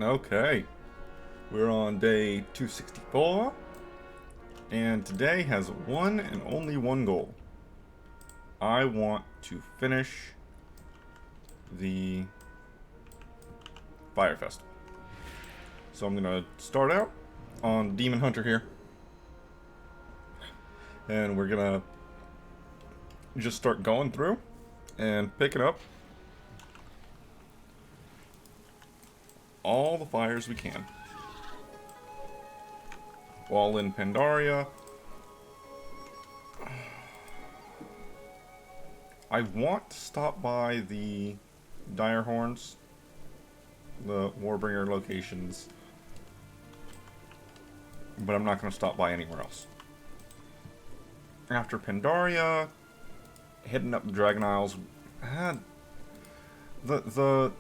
Okay, we're on day 264, and today has one and only one goal. I want to finish the Fire Festival. So I'm gonna start out on Demon Hunter here, and we're gonna just start going through and picking up all the fires we can. While in Pandaria, I want to stop by the Dire Horns, the Warbringer locations, but I'm not going to stop by anywhere else. After Pandaria, heading up the Dragon Isles, the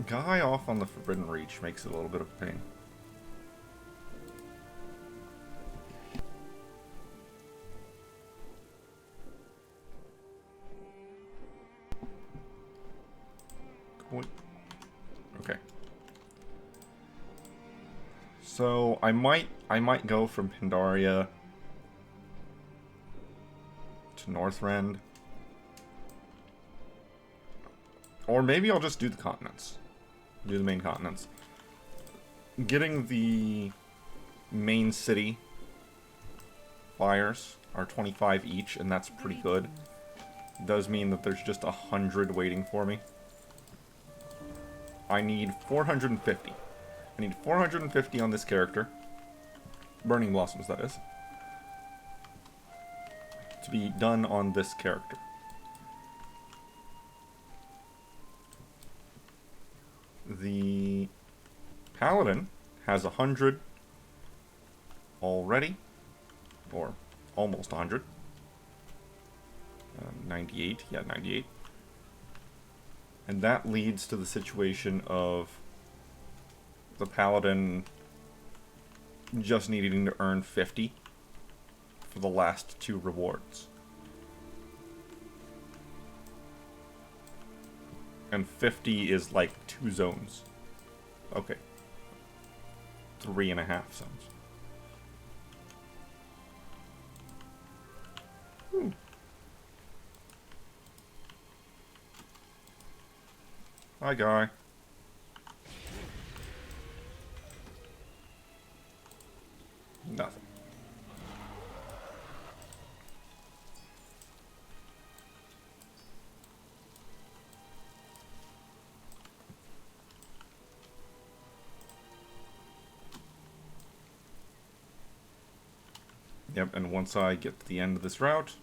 guy off on the Forbidden Reach makes it a little bit of a pain. Okay. So I might go from Pandaria to Northrend. Or maybe I'll just do the continents. Do the main continents. Getting the main city fires are 25 each, and that's pretty good. Does mean that there's just 100 waiting for me. I need 450. I need 450 on this character. Burning Blossoms, that is. To be done on this character. The Paladin has 100 already. Or almost 100. 98. Yeah, 98. And that leads to the situation of the Paladin just needing to earn 50 for the last two rewards. And 50 is like 2 zones. Okay. 3.5 zones. Hmm. Hi, guy. Nothing. Yep, and once I get to the end of this route,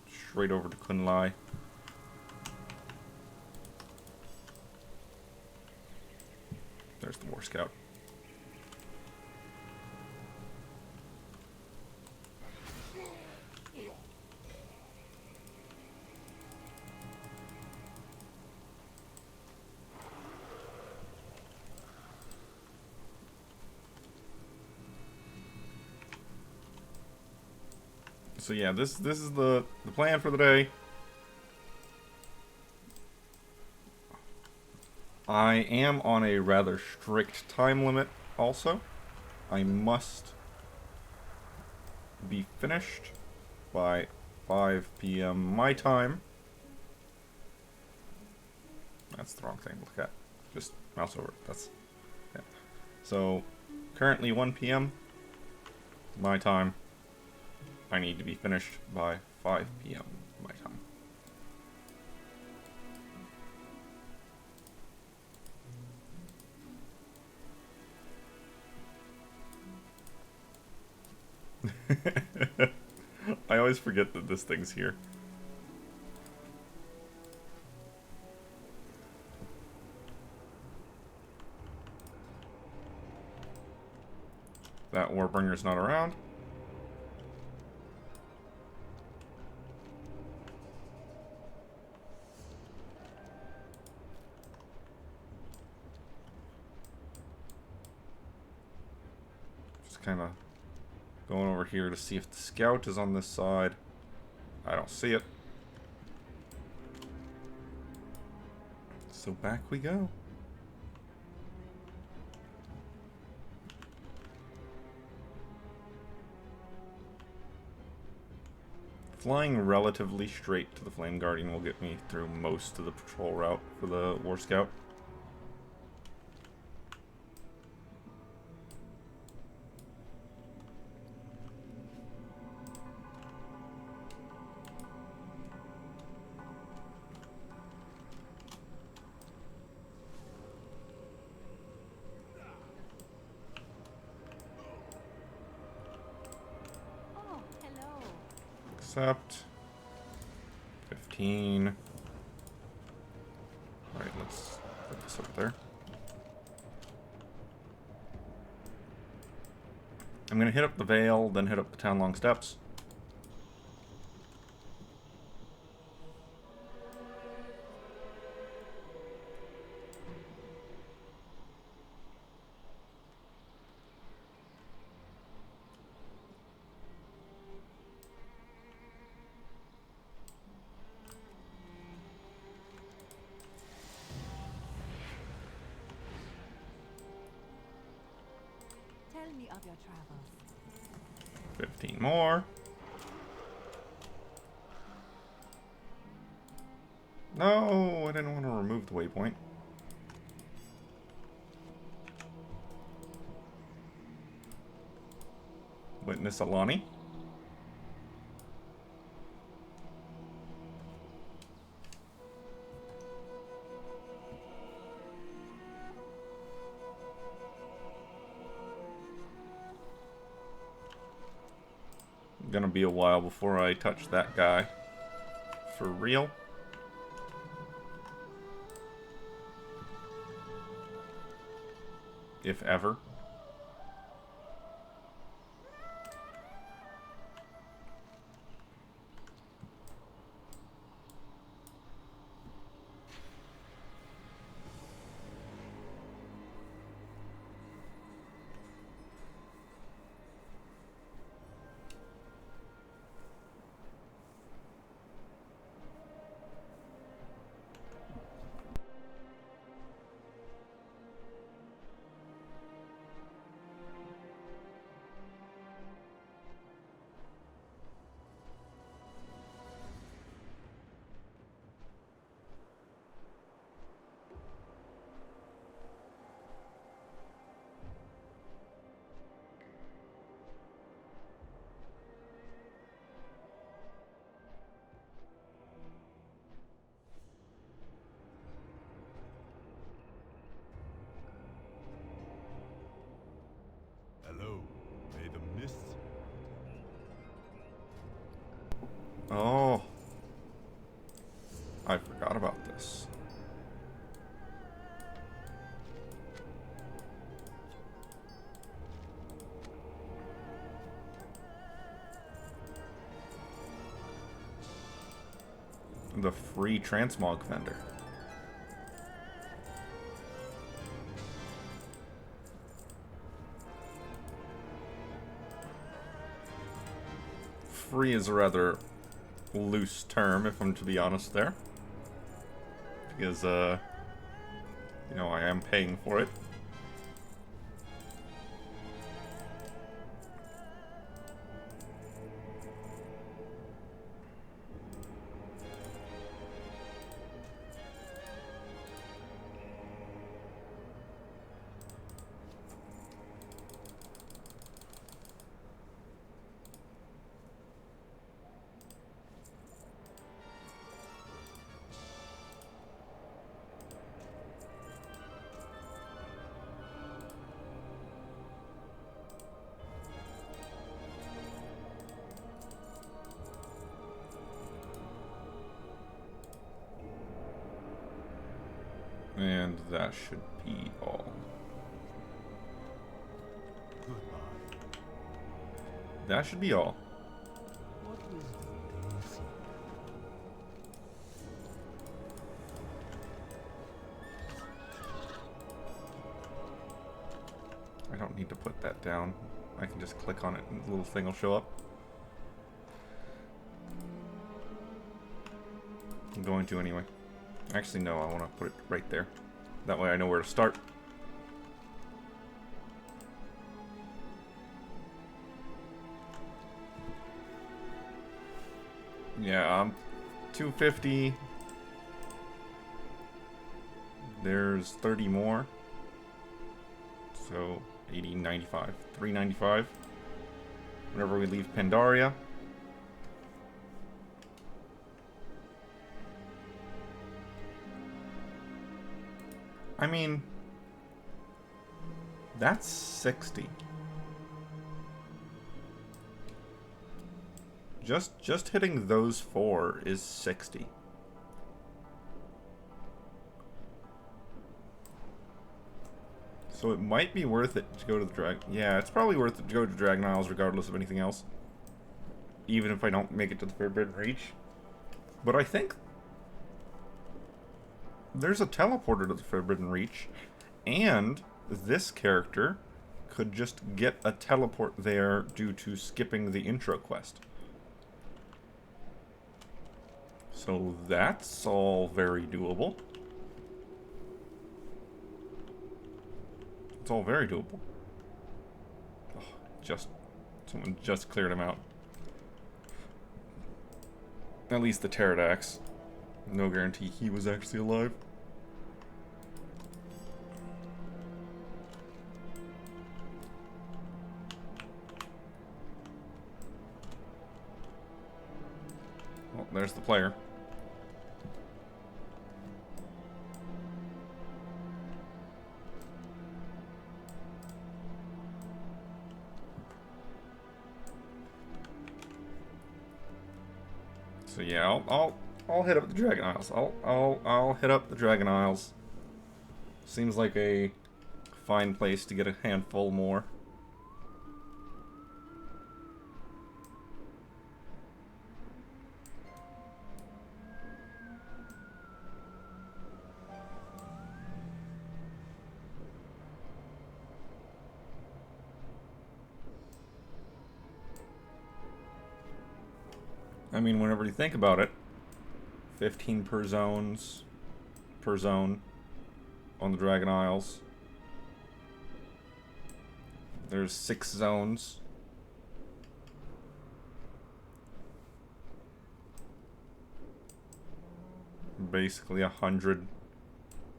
straight over to Kunlai. There's the War Scout. So yeah, this is the plan for the day. I am on a rather strict time limit also. I must be finished by 5 p.m. my time. That's the wrong thing to look at. Just mouse over it. That's yeah. So currently 1 p.m. my time. I need to be finished by 5 p.m. my time. I always forget that this thing's here. That Warbringer's not around. Just kind of going over here to see if the scout is on this side. I don't see it. So back we go. Flying relatively straight to the Flame Guardian will get me through most of the patrol route for the War Scout. Accept. 15. Alright, let's put this over there. I'm gonna hit up the Vale, then hit up the Town Long Steps. Tell me of your travels. 15 more. No, I didn't want to remove the waypoint. Witness Alani. Gonna be a while before I touch that guy. For real. If ever. Hello, may the mists. Oh. I forgot about this. The free transmog vendor. Free is a rather loose term, if I'm to be honest there. Because, you know, I am paying for it. And that should be all. Goodbye. That should be all. What wisdom do you seek? I don't need to put that down. I can just click on it and the little thing will show up. I'm going to anyway. Actually, no, I want to put it right there. That way I know where to start. Yeah, 250. There's 30 more. So 80, 95. 395. Whenever we leave Pandaria. I mean, that's 60. Just hitting those 4 is 60. So it might be worth it to go to the Yeah, it's probably worth it to go to Dragon Isles regardless of anything else. Even if I don't make it to the Forbidden Reach. But I think there's a teleporter to the Forbidden Reach, and this character could just get a teleport there due to skipping the intro quest. So that's all very doable. It's all very doable. Oh, someone just cleared him out. At least the Pterodax. No guarantee he was actually alive. Well, there's the player. So yeah, I'll hit up the Dragon Isles. I'll hit up the Dragon Isles. Seems like a fine place to get a handful more. I mean, whenever you think about it, 15 per zone on the Dragon Isles. There's 6 zones. Basically 100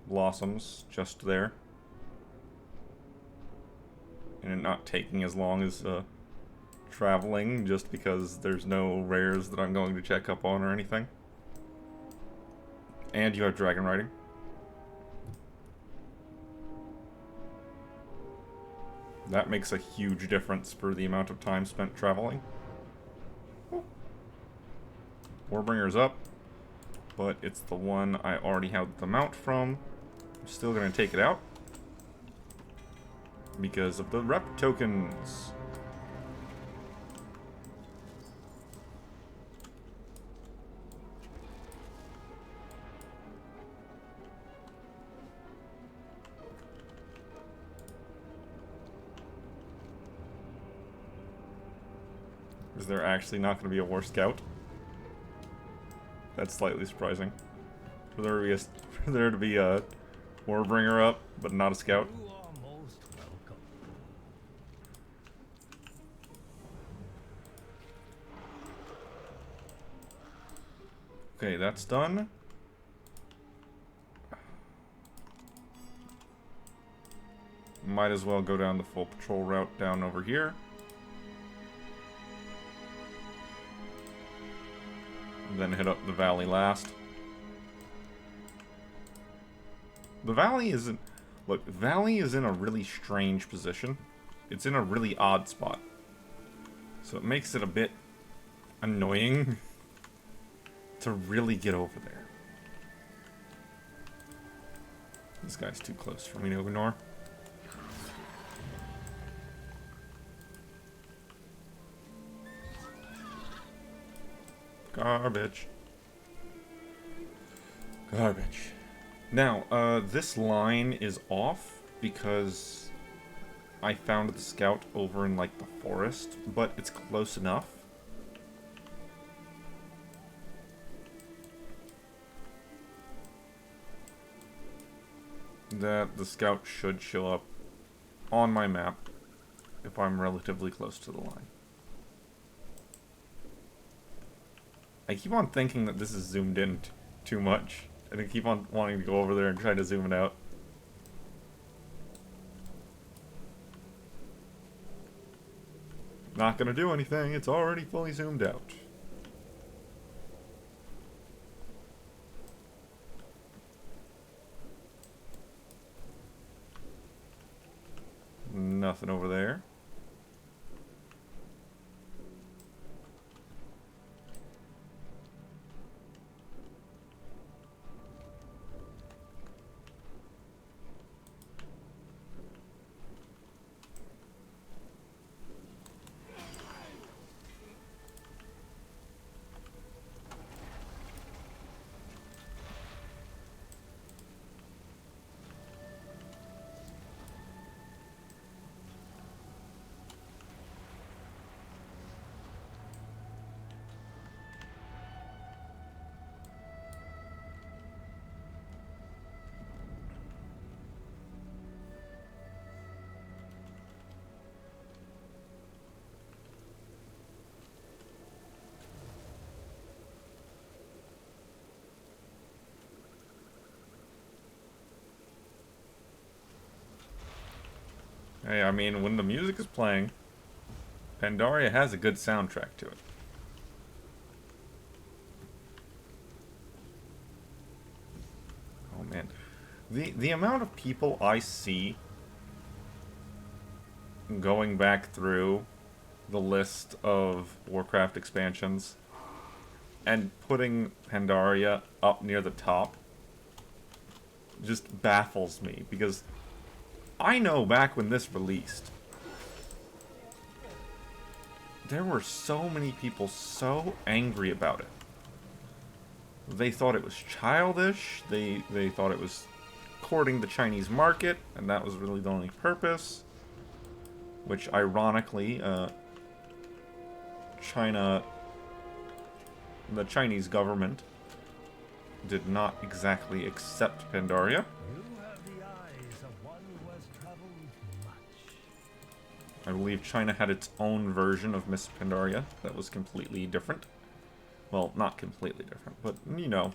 blossoms just there. And it not taking as long as traveling, just because there's no rares that I'm going to check up on or anything. And you have dragon riding. That makes a huge difference for the amount of time spent traveling. Warbringer's up, but it's the one I already have the mount from. I'm still going to take it out because of the rep tokens. Is there actually not going to be a War Scout? That's slightly surprising. For there to be a Warbringer up, but not a Scout. You are most welcome. Okay, that's done. Might as well go down the full patrol route down over here. Then hit up the valley last. The valley isn't... Look, valley is in a really strange position. It's in a really odd spot. So it makes it a bit annoying to really get over there. This guy's too close for me to ignore. Garbage. Garbage. Now, this line is off because I found the scout over in, like, the forest, but it's close enough. That the scout should show up on my map if I'm relatively close to the line. I I keep on thinking that this is zoomed in too much. And I keep on wanting to go over there and try to zoom it out. Not gonna do anything, it's already fully zoomed out. Nothing over there. Hey, I mean, when the music is playing, Pandaria has a good soundtrack to it. Oh man. The amount of people I see going back through the list of Warcraft expansions and putting Pandaria up near the top just baffles me, because I know back when this released, there were so many people so angry about it. They thought it was childish, they thought it was courting the Chinese market, and that was really the only purpose. Which, ironically, China, the Chinese government, did not exactly accept Pandaria. You have the eyes of one who has traveled much. I believe China had its own version of Miss Pandaria that was completely different. Well, not completely different, but, you know,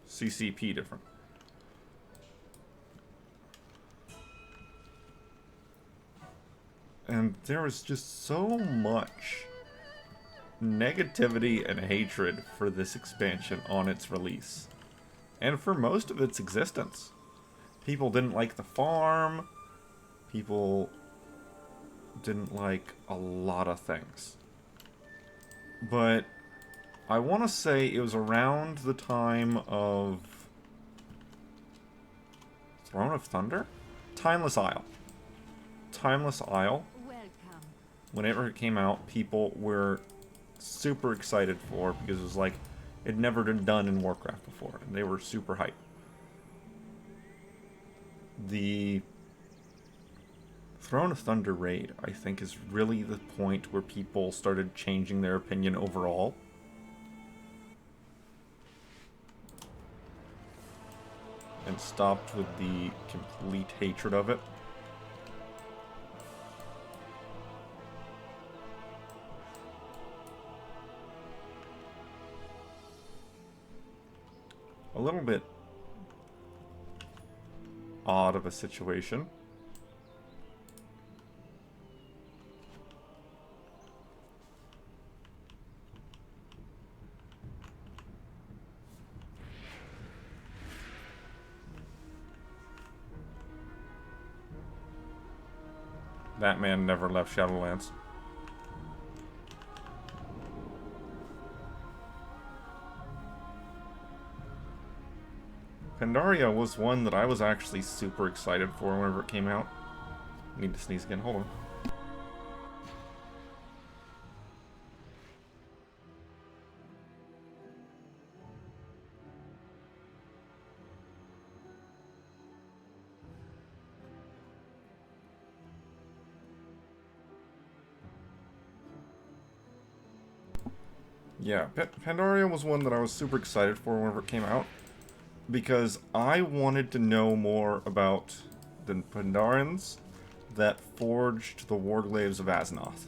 CCP different. And there was just so much negativity and hatred for this expansion on its release. And for most of its existence. People didn't like the farm. People didn't like a lot of things. But I want to say it was around the time of Throne of Thunder? Timeless Isle. Timeless Isle. Welcome. Whenever it came out, people were super excited for it because it was like it had never been done in Warcraft before, and they were super hyped. The Throne of Thunder raid, I think, is really the point where people started changing their opinion overall. And stopped with the complete hatred of it. A little bit odd of a situation. That man never left Shadowlands. Pandaria was one that I was actually super excited for whenever it came out. Need to sneeze again, hold on. Yeah, Pandaria was one that I was super excited for whenever it came out, because I wanted to know more about the Pandarians that forged the Warglaives of Azeroth.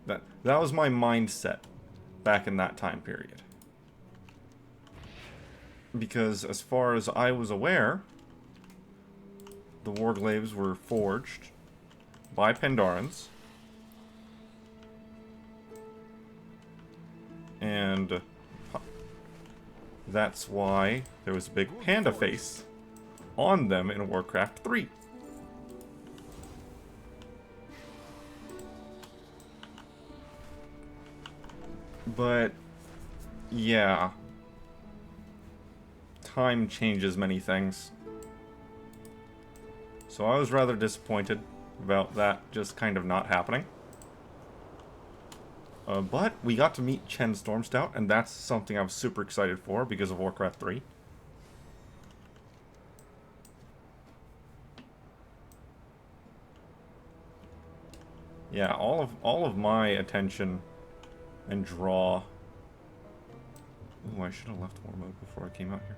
That was my mindset back in that time period. Because as far as I was aware, the Warglaives were forged by Pandarans. And that's why there was a big panda face on them in Warcraft 3. But, yeah. Time changes many things. So I was rather disappointed about that just kind of not happening. But we got to meet Chen Stormstout, and that's something I was super excited for because of Warcraft 3. Yeah, all of my attention and draw. Ooh, I should have left war mode before I came out here.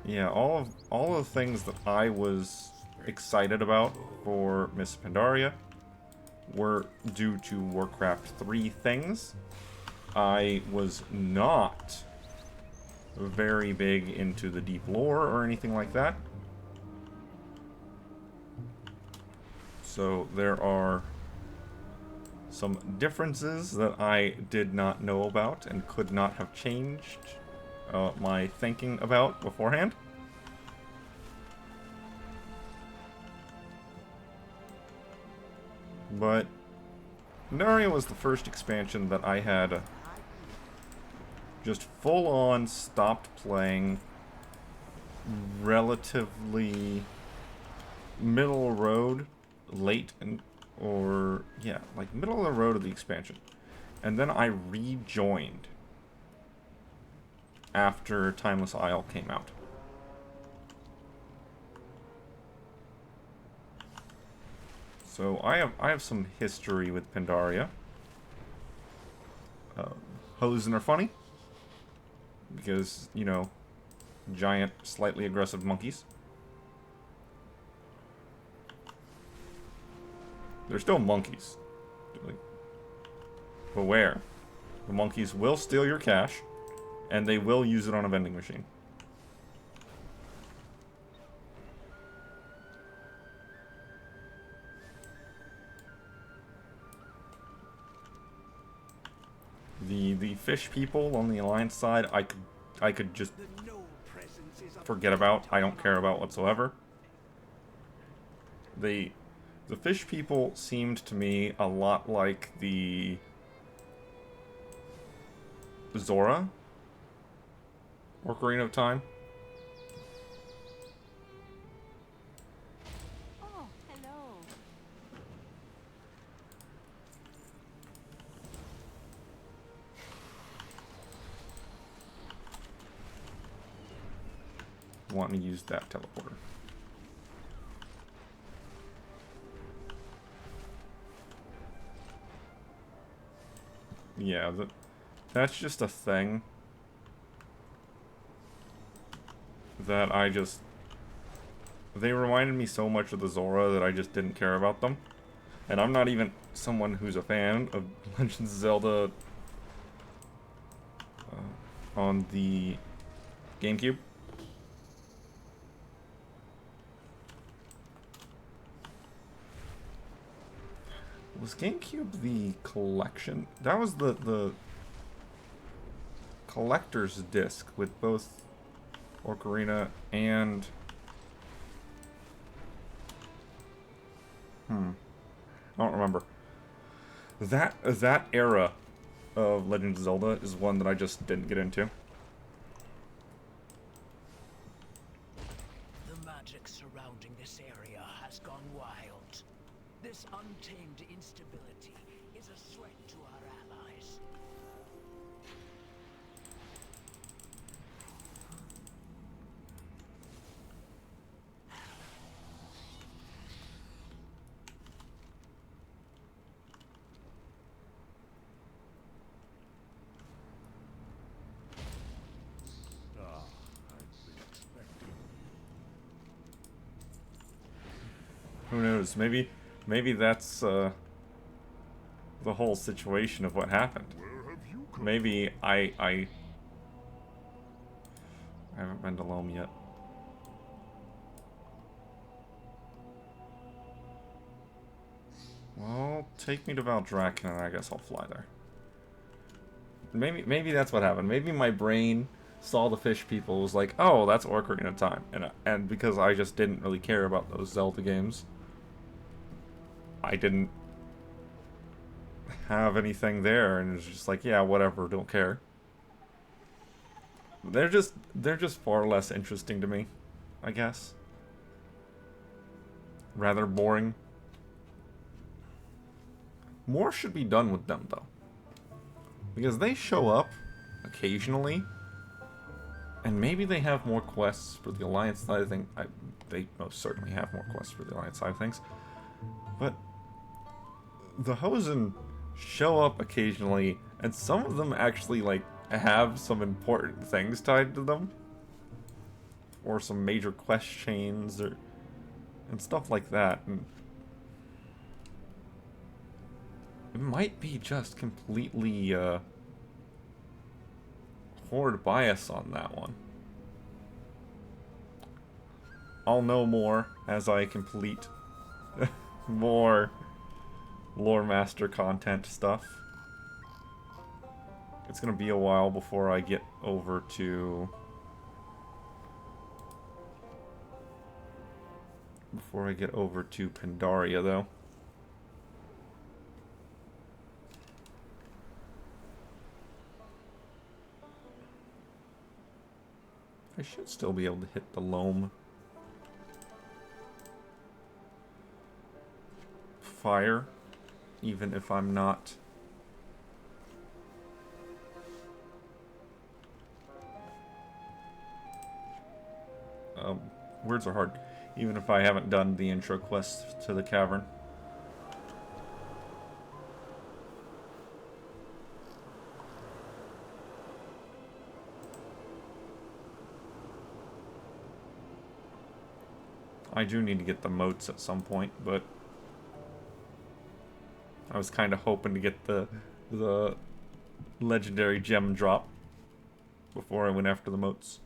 Yeah, all of the things that I was excited about for Miss Pandaria were due to Warcraft 3 things. I was not very big into the deep lore or anything like that. So there are some differences that I did not know about and could not have changed my thinking about beforehand. But Pandaria was the first expansion that I had just full-on stopped playing, relatively middle of the road, late, like middle of the road of the expansion. And then I rejoined after Timeless Isle came out. So I have some history with Pandaria. Hosen are funny because, you know, giant, slightly aggressive monkeys. They're still monkeys. Like, beware. The monkeys will steal your cash, and they will use it on a vending machine. The fish people on the Alliance side, I could just forget about. I don't care about whatsoever. The fish people seemed to me a lot like the Zora Ocarina of Time. Oh, hello. Wanting to use that teleporter. Yeah, that's just a thing that I just... They reminded me so much of the Zora that I just didn't care about them. And I'm not even someone who's a fan of Legends of Zelda on the GameCube. Was GameCube the collection? That was the collector's disc with both Ocarina and... I don't remember. That era of Legend of Zelda is one that I just didn't get into. The magic surrounding this area has gone wild. This untamed instability is a threat to our allies. I'd be expecting. Who knows? Maybe that's the whole situation of what happened. Maybe I haven't been to Loam yet. Well, take me to Valdrakken and I guess I'll fly there. Maybe that's what happened. Maybe my brain saw the fish people, was like, oh, that's Ocarina of Time. And because I just didn't really care about those Zelda games, I didn't have anything there, and it's just like, yeah, whatever, don't care. They're just far less interesting to me, I guess. Rather boring. More should be done with them, though. Because they show up occasionally, and maybe they have more quests for the Alliance side of things. They most certainly have more quests for the Alliance side of things. But the Hosen show up occasionally, and some of them actually, like, have some important things tied to them. Or some major quest chains, and stuff like that. And it might be just completely, horde bias on that one. I'll know more as I complete more Lore Master content stuff. It's gonna be a while before I get over to... Pandaria, though. I should still be able to hit the Loam fire, even if I'm not... words are hard. Even if I haven't done the intro quest to the cavern. I do need to get the moats at some point, but I was kind of hoping to get the legendary gem drop before I went after the moats.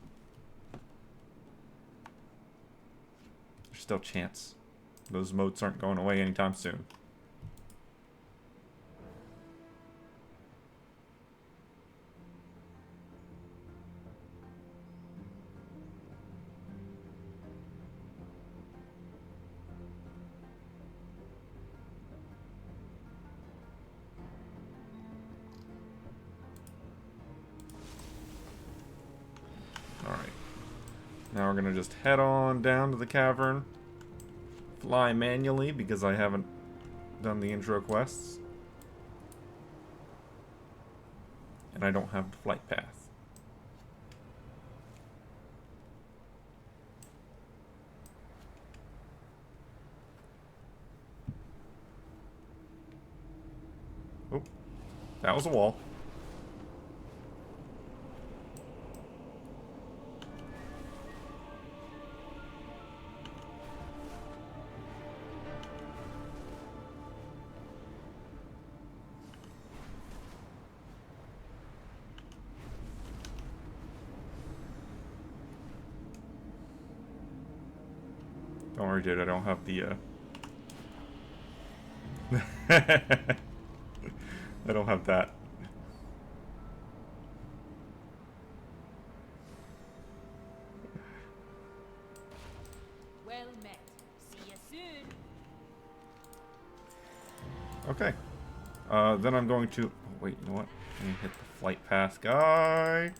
There's still a chance. Those moats aren't going away anytime soon. Now we're gonna just head on down to the cavern. Fly manually because I haven't done the intro quests. And I don't have the flight path. Oh, that was a wall. Don't worry, dude, I don't have the, I don't have that. Well met. See you soon. Okay. Then I'm going to... Oh, wait, you know what? I'm gonna hit the flight path guy.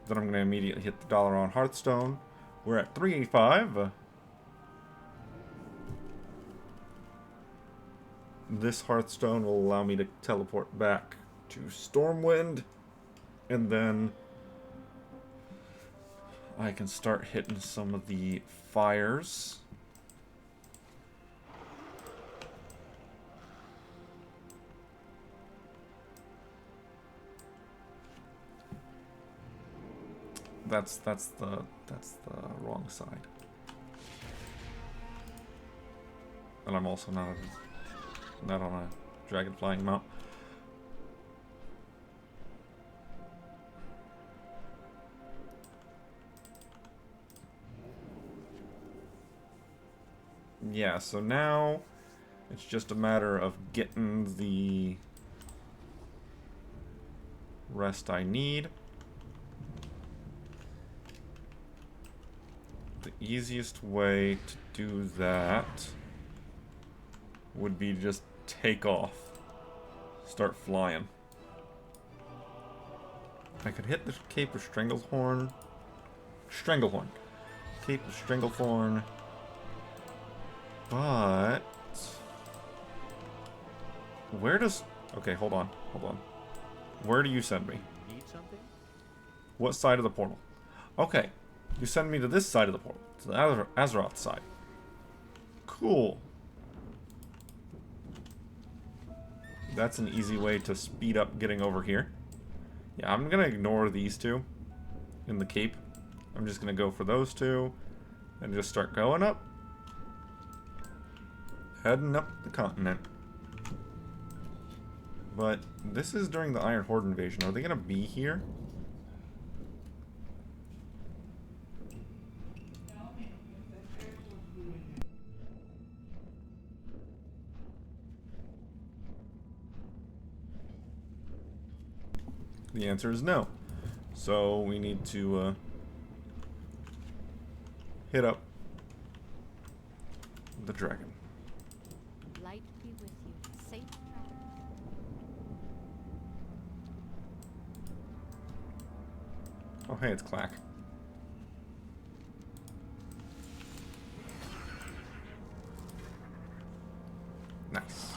Then I'm gonna immediately hit the dollar on Hearthstone. We're at 385. This Hearthstone will allow me to teleport back to Stormwind, and then I can start hitting some of the fires. That's the wrong side. And I'm also not on a dragon flying him out. Yeah, so now it's just a matter of getting the rest I need. The easiest way to do that would be to just take off. Start flying. I could hit the Cape of Stranglethorn. Cape of Stranglethorn. But where does... Okay, hold on. Where do you send me? Need something? What side of the portal? Okay. You send me to this side of the portal. To the Azeroth side. Cool. That's an easy way to speed up getting over here. Yeah, I'm gonna ignore these two in the cape. I'm just gonna go for those two and just start going up. Heading up the continent. But this is during the Iron Horde invasion. Are they gonna be here? The answer is no. So we need to hit up the dragon. Light be with you. Safe travel. Oh, hey, it's Clack. Nice.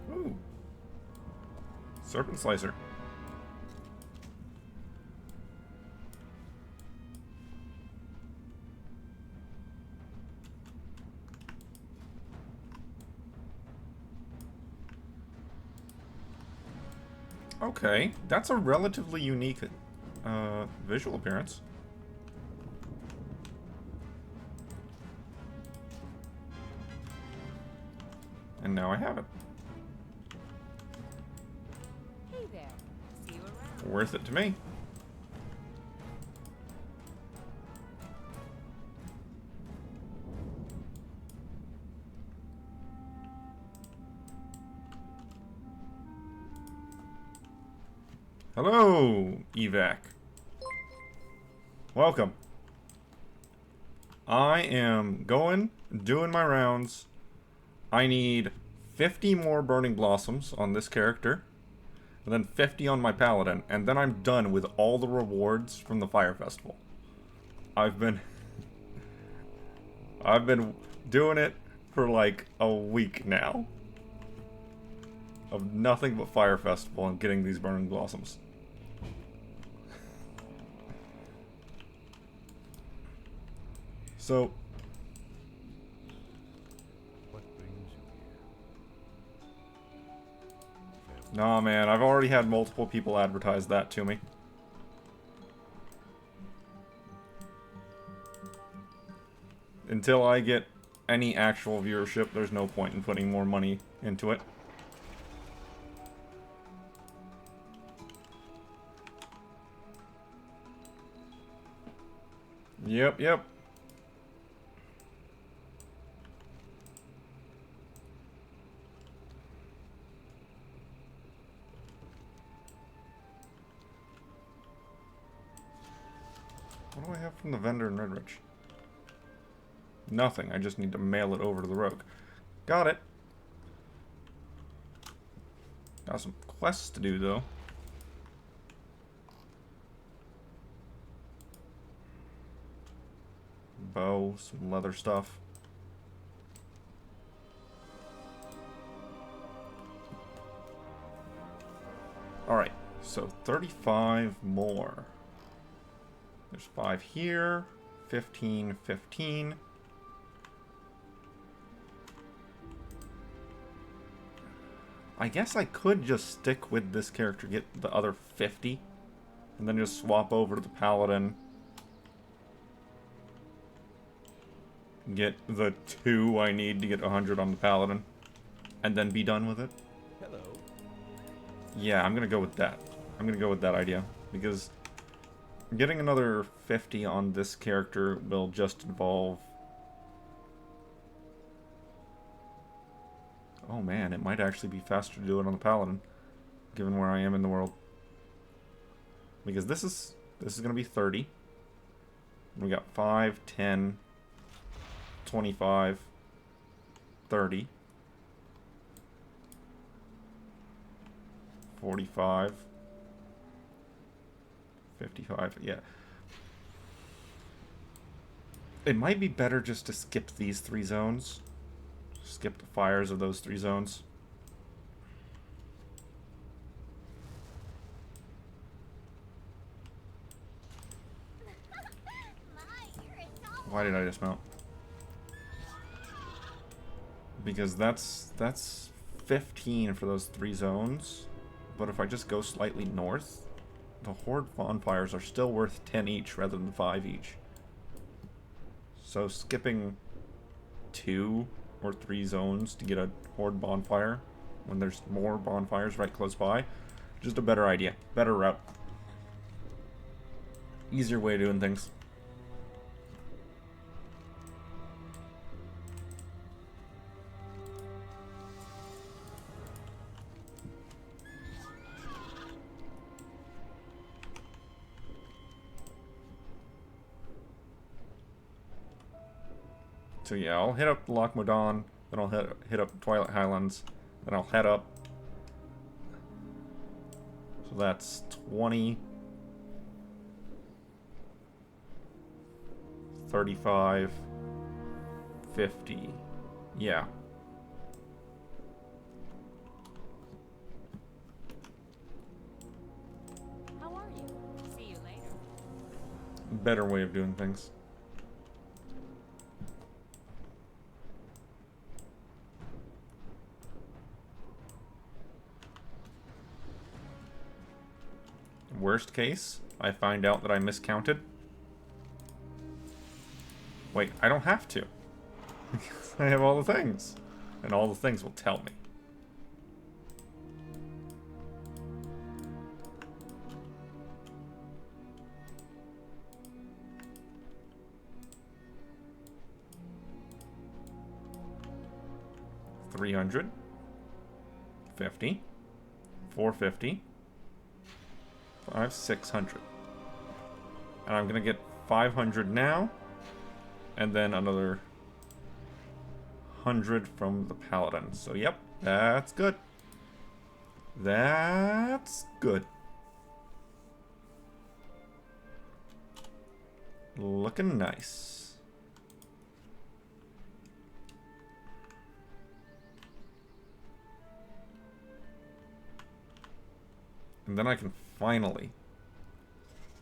Ooh. Serpent Slicer. Okay, that's a relatively unique visual appearance. And now I have it. Hey there. See you around. Worth it to me. Hello, Evac. Welcome. I am doing my rounds. I need 50 more Burning Blossoms on this character, and then 50 on my Paladin, and then I'm done with all the rewards from the Fire Festival. I've been doing it for like a week now. Of nothing but Fire Festival and getting these Burning Blossoms. So, What brings you here? nah, man, I've already had multiple people advertise that to me. Until I get any actual viewership, there's no point in putting more money into it. Yep. What do I have from the vendor in Redrich? Nothing. I just need to mail it over to the rogue. Got it. Got some quests to do, though. Bow, some leather stuff. Alright, so 35 more. There's 5 here. 15, 15. I guess I could just stick with this character, get the other 50, and then just swap over to the Paladin. Get the 2 I need to get 100 on the Paladin, and then be done with it. Hello. Yeah, I'm gonna go with that. I'm gonna go with that idea, because getting another 50 on this character will just involve... Oh man, it might actually be faster to do it on the Paladin, given where I am in the world. Because this is gonna be 30. We got 5, 10, 25, 30, 45, 55, yeah. It might be better just to skip these 3 zones. Skip the fires of those 3 zones. Why did I dismount? Because that's 15 for those 3 zones. But if I just go slightly north, the Horde bonfires are still worth 10 each rather than 5 each. So skipping 2 or 3 zones to get a Horde bonfire when there's more bonfires right close by, just a better idea. Better route. Easier way of doing things. So yeah, I'll hit up Loch Modan, then I'll hit up Twilight Highlands, then I'll head up. So that's 20, 35, 50. Yeah. How are you? See you later. Better way of doing things. Worst case, I find out that I miscounted. Wait, I don't have to. Because I have all the things. And all the things will tell me. $300, 50, 450, 600. And I'm gonna get 500 now, and then another 100 from the Paladin. So yep, that's good. That's good. Looking nice. And then I can finally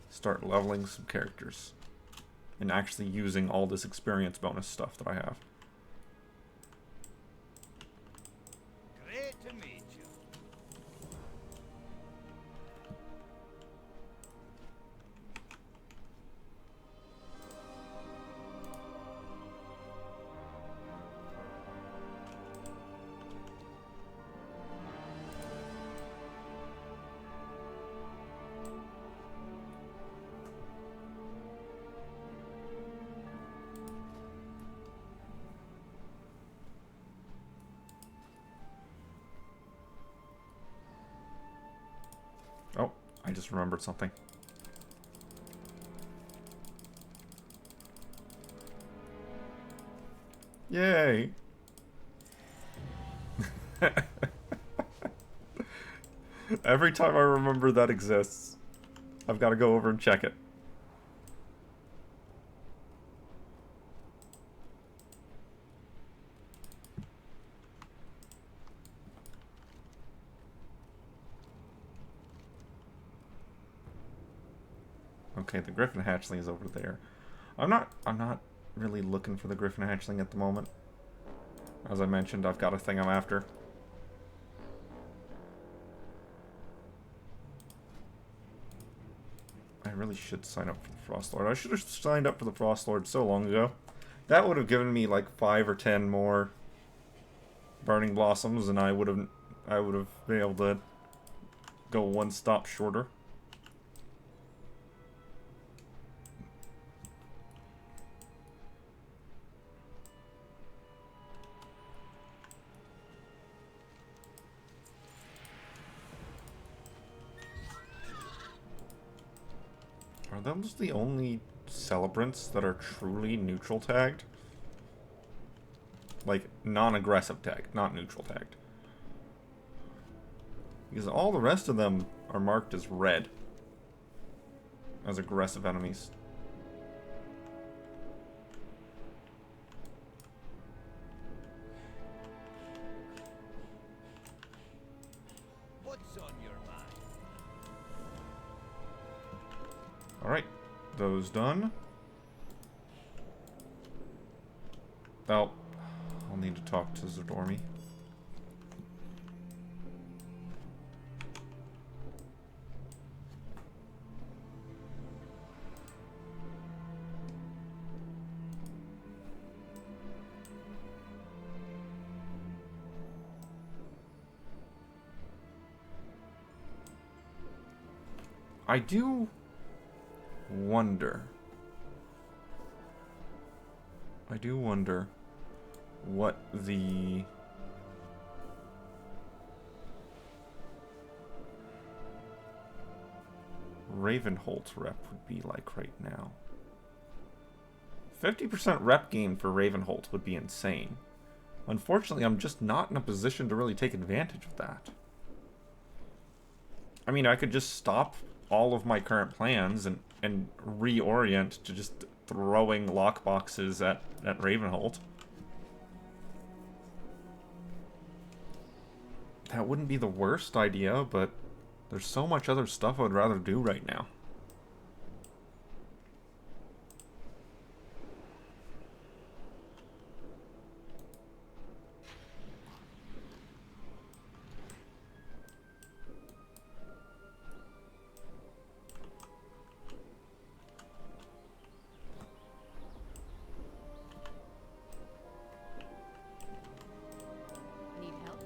start leveling some characters and actually using all this experience bonus stuff that I have. Great to meet you. Oh, I just remembered something. Yay! Every time I remember that exists, I've got to go over and check it. Okay, the Griffin hatchling is over there. I'm not really looking for the Griffin hatchling at the moment. As I mentioned, I've got a thing I'm after. I really should sign up for the Frost Lord. I should have signed up for the Frost Lord so long ago. That would have given me like 5 or 10 more Burning Blossoms, and I would have been able to go one stop shorter. Are those the only celebrants that are truly neutral tagged? Like, non-aggressive tagged, not neutral tagged. Because all the rest of them are marked as red. As aggressive enemies. What's on your mind? Alright, those done. Oh, I'll need to talk to Zadormi. I do wonder what the Ravenholt rep would be like right now. 50% rep gain for Ravenholt would be insane. Unfortunately, I'm just not in a position to really take advantage of that. I mean, I could just stop all of my current plans and reorient to just throwing lockboxes at Ravenholt. That wouldn't be the worst idea, but there's so much other stuff I would rather do right now. Need help?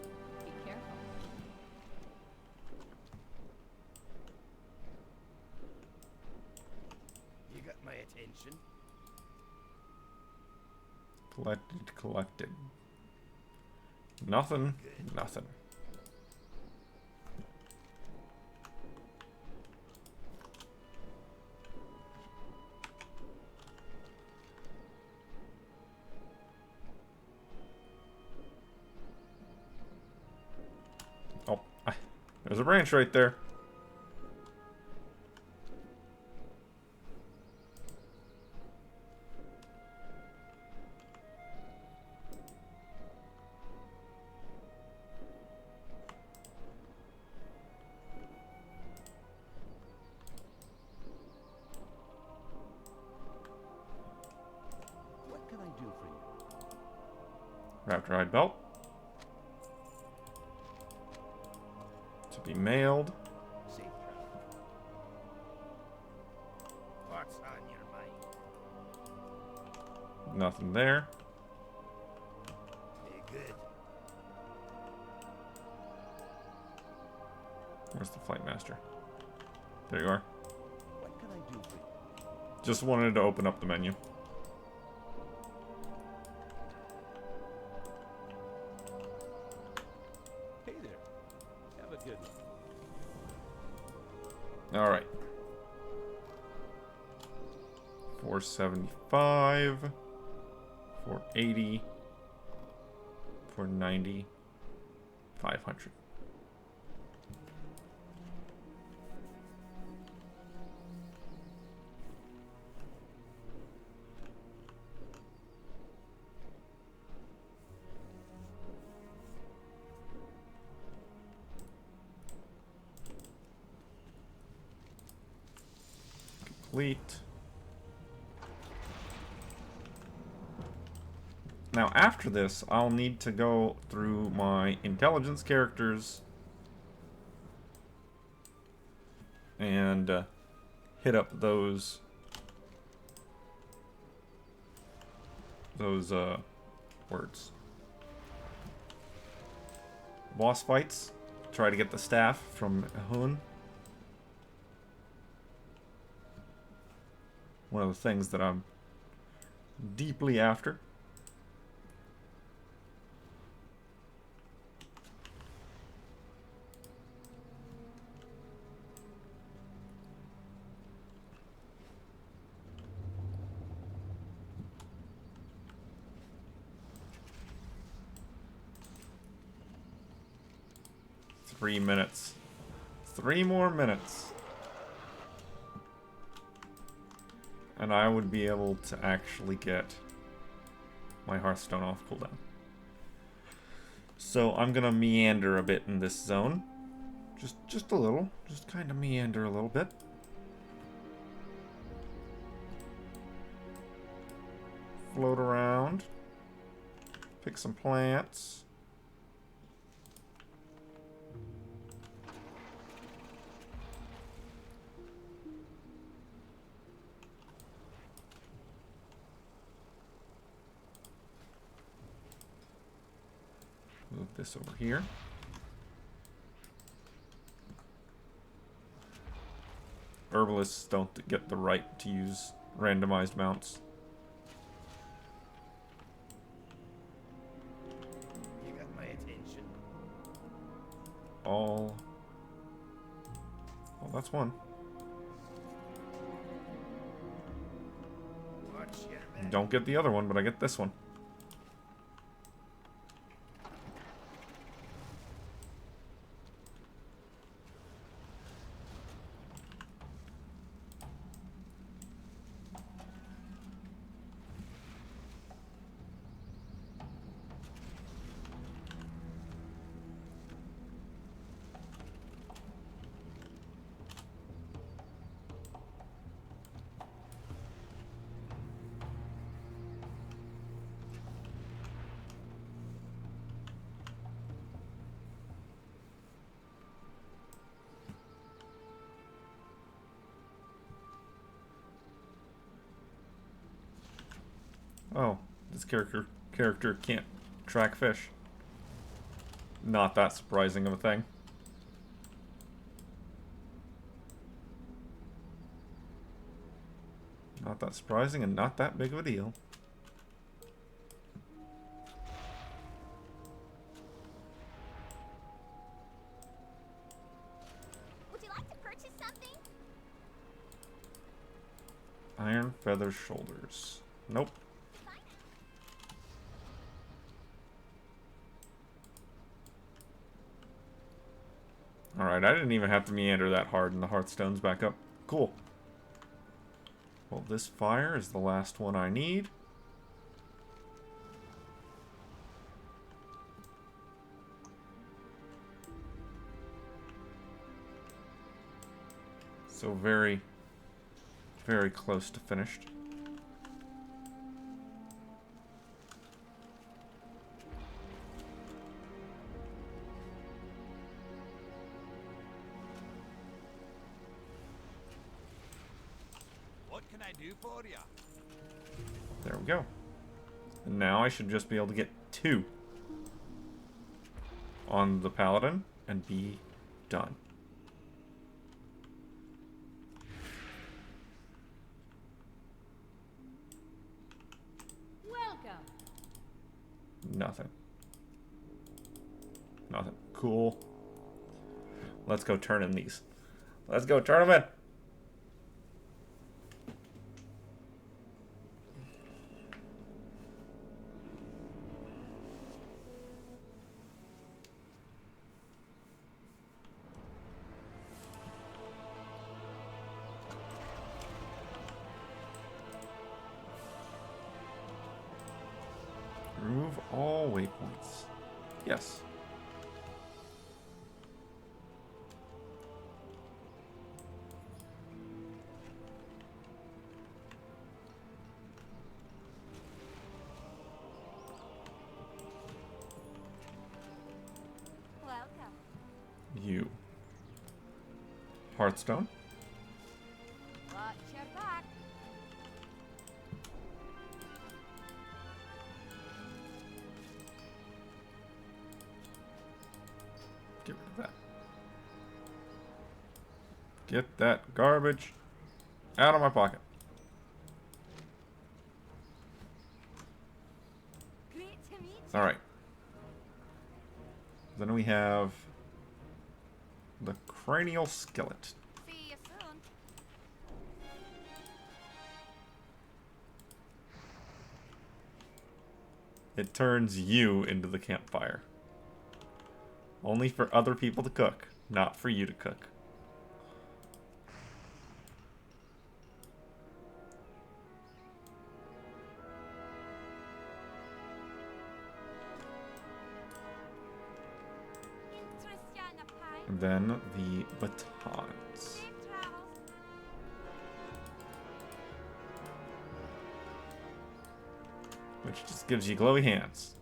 Be careful. You got my attention. Collected. Nothing. Nothing. Oh, there's a branch right there. What can I do for you? Raptor hide belt. To be mailed. Safe travel. What's on your mind? Nothing there. Hey, good. Where's the Flight Master? There you are. What can I do for you? Just wanted to open up the menu. Hey there. Have a good one. Alright. 475. 480. 490. 500. complete. Now after this, I'll need to go through my intelligence characters and hit up those words. Boss fights. Try to get the staff from Hun. One of the things that I'm deeply after. Three minutes. 3 more minutes. And I would be able to actually get my Hearthstone off cooldown. So I'm gonna meander a bit in this zone. Just a little. Just kind of meander a little bit. Float around. Pick some plants. Move this over here. Herbalists don't get the right to use randomized mounts. You got my attention. All. Well, that's one. Watch your back. Don't get the other one, but I get this one. Oh, this character can't track fish. Not that surprising of a thing. Not that surprising and not that big of a deal. Would you like to purchase something? Iron feather shoulders. Nope. Alright, I didn't even have to meander that hard and the Hearthstone's back up. Cool. Well, this fire is the last one I need. So very, very close to finished. What can I do for you? There we go. And now I should just be able to get 2 on the Paladin and be done. Welcome. Nothing. Nothing. Cool. Let's go turn in these. Let's go turn them in. Remove all waypoints. Yes. Hearthstone. Watch your back. Get rid of that. Get that garbage out of my pocket. Great to meet you. Alright. Then we have the cranial skillet. See you soon. It turns you into the campfire. Only for other people to cook, not for you to cook. Interesting pie. And then the batons. Safe travels. Which just gives you glowy hands.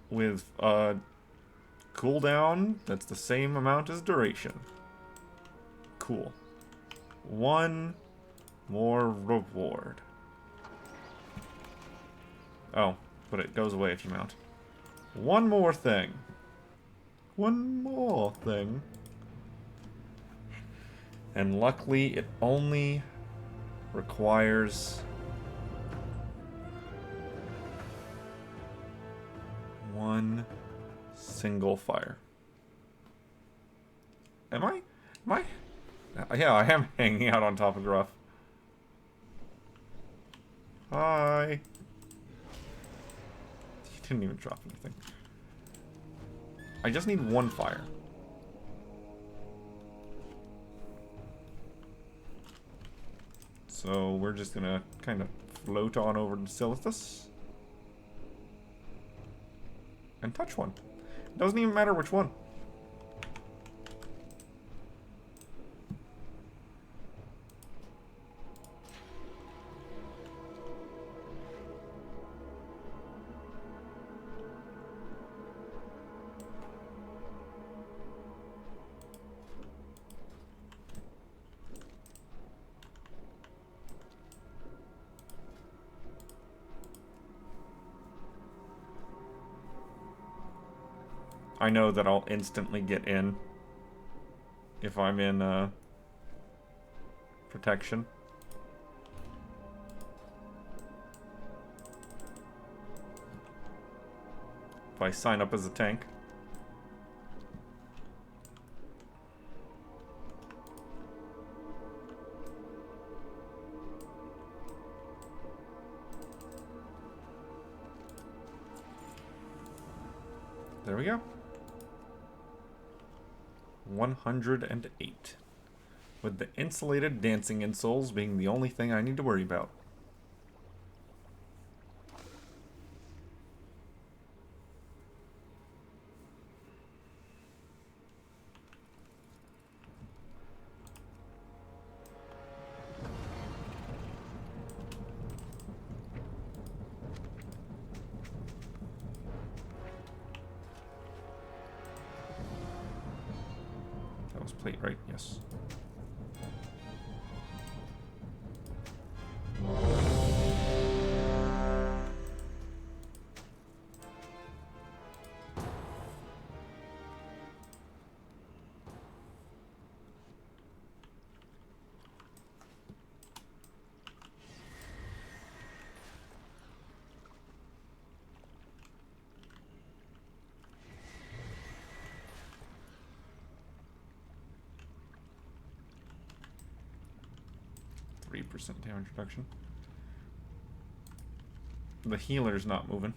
With a cooldown that's the same amount as duration. Cool. One more reward. Oh, but it goes away if you mount. One more thing. One more thing. And luckily, it only requires one single fire. Am I? Yeah, I am hanging out on top of Gruff. Hi. He didn't even drop anything. I just need one fire. So we're just gonna kind of float on over to Silithus. And touch one. Doesn't even matter which one. I know that I'll instantly get in if I'm in protection. If I sign up as a tank. There we go. 108. With the insulated dancing insoles being the only thing I need to worry about. That was plate, right? Yes. % damage reduction. The healer's not moving.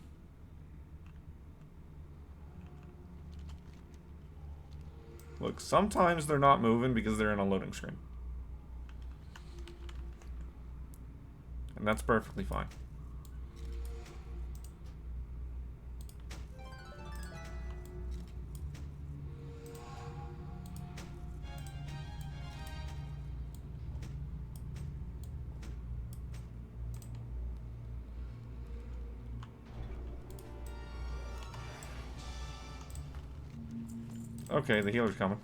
Look, sometimes they're not moving because they're in a loading screen. And that's perfectly fine. Okay, the healer's coming.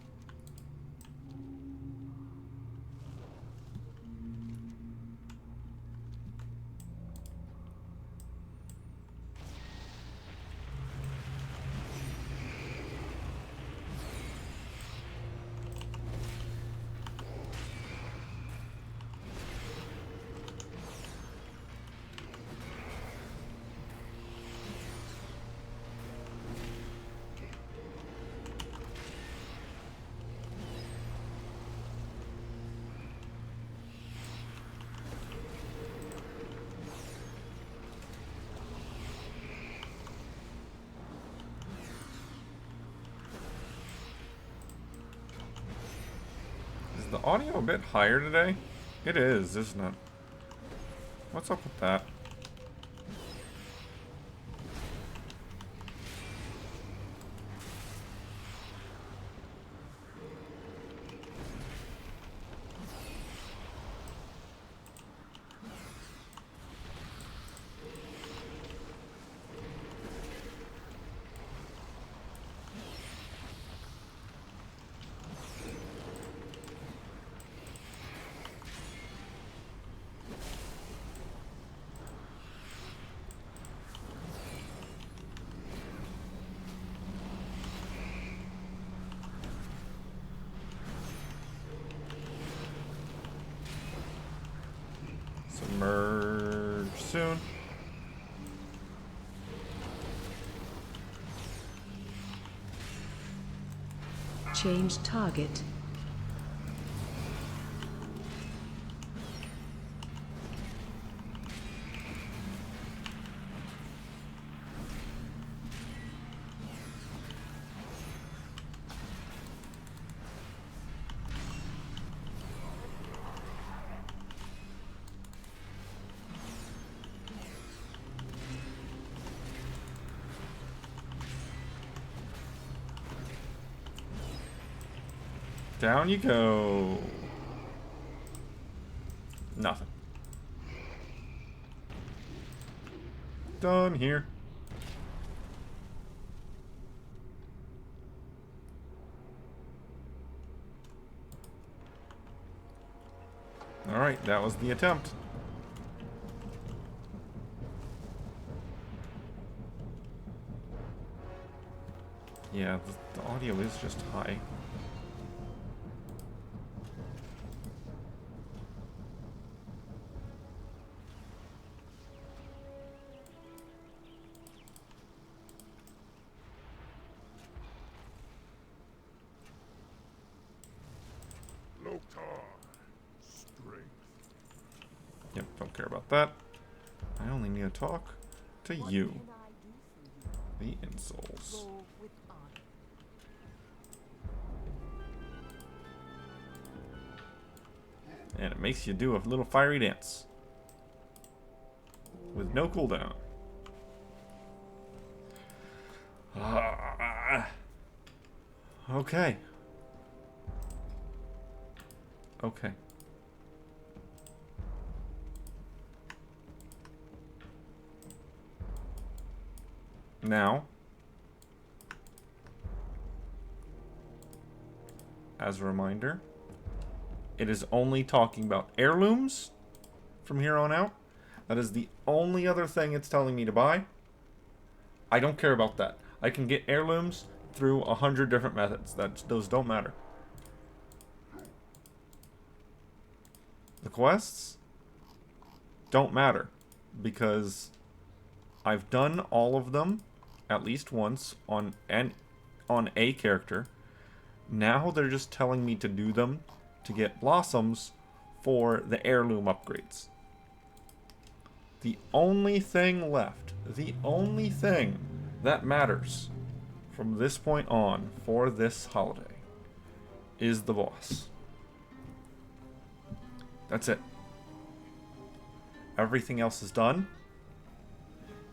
Is the audio a bit higher today? It is, isn't it? What's up with that? Submerge soon. Change target. Down you go. Nothing. Done here. Alright, that was the attempt. Yeah, the audio is just high. Yep, don't care about that. I only need to talk to you. The insoles. And it makes you do a little fiery dance. With no cooldown. Okay. Okay. Now, as a reminder, it is only talking about heirlooms from here on out. That is the only other thing it's telling me to buy. I don't care about that. I can get heirlooms through 100 different methods. Those don't matter. The quests don't matter because I've done all of them at least once on a character. Now they're just telling me to do them to get blossoms for the heirloom upgrades. The only thing left, the only thing that matters from this point on for this holiday is the boss. That's it. Everything else is done.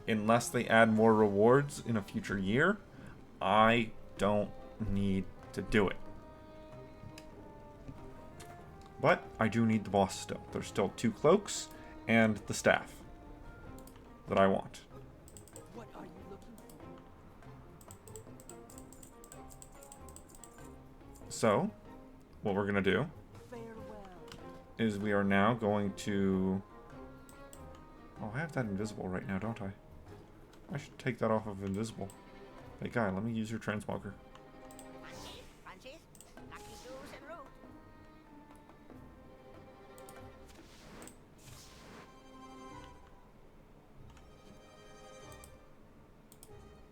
Unless they add more rewards in a future year, I don't need to do it. But I do need the boss still. There's still 2 cloaks and the staff that I want. What are you looking for? So, what we're going to do Farewell. is we are now going to... Oh, I have that invisible right now, don't I? I should take that off of invisible. Hey, guy, let me use your transmogger. Francis, lucky shoes en route.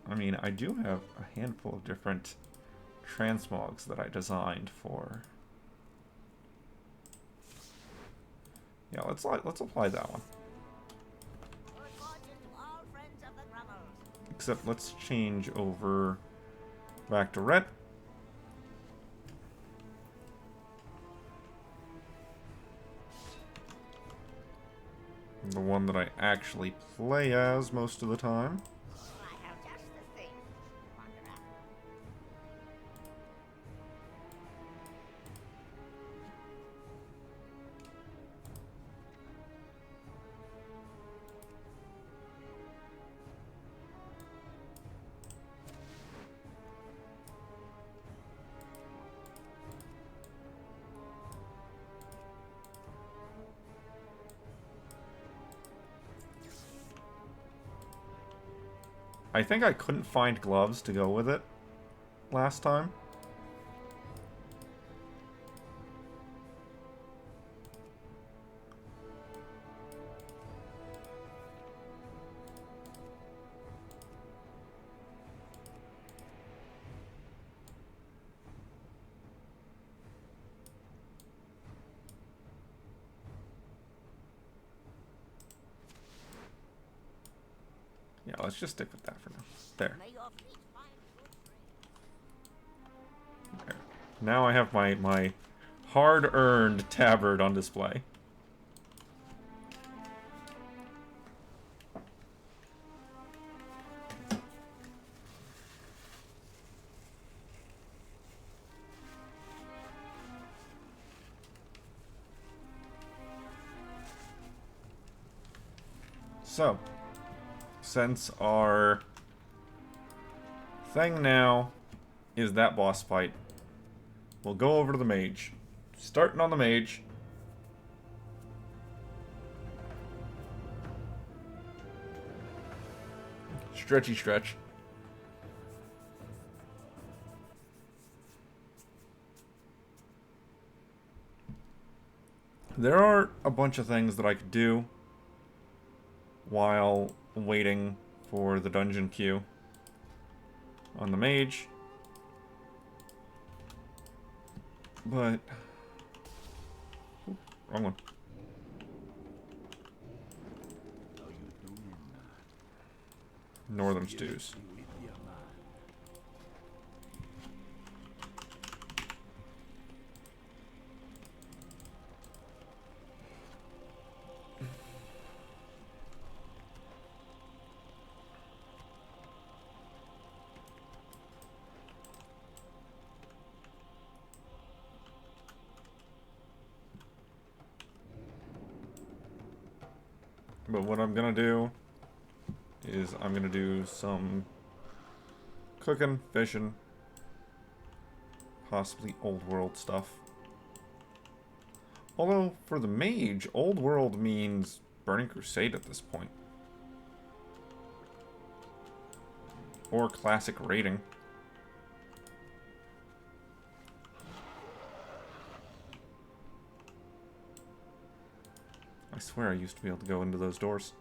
I mean, I do have a handful of different transmogs that I designed for. Yeah, let's apply that one. Good fortune to all friends of the Grummels. Except let's change over back to red. The one that I actually play as most of the time. I have just the thing, Wanderer. I think I couldn't find gloves to go with it last time. Yeah, let's just stick with that for now. There. May your fleet find good There. Now I have my hard-earned tabard on display. So, since our thing now is that boss fight, we'll go over to the mage. Starting on the mage. Stretchy stretch. There are a bunch of things that I could do while waiting for the dungeon queue on the mage. But... Oop, wrong one. Northern stews. But what I'm gonna do is I'm gonna do some cooking, fishing, possibly old world stuff. Although, for the mage, old world means Burning Crusade at this point. Or classic raiding. I swear I used to be able to go into those doors.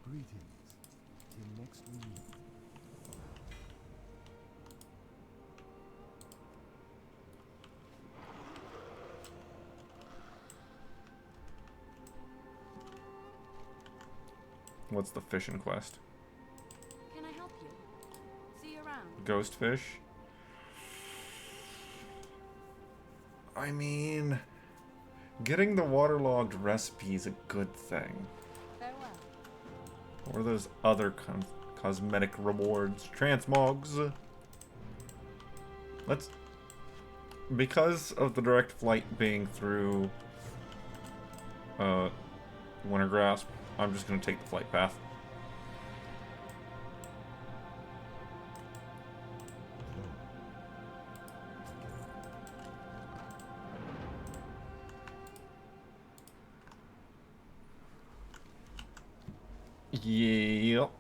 Greetings. Till next we meet. What's the fishing quest? Can I help you? See you around. Ghost fish? I mean, getting the waterlogged recipe is a good thing. Farewell. Or those other cosmetic rewards. Transmogs. Let's... Because of the direct flight being through Winter Grasp, I'm just going to take the flight path. Yep.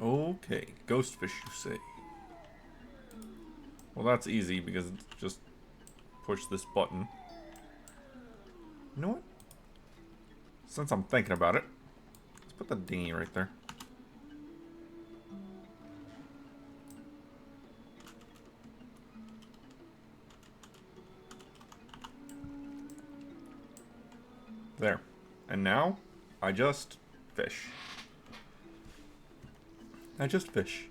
Okay, ghost fish, you say? Well, that's easy because it's just push this button. You know what? Since I'm thinking about it, let's put the dinghy right there. There. And now, I just fish. I just fish.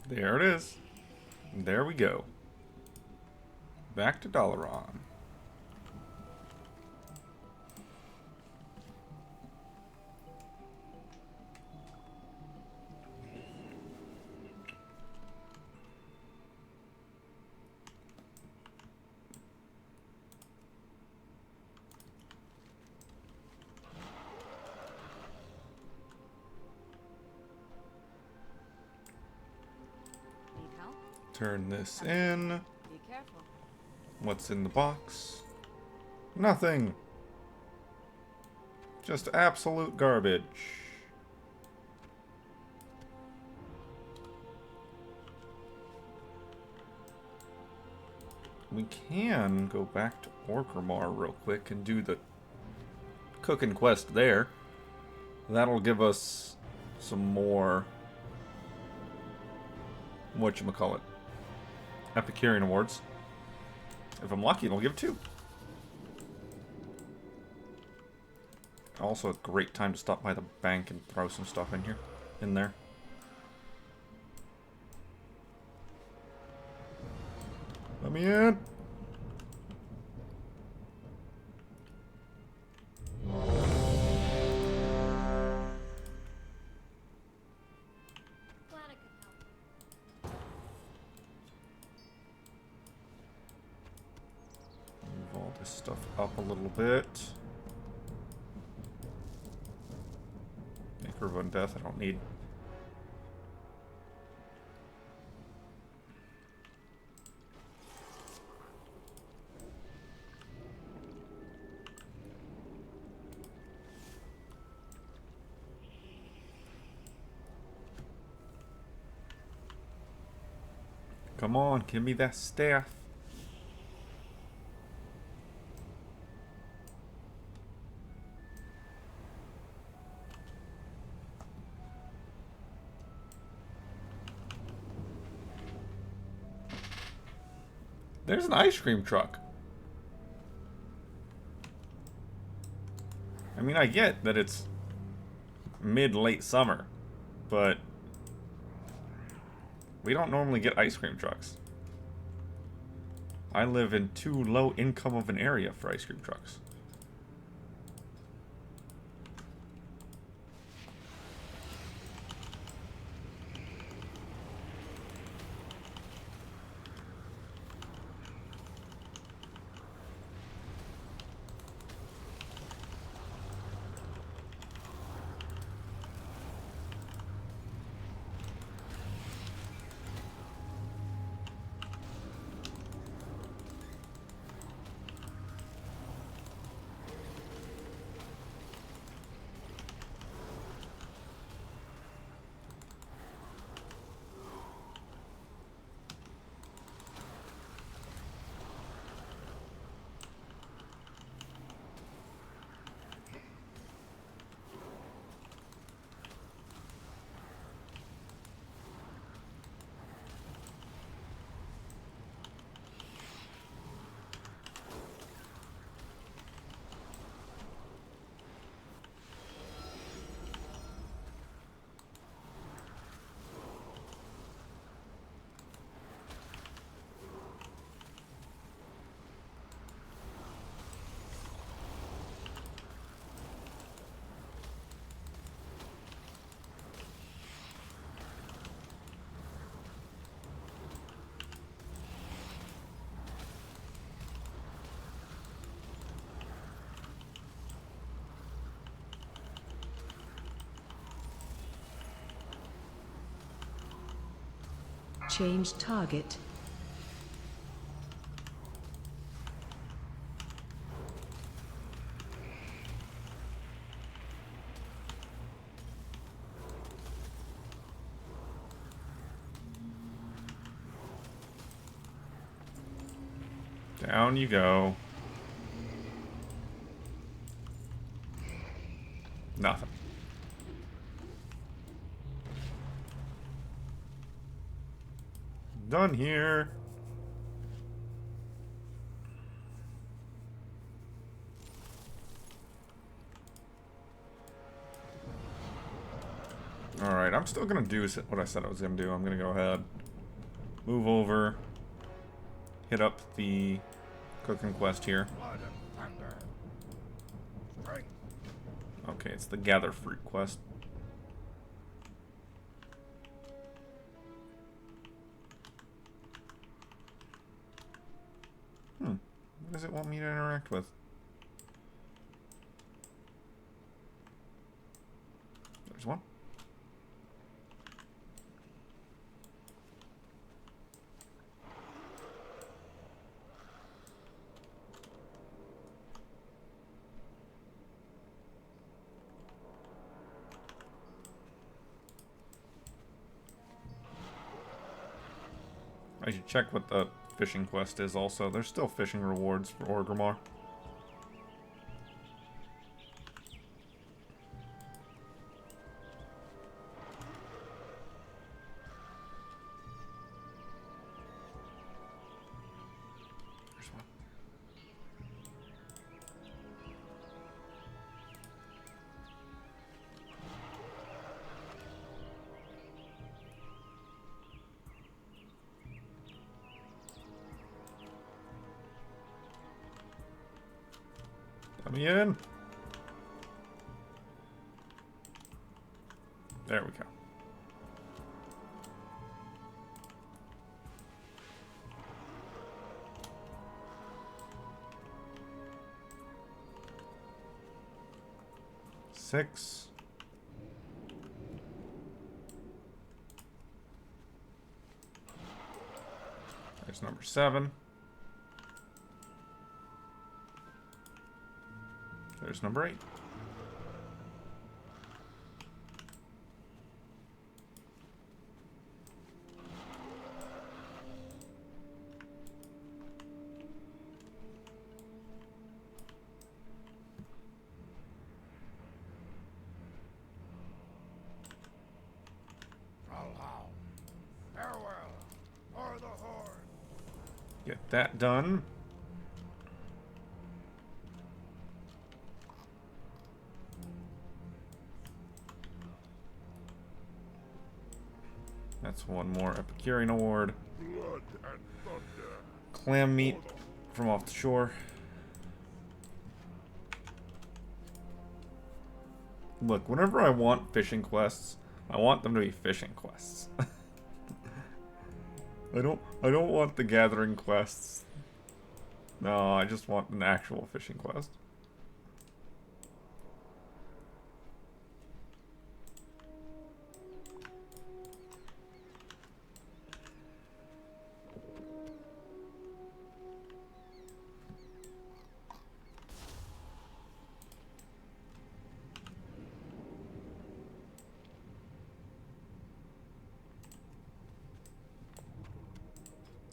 There it is. There we go. Back to Dalaran. Need help? Turn this in. Be careful. What's in the box? Nothing. Just absolute garbage. We can go back to Orgrimmar real quick and do the cooking quest there. That'll give us some more, whatchamacallit, Epicurean awards. If I'm lucky, it'll give 2. Also a great time to stop by the bank and throw some stuff in there. Let me in. Glad I could help. Move all this stuff up a little bit. Maker of Undeath I don't need. Come on, give me that staff. There's an ice cream truck. I mean, I get that it's mid-late summer, but we don't normally get ice cream trucks. I live in too low income of an area for ice cream trucks. Change target. Down you go. Nothing. Done here. Alright, I'm still gonna do what I said I was gonna do. I'm gonna go ahead, move over, hit up the cooking quest here. Blood and thunder. Strength. Okay, it's the gather fruit quest. What does it want me to interact with? There's one. I should check what the fishing quest is also. There's still fishing rewards for Orgrimmar. There's one. Let me in. There we go. Six. There's number 7. There's number 8. Valhalla. Farewell, or the Horde. Get that done. That's one more Epicurean award. Blood and thunder. Clam meat from off the shore. Look, whenever I want fishing quests, I want them to be fishing quests. I don't want the gathering quests. No, I just want an actual fishing quest.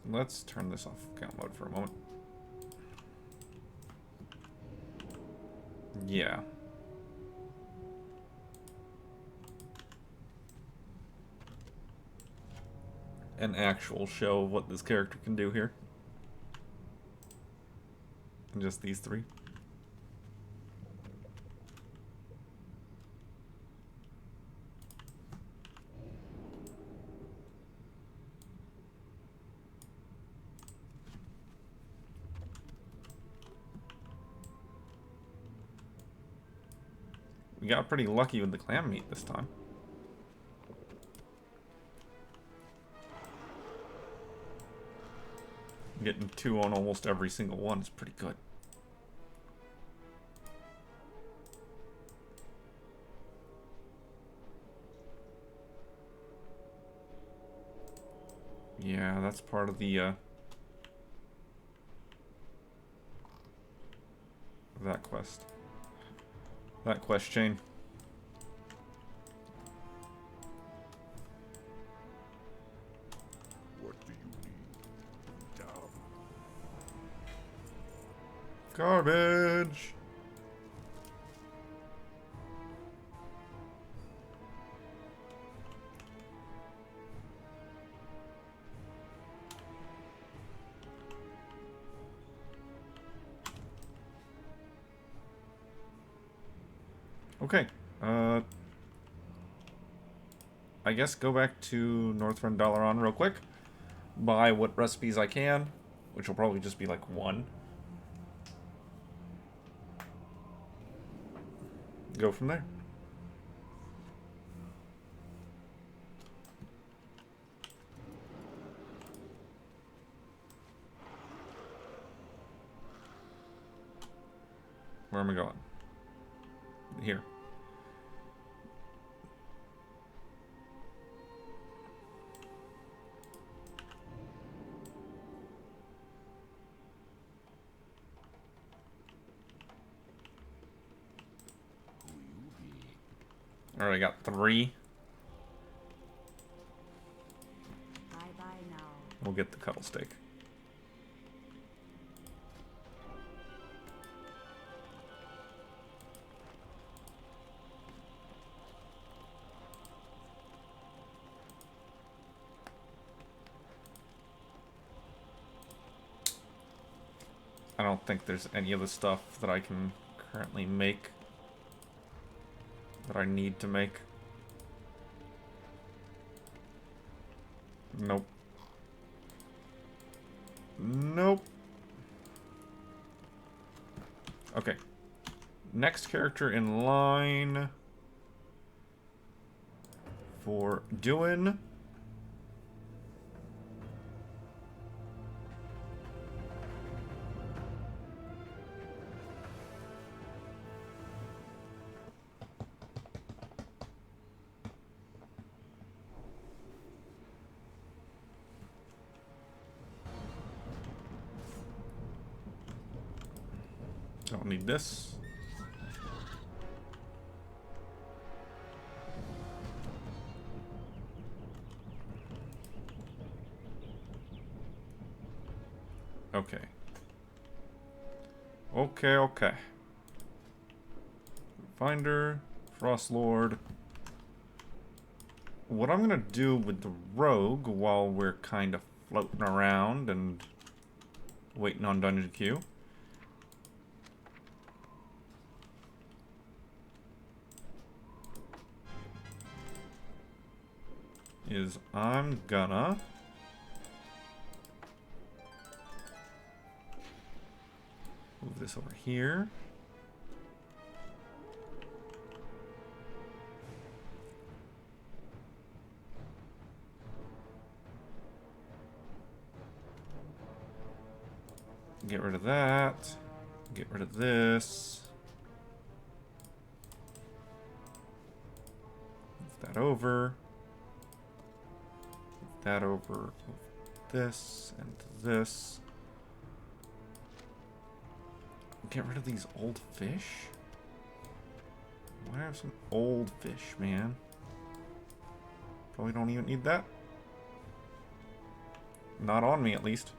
Let's turn this off count mode for a moment. Yeah. An actual show of what this character can do here. And just these 3. We got pretty lucky with the clam meat this time. Getting 2 on almost every single one is pretty good. Yeah, that's part of the that quest. That quest chain. What do you need? Down. Garbage. Okay, I guess go back to Northrend Dalaran real quick. Buy what recipes I can, which will probably just be like 1. Go from there. Where am I going? Here. Alright, I got 3. Bye bye now. we'll get the cuddle steak. I don't think there's any of the stuff that I can currently make that I need to make. Nope. Nope. Okay. Next character in line for doing don't need this. Okay. Okay. Finder, Frost Lord. What I'm gonna do with the rogue while we're kind of floating around and waiting on Dungeon Queue is I'm gonna move this over here. Get rid of that. Get rid of this. Move that over. Move that over. Move this and this. Get rid of these old fish? Why have some old fish, man? Probably don't even need that. Not on me, at least.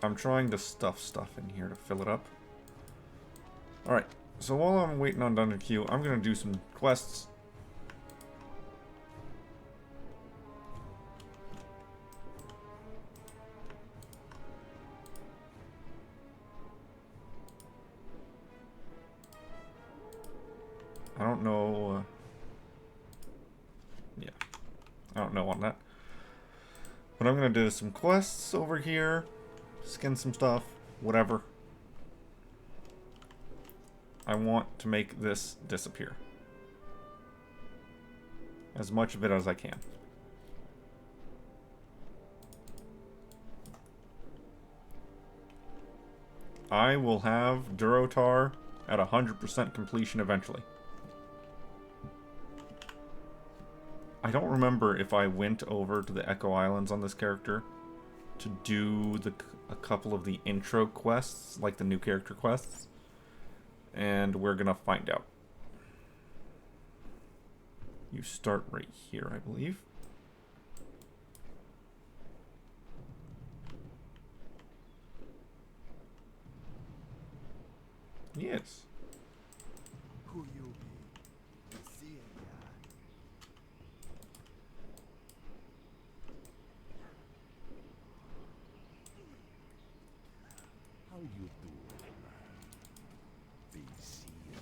I'm trying to stuff stuff in here to fill it up. Alright, so while I'm waiting on Dungeon Queue, I'm gonna do some quests. I don't know. Yeah, I don't know on that. But I'm gonna do some quests over here. Skin some stuff, whatever. I want to make this disappear. As much of it as I can. I will have Durotar at 100% completion eventually. I don't remember if I went over to the Echo Islands on this character to do a couple of the intro quests, like the new character quests, and we're gonna find out. You start right here, I believe. Yes. Who you be? Seeing ya. How you doing? Be seeing ya.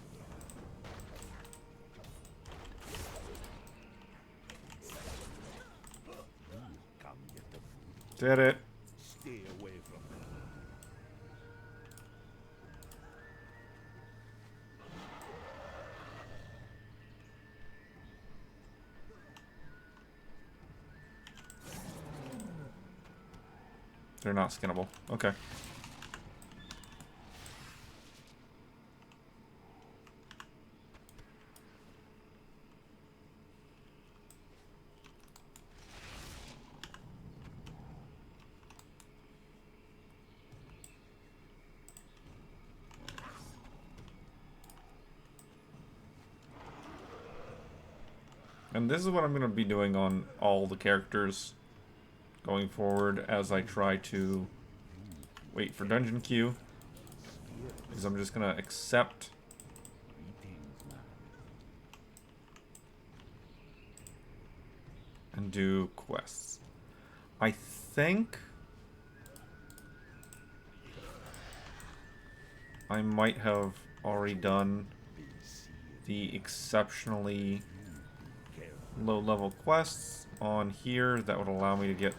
Come get the food. Did it. Stay away from me. They're not skinnable. Okay. And this is what I'm going to be doing on all the characters going forward as I try to wait for dungeon queue. Because I'm just going to accept and do quests. I think I might have already done the exceptionally low-level quests on here that would allow me to get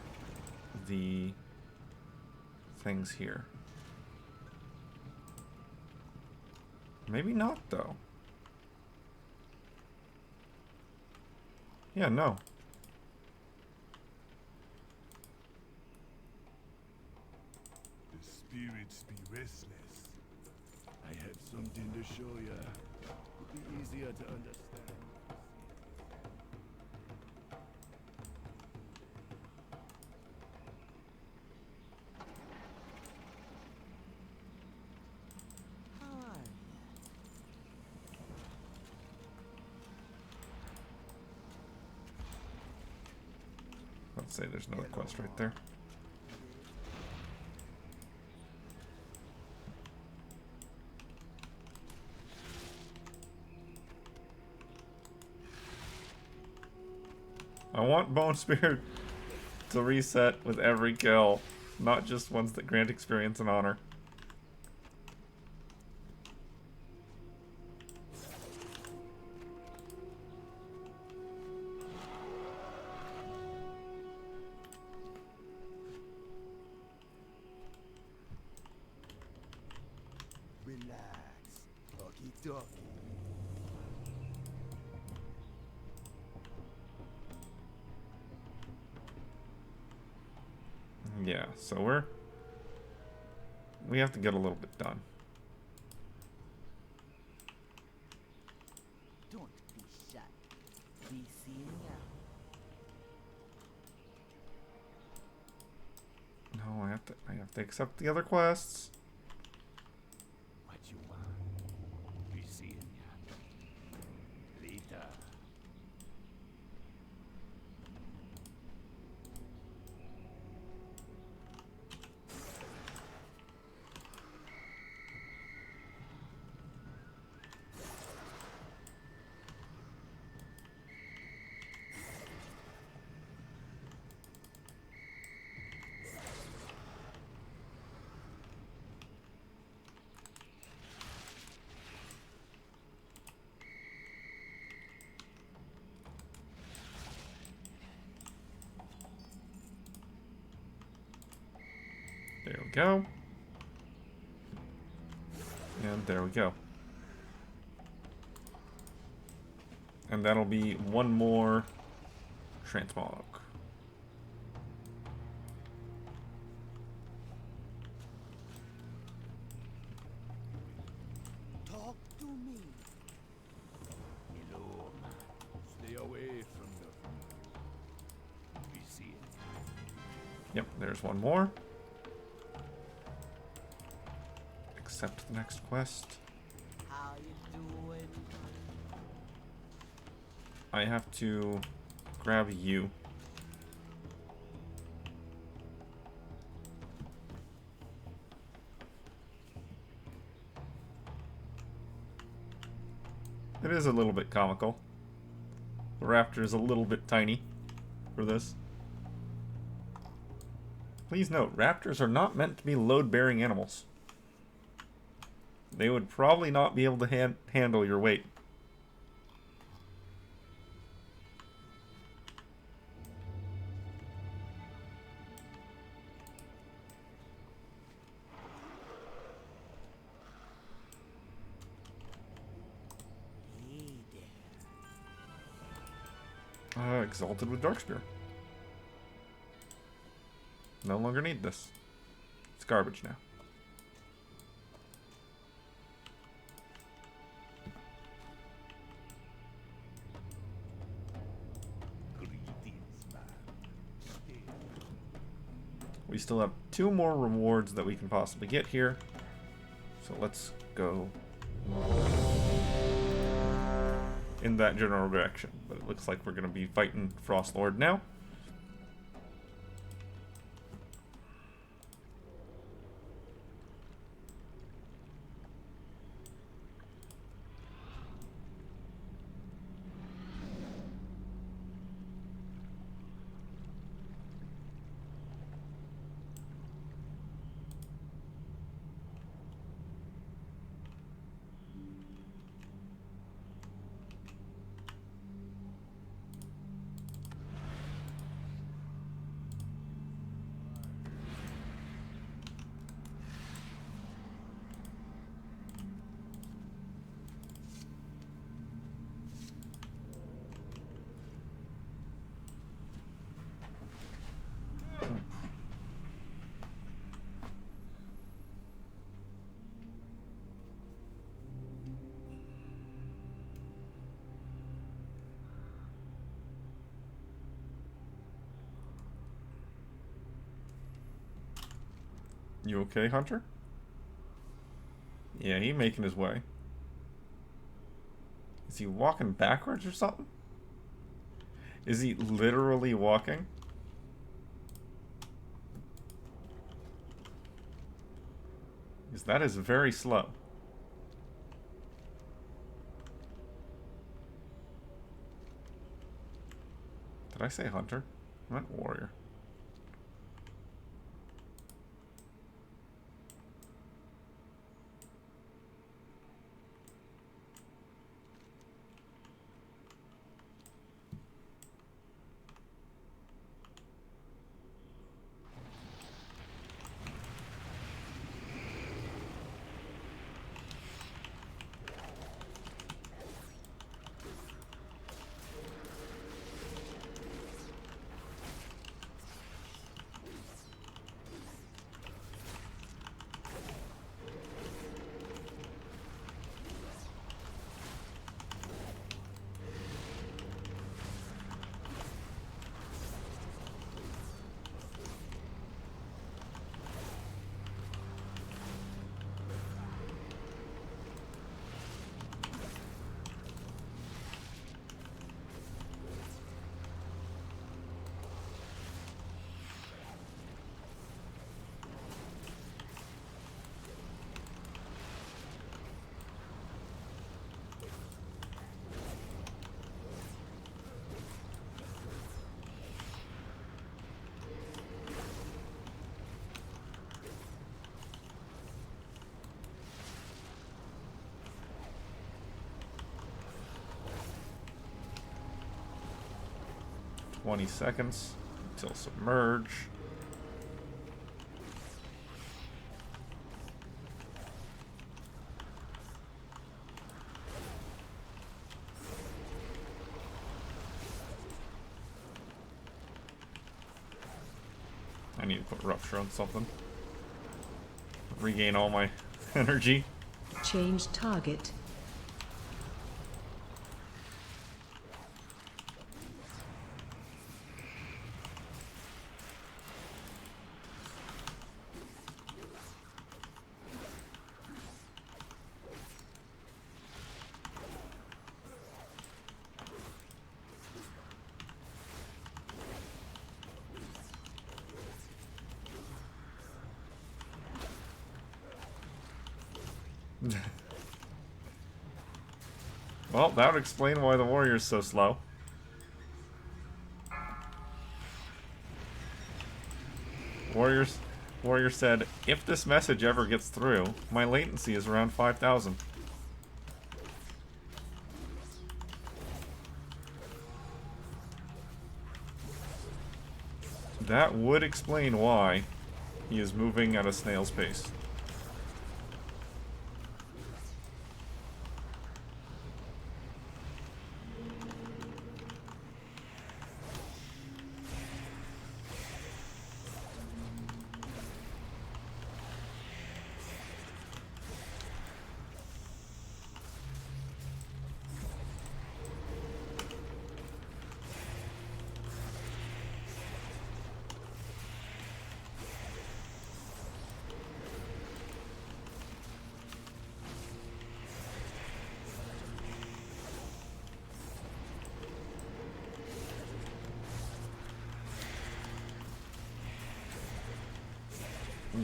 the things here. Maybe not, though. Yeah, no. The spirits be restless. I have something to show ya. It'll be easier to understand. Let's say there's another quest right there. I want Bone Spear to reset with every kill, not just ones that grant experience and honor. Relax. Okie dokie. Yeah, so we have to get a little bit done. Don't be shy. Be seeing ya. No, I have to accept the other quests. What you want? Be seeing ya. Later. There we go. And there we go. And that'll be one more transmog. Talk to me. Hello, man. Stay away from the... Be seeing ya. Yep, there's one more. Accept the next quest. How you doing? I have to grab you. It is a little bit comical. The raptor is a little bit tiny for this. Please note, raptors are not meant to be load-bearing animals. They would probably not be able to handle your weight. Hey there. Exalted with Darkspear. No longer need this. It's garbage now. Greetings, man. Stay. We still have 2 more rewards that we can possibly get here. So let's go. in that general direction. But it looks like we're going to be fighting Frostlord now. You okay, Hunter? Yeah, he making his way. Is he walking backwards or something? Is he literally walking? Because that is very slow. Did I say hunter? I meant warrior. $20 seconds until submerge. I need to put rupture on something. Regain all my energy. Change target. Well, that would explain why the warrior's so slow. Warrior said, if this message ever gets through, my latency is around 5,000. That would explain why he is moving at a snail's pace.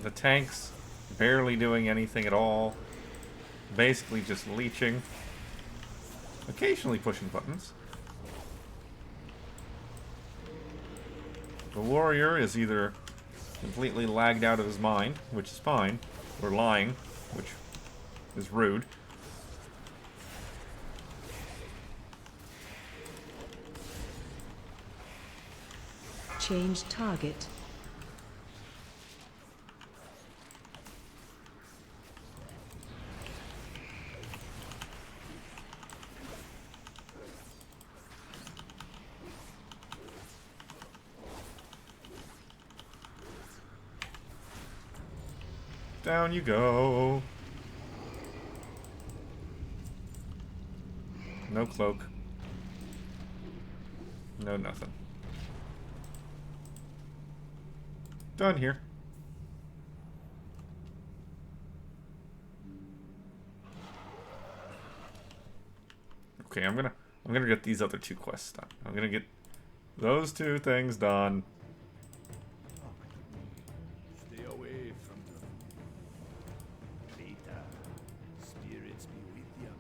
The tank's barely doing anything at all. Basically just leeching. Occasionally pushing buttons. The warrior is either completely lagged out of his mind, which is fine, or lying, which is rude. Change target. Down you go. No cloak. No nothing. Done here. Okay, I'm gonna get these other two quests done. I'm gonna get those two things done. Stay away from them. Beta, spirits be with you.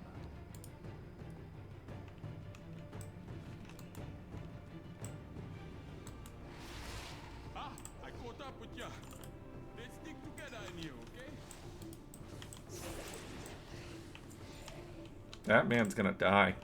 Ah, I caught up with ya. Let's stick together in here, okay? That man's gonna die.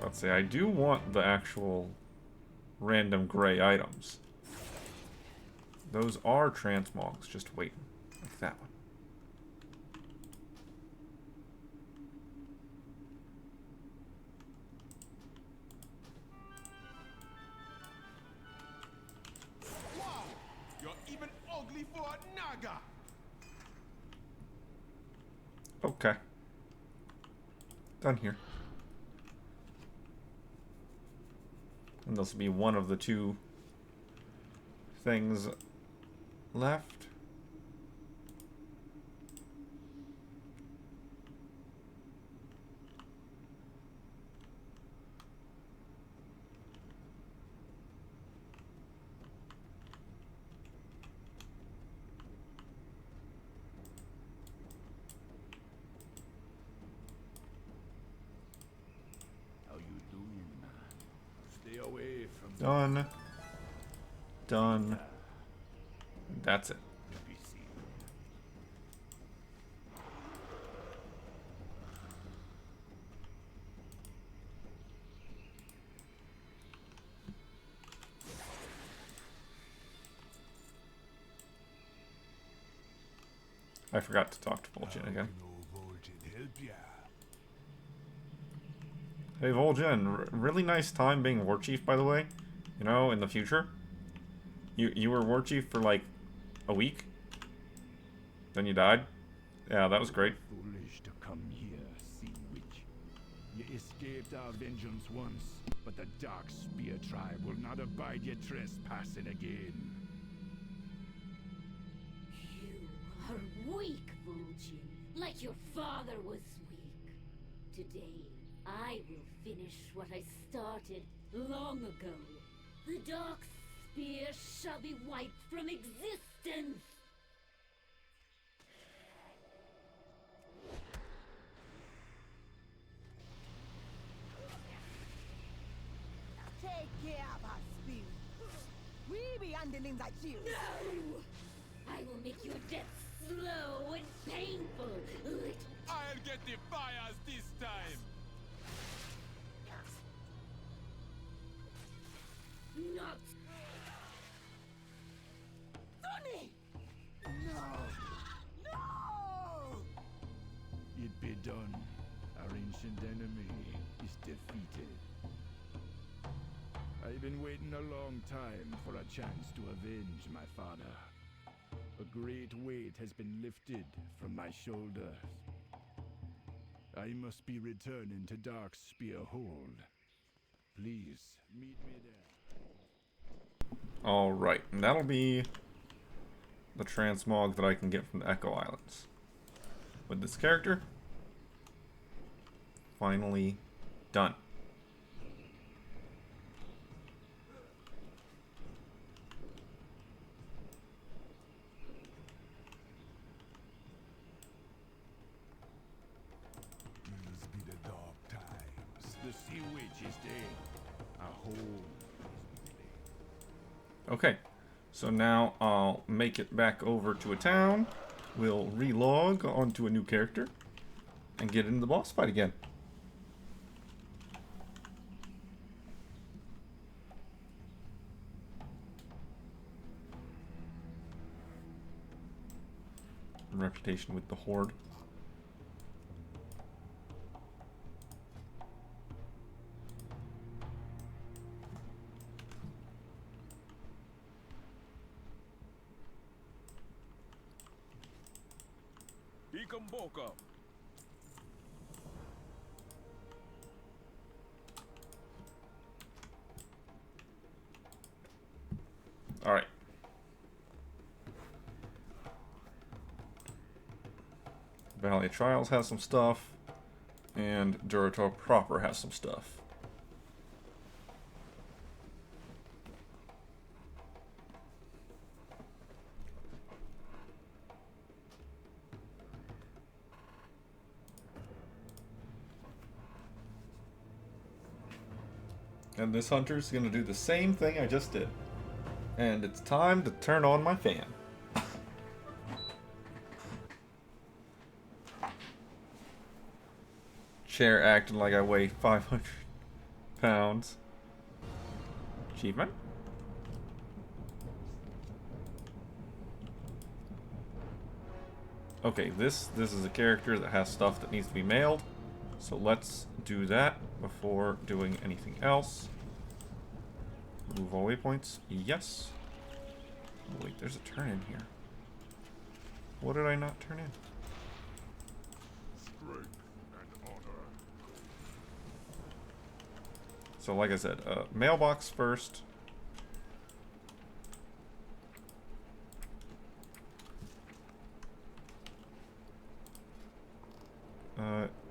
Let's see, I do want the actual random gray items. Those are transmogs, just waiting. Like that one. Wow! You're even ugly for a naga! Okay. Done here. And this will be one of the two things left. How you doing, man? Stay away from Done. Done. That's it. be seen. I forgot to talk to Vol'jin again. No Vol'jin help ya. Hey Vol'jin, really nice time being war chief, by the way. You know, in the future. You were war chief for like a week. Then you died. Yeah, that was great. Foolish to come here, Sea Witch. You escaped our vengeance once, but the Dark Spear tribe will not abide your trespassing again. You are weak, Vulcan, like your father was weak. Today, I will finish what I started long ago. The Dark Spear shall be wiped from existence. Take care of our spirit. We be handling that you. No! I will make your death slow and painful. I'll get the fires this time! Not Sonny! done. Our ancient enemy is defeated. I've been waiting a long time for a chance to avenge my father. A great weight has been lifted from my shoulders. I must be returning to Darkspear Hold. Please, meet me there. Alright, and that'll be the transmog that I can get from the Echo Islands. With this character, finally done. These be the dark times. The Sea Witch is dead. Our home is with Okay, so now I'll make it back over to a town. We'll relog onto a new character and get into the boss fight again. Reputation with the Horde. Ikamboka. Alright. Valley of Trials has some stuff, and Durator proper has some stuff. And this hunter's gonna do the same thing I just did. And it's time to turn on my fan. Chair acting like I weigh 500 pounds. Achievement? Okay, this is a character that has stuff that needs to be mailed. So let's do that before doing anything else. Remove all waypoints. Yes. Oh, wait, there's a turn in here. What did I not turn in? Strength and honor. So like I said, mailbox first.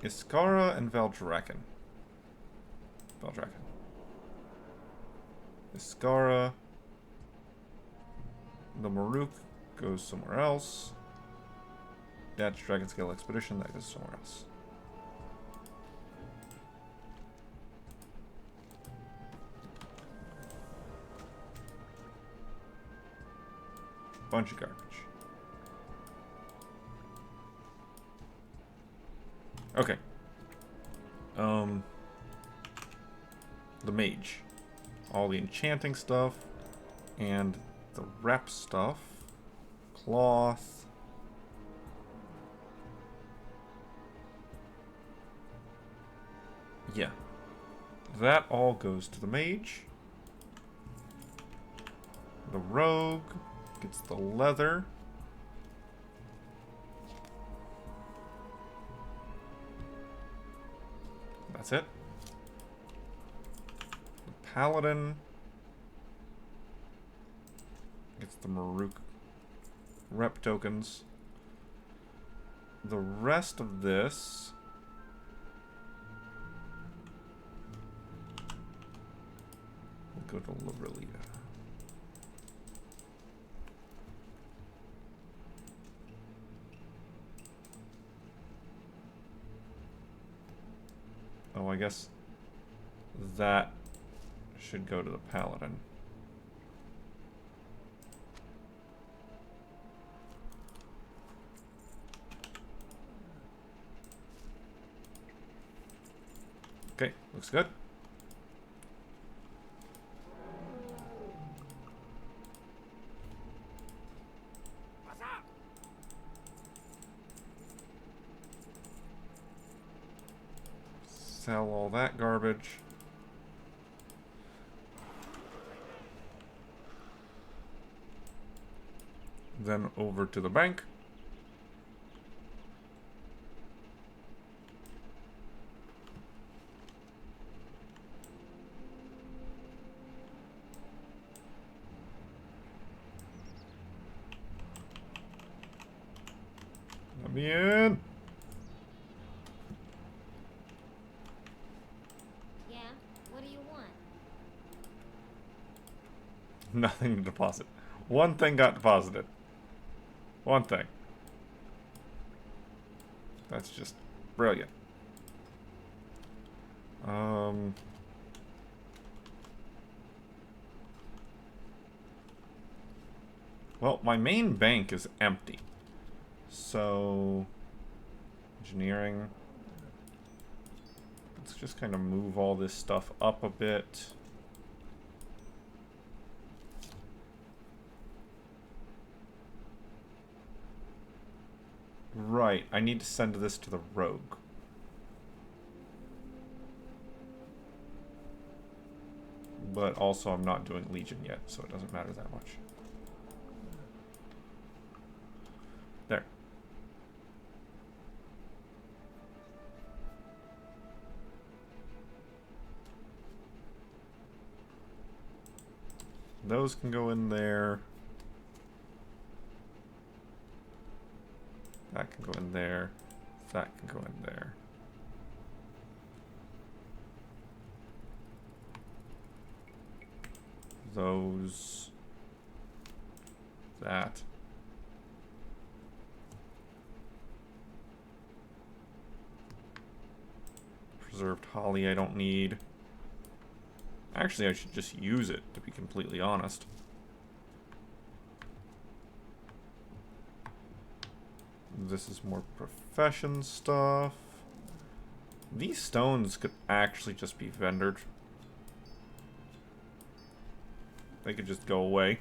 Iskara and Valdraken. Iskara. The Maruk goes somewhere else. That's Dragon Scale Expedition, that goes somewhere else. Bunch of garbage. Okay. The mage. All the enchanting stuff. And the rep stuff. Cloth. Yeah. That all goes to the mage. The rogue gets the leather. That's it. The paladin gets the Maruk rep tokens. The rest of this will go to Lorelia. Oh, I guess that should go to the paladin. Okay, looks good. Sell all that garbage. Then over to the bank. Let me in. Yeah? What do you want? Nothing to deposit. One thing got deposited. One thing. That's just brilliant. Well, my main bank is empty. So, engineering. Let's just kind of move all this stuff up a bit. Right, I need to send this to the rogue. But also I'm not doing Legion yet, so it doesn't matter that much. There. Those can go in there. That can go in there. That can go in there. Those. That. Preserved holly I don't need. Actually, I should just use it, to be completely honest. This is more profession stuff. These stones could actually just be vendored. They could just go away.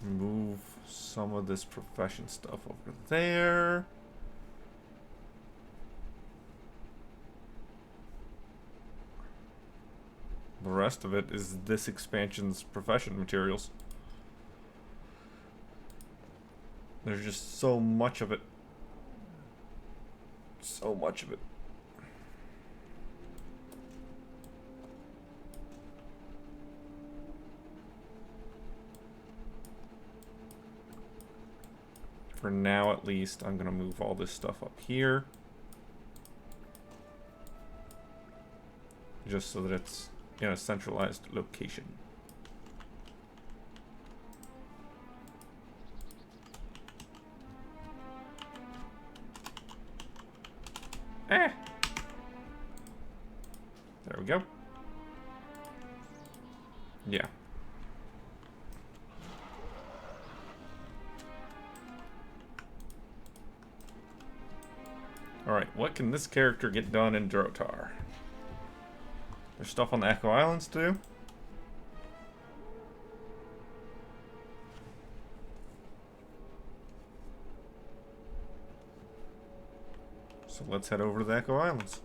Move some of this profession stuff over there. The rest of it is this expansion's profession materials. There's just so much of it. So much of it. For now, at least, I'm going to move all this stuff up here. Just so that it's in a centralized location. There we go. Yeah. Alright, what can this character get done in Drotar? There's stuff on the Echo Islands to do. So let's head over to the Echo Islands.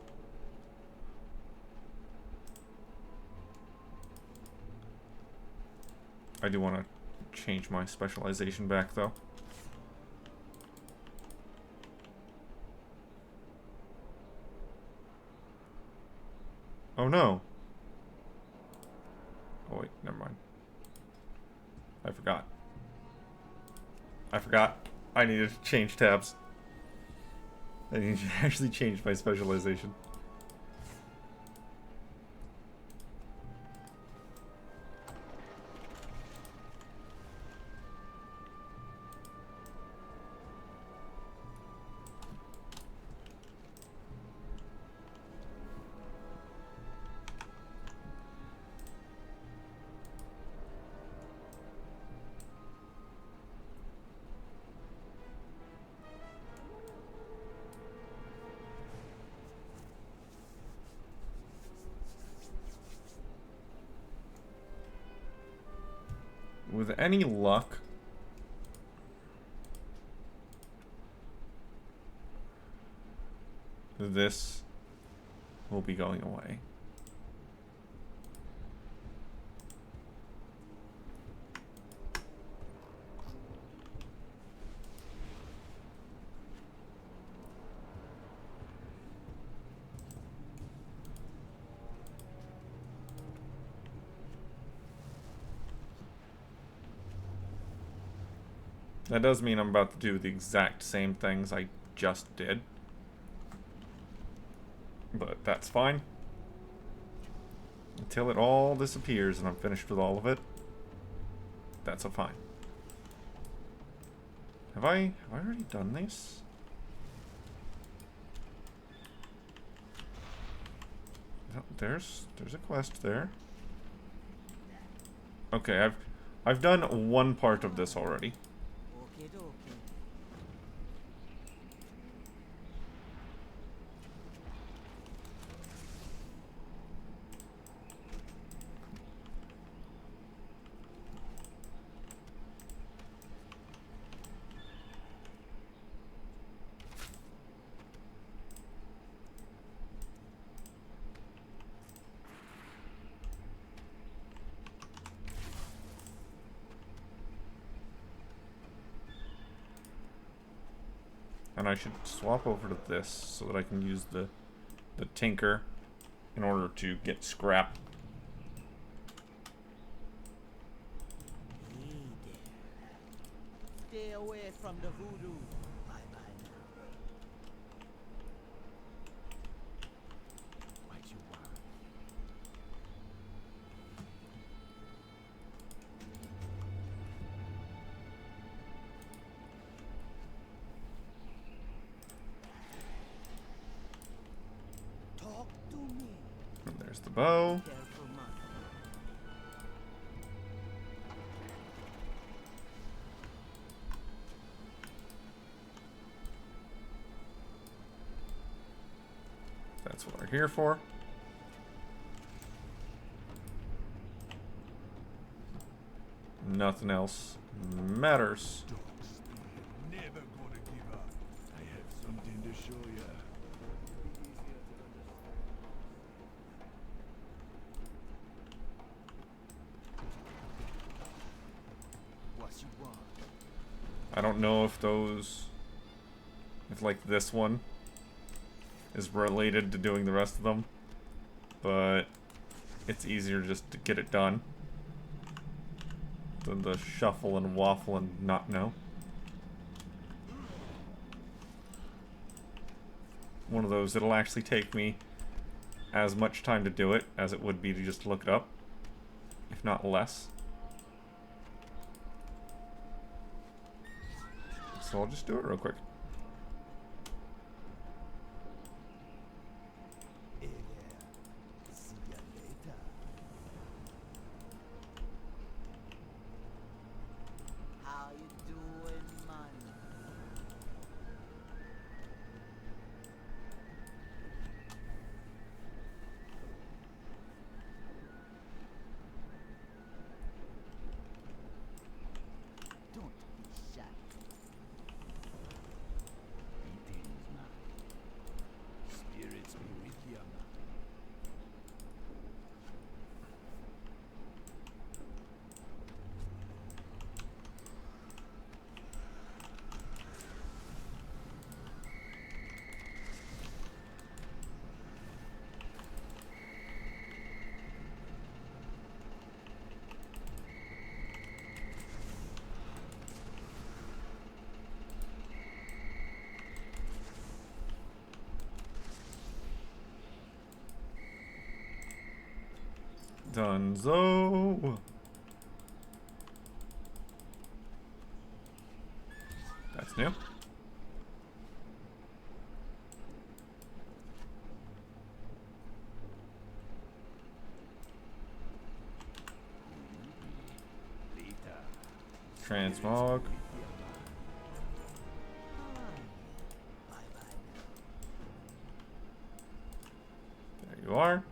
I do want to change my specialization back, though. Oh no. Oh wait, never mind. I forgot. I needed to change tabs. I need to actually change my specialization. with any luck, this will be going away. That does mean I'm about to do the exact same things I just did. But that's fine. Until it all disappears and I'm finished with all of it. That's a fine. Have I already done this? No, there's a quest there. Okay, I've done one part of this already. Okay, okay. And I should swap over to this so that I can use the tinker in order to get scrap. Hey there. Stay away from the voodoo. Bye-bye now. What you want? Talk to me. And there's the bow. Careful, man. That's what we're here for. Nothing else matters. Never gonna give up. I have something to show ya. What you want? I don't know if if like this one is related to doing the rest of them, but it's easier just to get it done than the shuffle and waffle and not know. One of those that'll actually take me as much time to do it as it would be to just look it up, if not less. So I'll just do it real quick. Hey there. See ya later. How you doing, man? Don't be shy. Greetings, man. Spirits be with ya, man. Dunzo. That's new. Later. Transmog. Bye-bye now. There you are.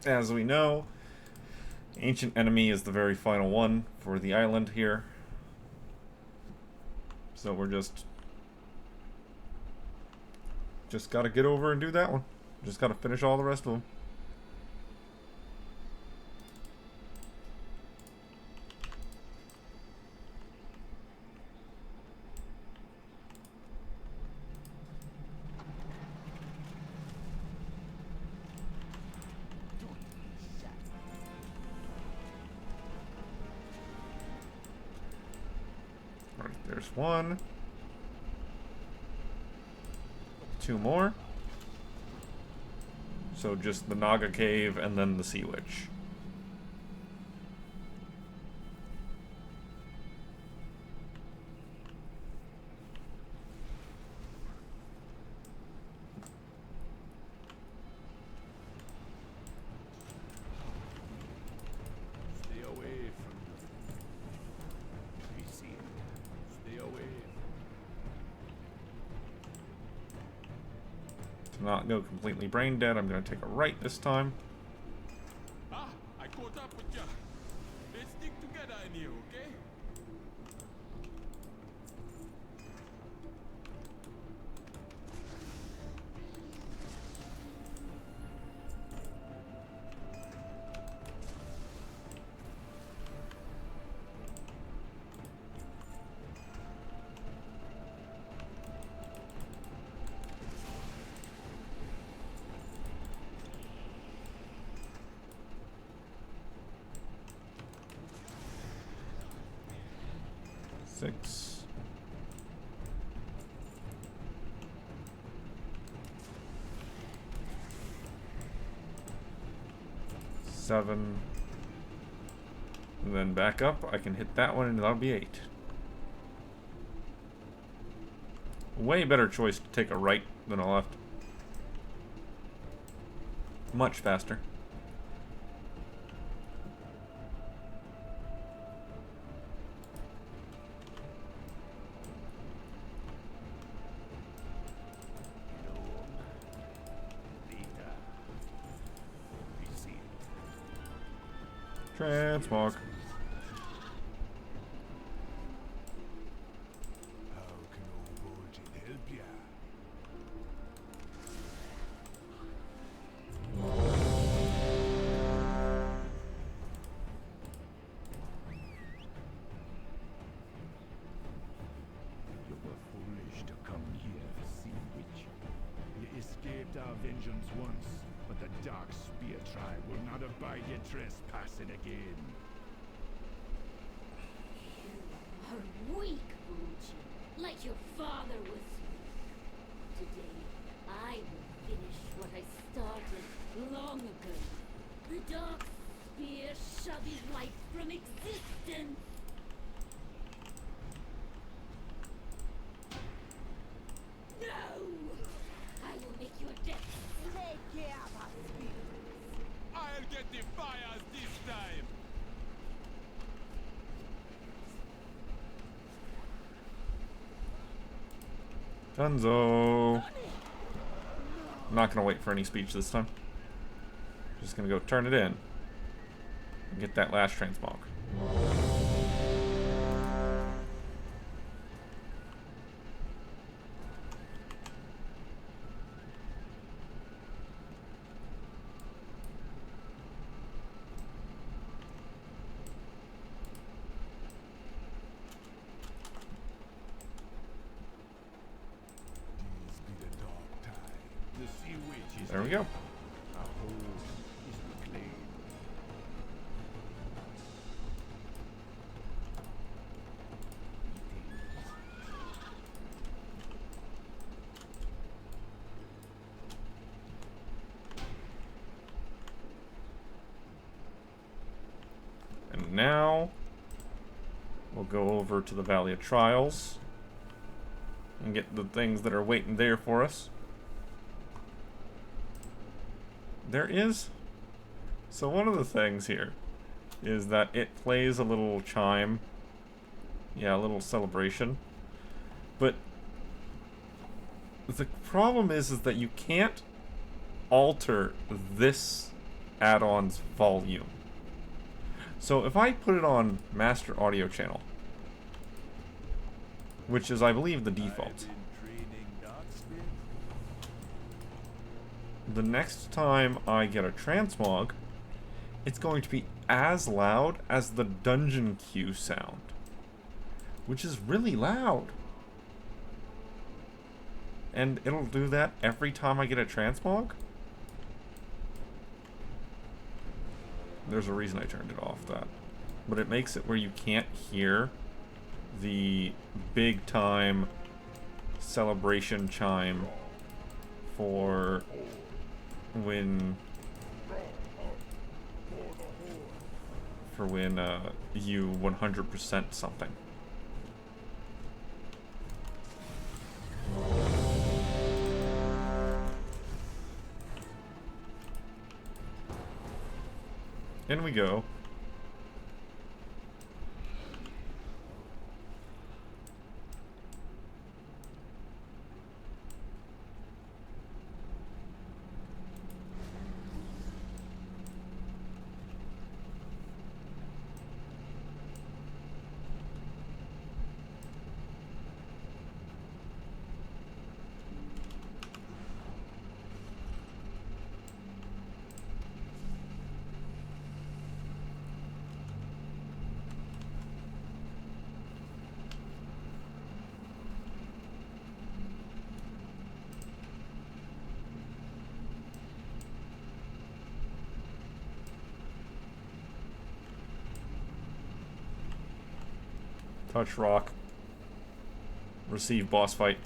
as we know, Ancient Enemy is the very final one for the island here. So we're just gotta get over and do that one. Just gotta finish all the rest of them. Alright, there's one. 2 more. So just the Naga Cave and then the Sea Witch. Stay away from the unforeseen. Stay away. To not go completely brain dead, I'm going to take a right this time. Ah, I caught up with ya. Let's stick together in here, okay? Six. Seven. And then back up. I can hit that one and that'll be 8. Way better choice to take a right than a left. Much faster. Transmog. How can old Bulgin help ya? You were foolish to come here, Sea Witch. You escaped our vengeance once, but the Dark Spear tribe will not abide your trespassing again. Are weak, Bucci, like your father was weak. Today, I will finish what I started long ago. The Dark Spear shall be wiped from existence. No! I will make your death. Take care of us, spirits. I'll get the fires this time. Dunzo. I'm not gonna wait for any speech this time. Just gonna go turn it in. And get that last transmog. These be the dark time. The Sea Witch is There we go. Our home is reclaimed. And now we'll go over to the Valley of Trials and get the things that are waiting there for us. There is. So one of the things here is that it plays a little chime. Yeah, a little celebration. But the problem is that you can't alter this add-on's volume. So if I put it on master audio channel, which is, I believe, the default, the next time I get a transmog, it's going to be as loud as the dungeon queue sound, which is really loud. And it'll do that every time I get a transmog? There's a reason I turned it off, that. But it makes it where you can't hear the big time celebration chime for when you 100% something. In we go. Touch rock. Receive boss fight.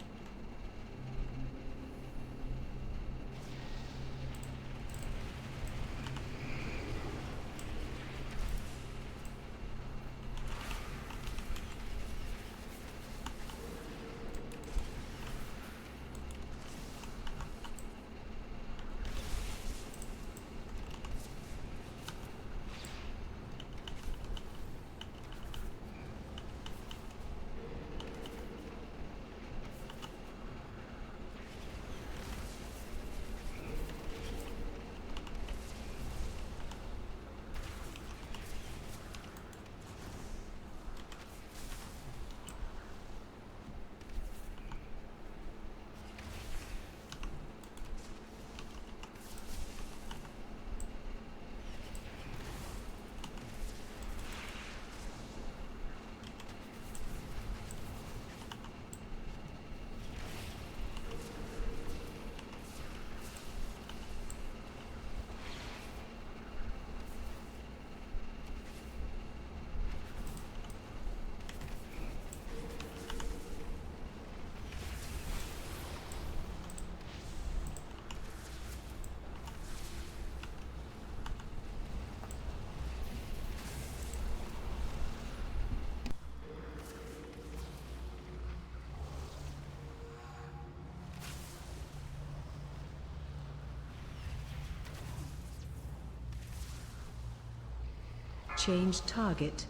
Change target.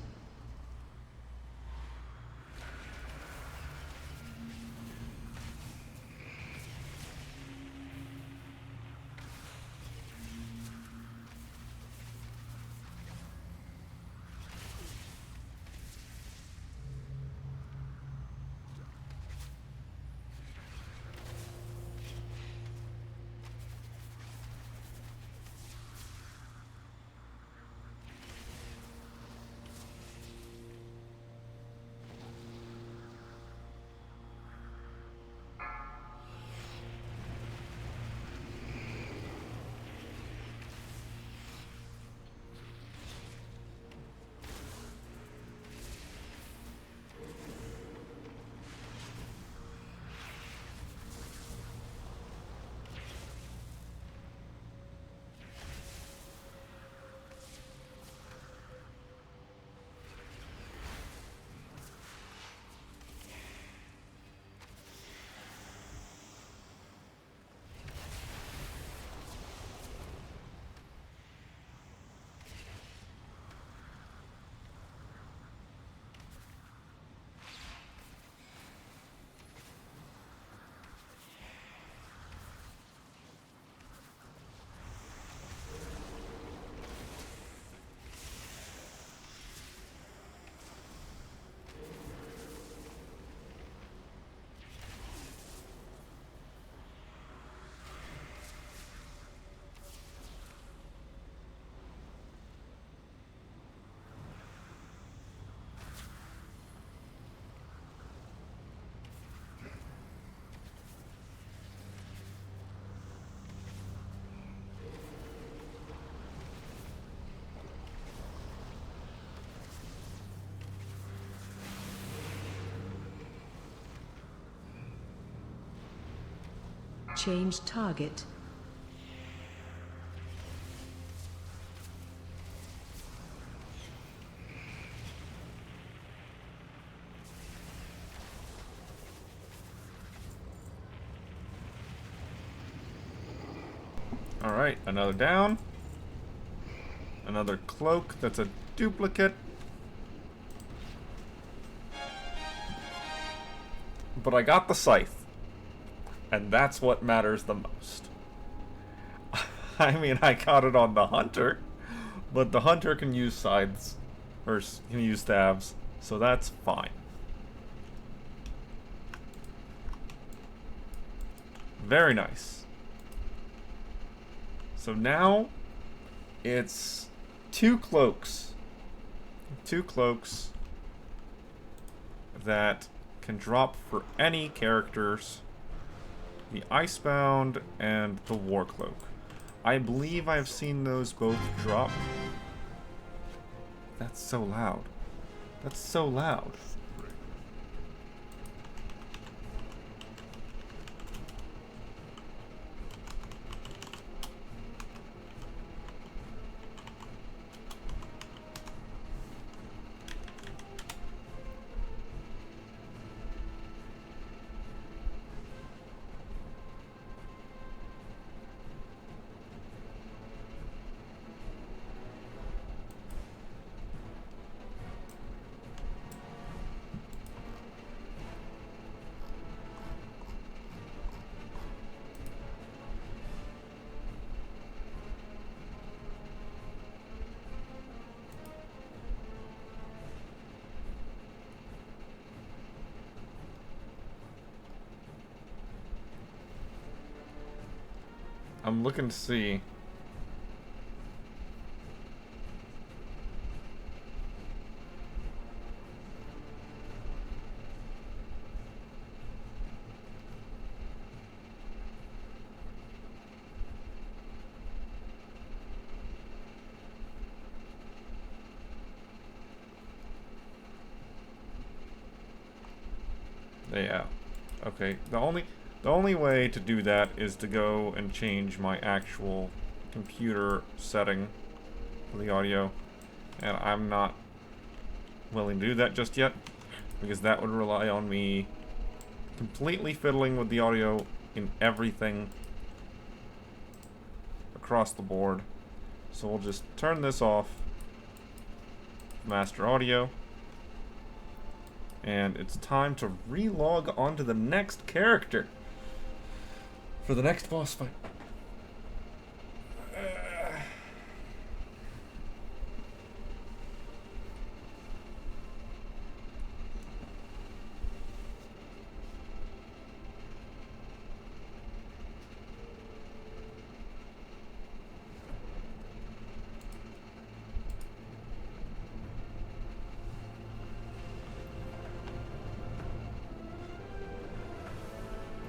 Change target. Alright, another down. Another cloak that's a duplicate. But I got the scythe. And that's what matters the most. I mean, I got it on the hunter. But the hunter can use scythes. Or can use stabs. So that's fine. Very nice. So now, it's 2 cloaks. 2 cloaks that can drop for any characters. The Icebound and the War Cloak. I believe I've seen those both drop. That's so loud. That's so loud. I'm looking to see. Yeah. Okay. The only way to do that is to go and change my actual computer setting for the audio. And I'm not willing to do that just yet, because that would rely on me completely fiddling with the audio in everything across the board. So we'll just turn this off, master audio, and it's time to relog onto the next character for the next boss fight.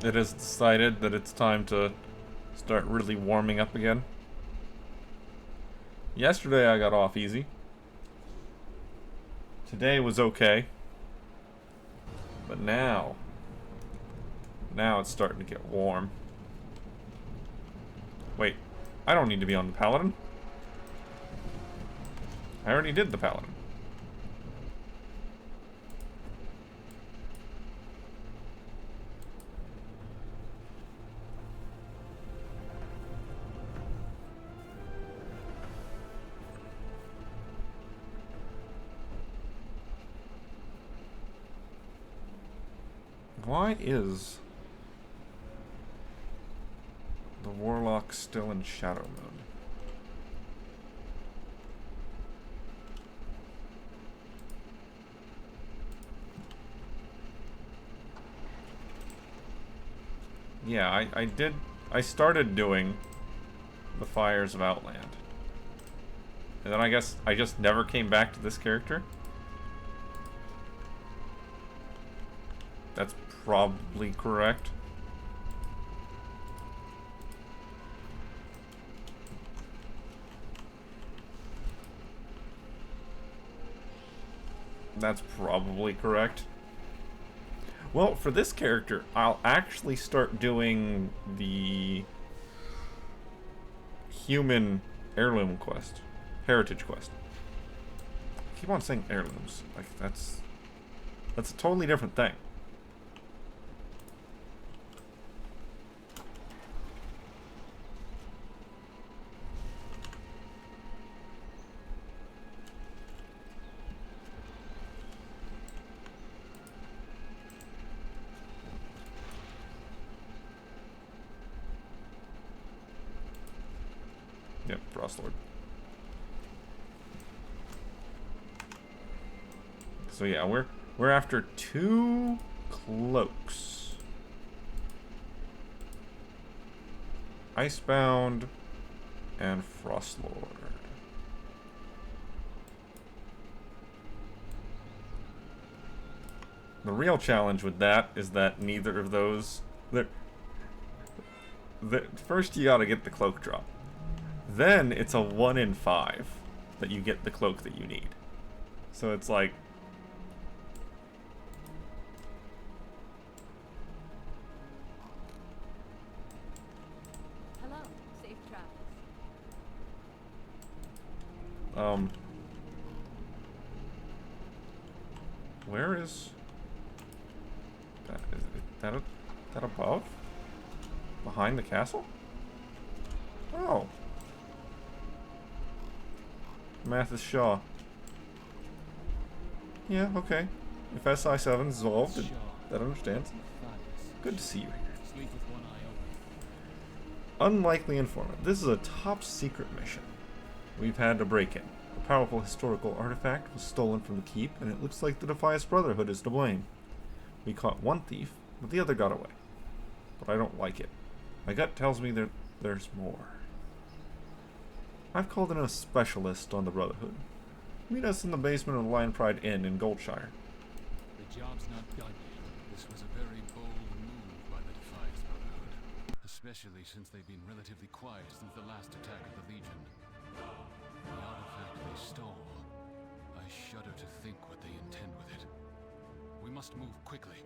It has decided that it's time to start really warming up again. Yesterday I got off easy. Today was okay. But now it's starting to get warm. Wait, I don't need to be on the Paladin. I already did the Paladin. Why is the Warlock still in shadow mode? Yeah, I started doing the Fires of Outland. And then I guess I just never came back to this character. That's probably correct. That's probably correct. Well, for this character, I'll actually start doing the human heirloom quest. Heritage quest. I keep on saying heirlooms. Like, that's a totally different thing. Yep, Frostlord. So yeah, we're after 2 cloaks. Icebound and Frostlord. The real challenge with that is that neither of those... First you gotta get the cloak drop. Then it's a 1 in 5 that you get the cloak that you need. So it's like... Hello, safe travels. Where is... that above? Behind the castle? Oh. Mathis Shaw. Yeah, okay. If SI7 is involved, that understands. Good to see you here. Unlikely informant. This is a top secret mission. We've had to break in. A powerful historical artifact was stolen from the keep, and it looks like the Defias Brotherhood is to blame. We caught one thief, but the other got away. But I don't like it. My gut tells me there's more. I've called in a specialist on the Brotherhood. Meet us in the basement of the Lion Pride Inn in Goldshire. The job's not done yet. This was a very bold move by the Defias Brotherhood, especially since they've been relatively quiet since the last attack of the Legion. The artifact they stole, I shudder to think what they intend with it. We must move quickly.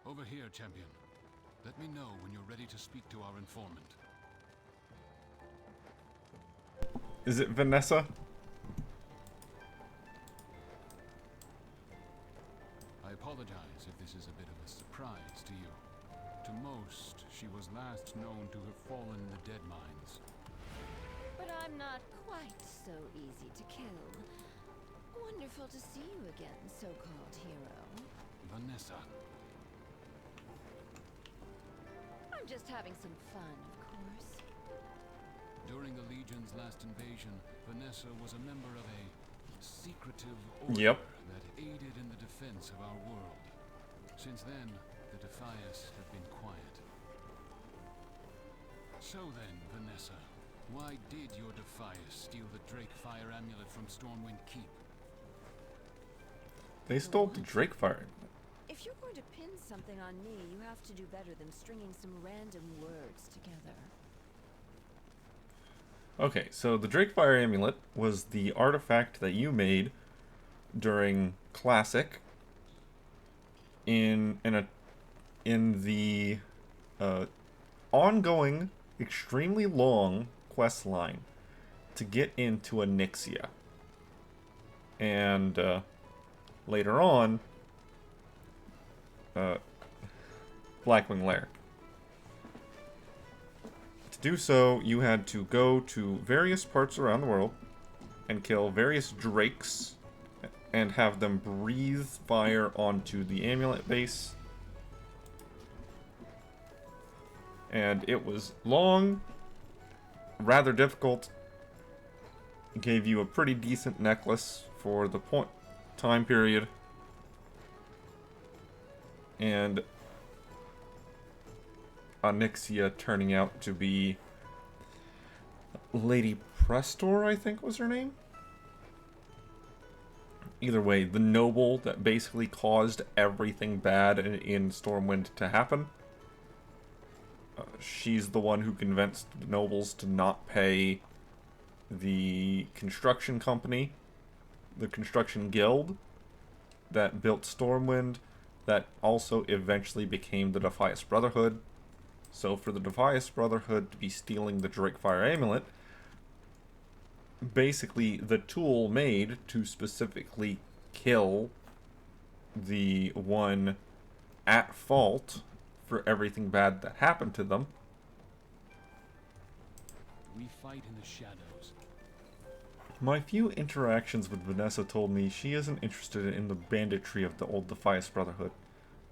Over here, champion. Let me know when you're ready to speak to our informant. Is it Vanessa? I apologize if this is a bit of a surprise to you. To most, she was last known to have fallen in the dead mines. But I'm not quite so easy to kill. Wonderful to see you again, so-called hero. Vanessa. I'm just having some fun, of course. During the Legion's last invasion, Vanessa was a member of a secretive order Yep. that aided in the defense of our world. Since then, the Defias have been quiet. So then, Vanessa, why did your Defias steal the Drakefire amulet from Stormwind Keep? They stole the Drakefire. If you're going to pin something on me, you have to do better than stringing some random words together. Okay, so the Drakefire amulet was the artifact that you made during Classic in the ongoing, extremely long quest line to get into Onyxia. And later on, Blackwing Lair. To do so, you had to go to various parts around the world and kill various drakes and have them breathe fire onto the amulet base. And it was long, rather difficult. It gave you a pretty decent necklace for the time period. And Onyxia turning out to be Lady Prestor, I think was her name. Either way, the noble that basically caused everything bad in Stormwind to happen. She's the one who convinced the nobles to not pay the construction company, the construction guild that built Stormwind, that also eventually became the Defias Brotherhood. So for the Defias Brotherhood to be stealing the Drakefire Amulet, basically the tool made to specifically kill the one at fault for everything bad that happened to them. We fight in the shadows. My few interactions with Vanessa told me she isn't interested in the banditry of the old Defias Brotherhood.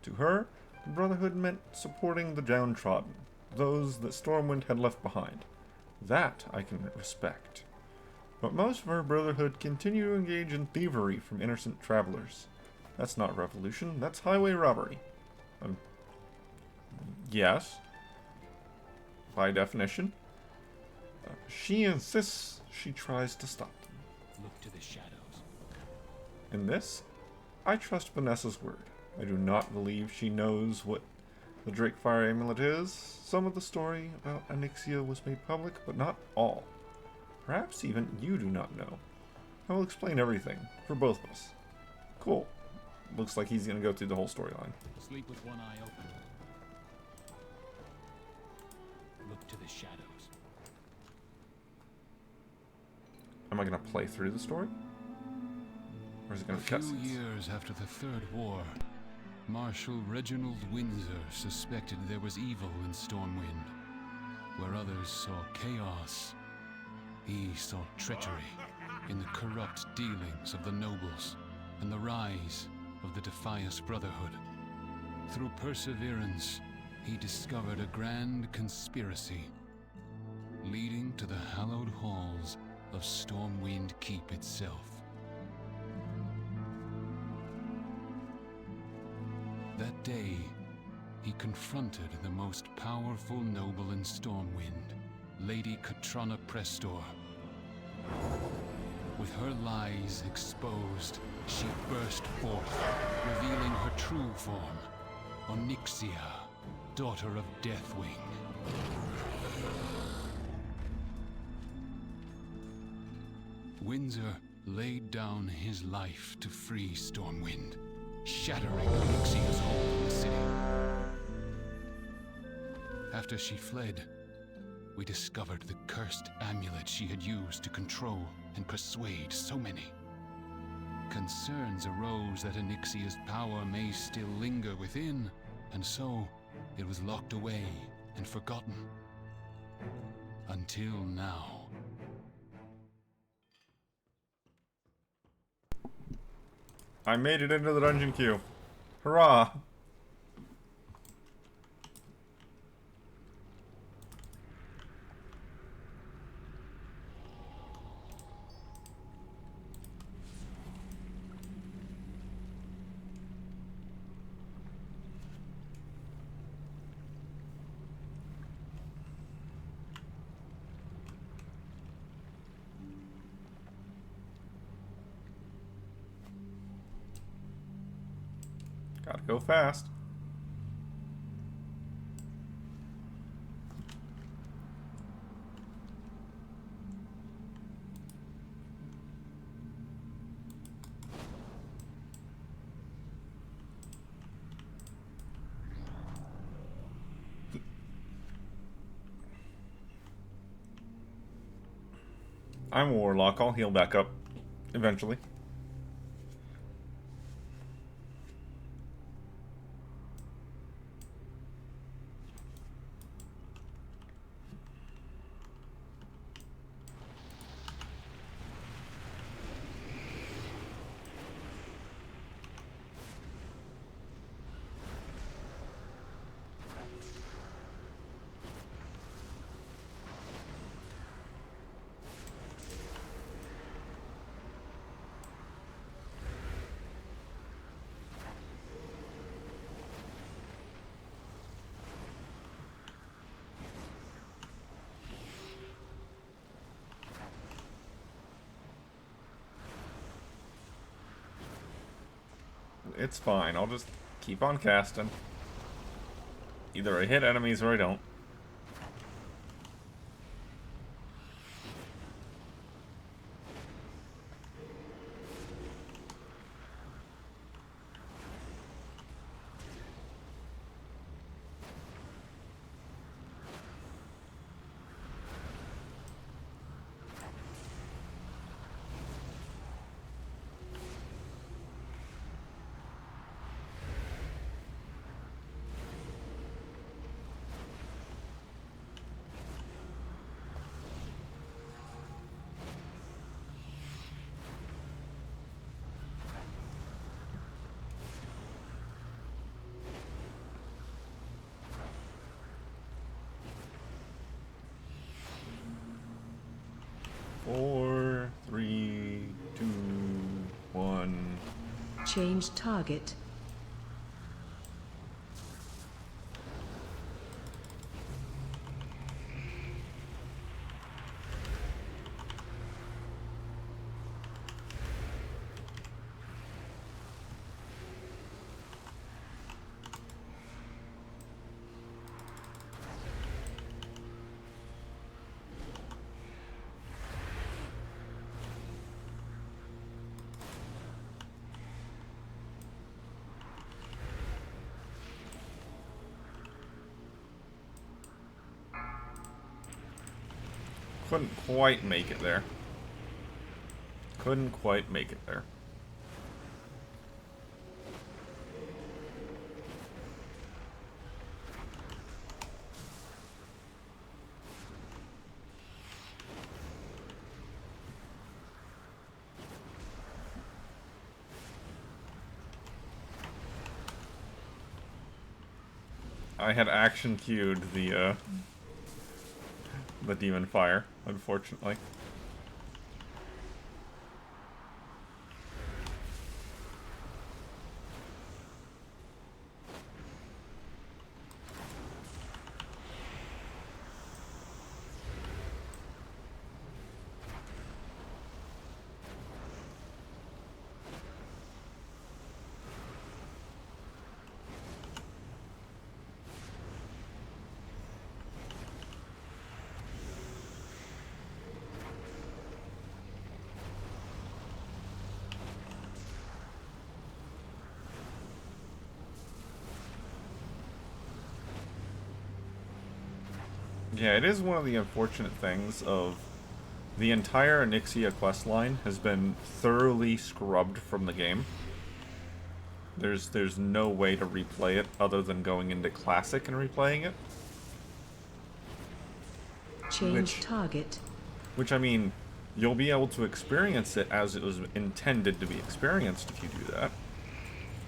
To her, the Brotherhood meant supporting the downtrodden, those that Stormwind had left behind. That I can respect. But most of her Brotherhood continue to engage in thievery from innocent travelers. That's not revolution, that's highway robbery. Yes. By definition. She insists she tries to stop them. Look to the shadows. In this, I trust Vanessa's word. I do not believe she knows what the Drakefire Amulet is. Some of the story about Onyxia was made public, but not all. Perhaps even you do not know. I will explain everything, for both of us. Cool. Looks like he's gonna go through the whole storyline. Sleep with one eye open. Look to the shadows. Am I gonna play through the story? Or is it gonna be A few cutscenes? years after the Third War, Marshal Reginald Windsor suspected there was evil in Stormwind. Where others saw chaos, he saw treachery in the corrupt dealings of the nobles and the rise of the Defias Brotherhood. Through perseverance, he discovered a grand conspiracy, leading to the hallowed halls of Stormwind Keep itself. That day, he confronted the most powerful noble in Stormwind, Lady Katrana Prestor. With her lies exposed, she burst forth, revealing her true form, Onyxia, daughter of Deathwing. Windsor laid down his life to free Stormwind, shattering Onyxia's hold on the city. After she fled, we discovered the cursed amulet she had used to control and persuade so many. Concerns arose that Onyxia's power may still linger within, and so it was locked away and forgotten. Until now. I made it into the dungeon queue. Hurrah! Gotta go fast. I'm a warlock. I'll heal back up eventually. It's fine. I'll just keep on casting. Either I hit enemies or I don't. Four, three, two, one. Change target. Couldn't quite make it there. Couldn't quite make it there. I had action queued the demon fire, unfortunately. Yeah, it is one of the unfortunate things of the entire Onyxia questline has been thoroughly scrubbed from the game. There's no way to replay it other than going into Classic and replaying it. Change target. Which, I mean, you'll be able to experience it as it was intended to be experienced if you do that.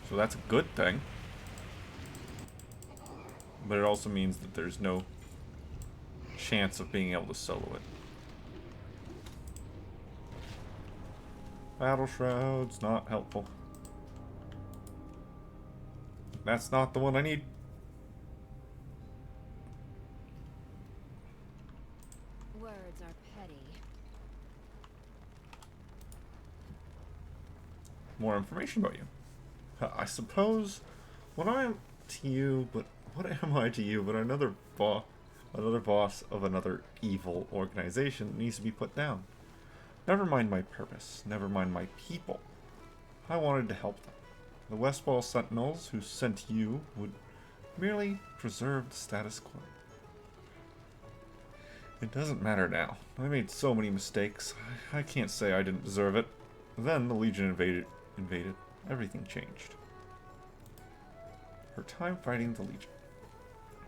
So that's a good thing. But it also means that there's no chance of being able to solo it. Battle Shroud's not helpful. That's not the one I need. Words are petty. More information about you. I suppose what I am to you, but what am I to you but another boss of another evil organization that needs to be put down. Never mind my purpose, never mind my people. I wanted to help them. The Westwall Sentinels who sent you would merely preserve the status quo. It doesn't matter now. I made so many mistakes. I can't say I didn't deserve it. Then the Legion invaded. Everything changed. Her time fighting the Legion.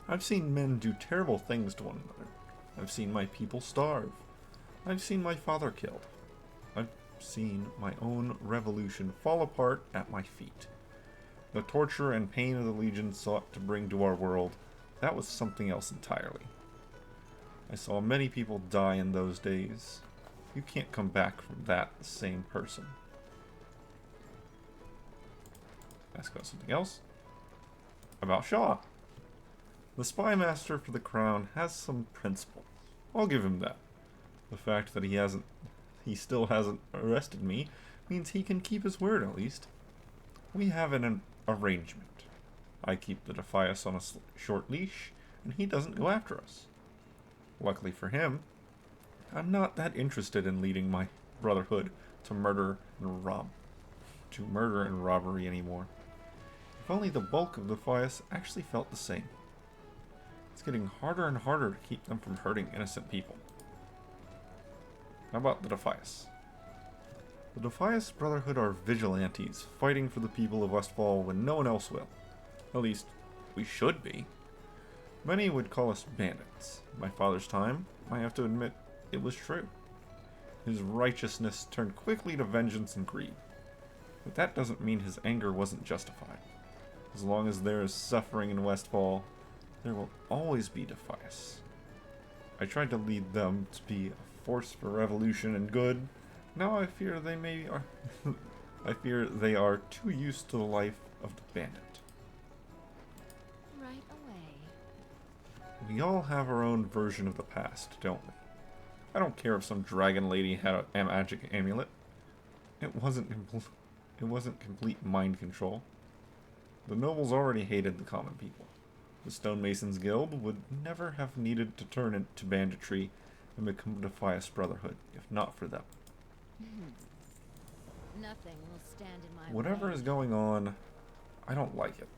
I've seen men do terrible things to one another. I've seen my people starve. I've seen my father killed. I've seen my own revolution fall apart at my feet. The torture and pain of the Legion sought to bring to our world, that was something else entirely. I saw many people die in those days. You can't come back from that the same person. Ask about something else. About Shaw. The spy master for the crown has some principles. I'll give him that. The fact that he still hasn't arrested me means he can keep his word at least. We have an arrangement. I keep the Defias on a short leash, and he doesn't go after us. Luckily for him, I'm not that interested in leading my brotherhood to murder and robbery anymore. If only the bulk of the Defias actually felt the same. It's getting harder and harder to keep them from hurting innocent people. How about the Defias? The Defias Brotherhood are vigilantes, fighting for the people of Westfall when no one else will. At least, we should be. Many would call us bandits. In my father's time, I have to admit, it was true. His righteousness turned quickly to vengeance and greed. But that doesn't mean his anger wasn't justified. As long as there is suffering in Westfall, there will always be Defias. I tried to lead them to be a force for revolution and good. Now I fear I fear they are too used to the life of the bandit. Right away. We all have our own version of the past, don't we? I don't care if some dragon lady had a magic amulet. It wasn't complete mind control. The nobles already hated the common people. The Stonemasons Guild would never have needed to turn into banditry and become a Defias Brotherhood, if not for them. Nothing will stand in my Whatever way. is going on, I don't like it.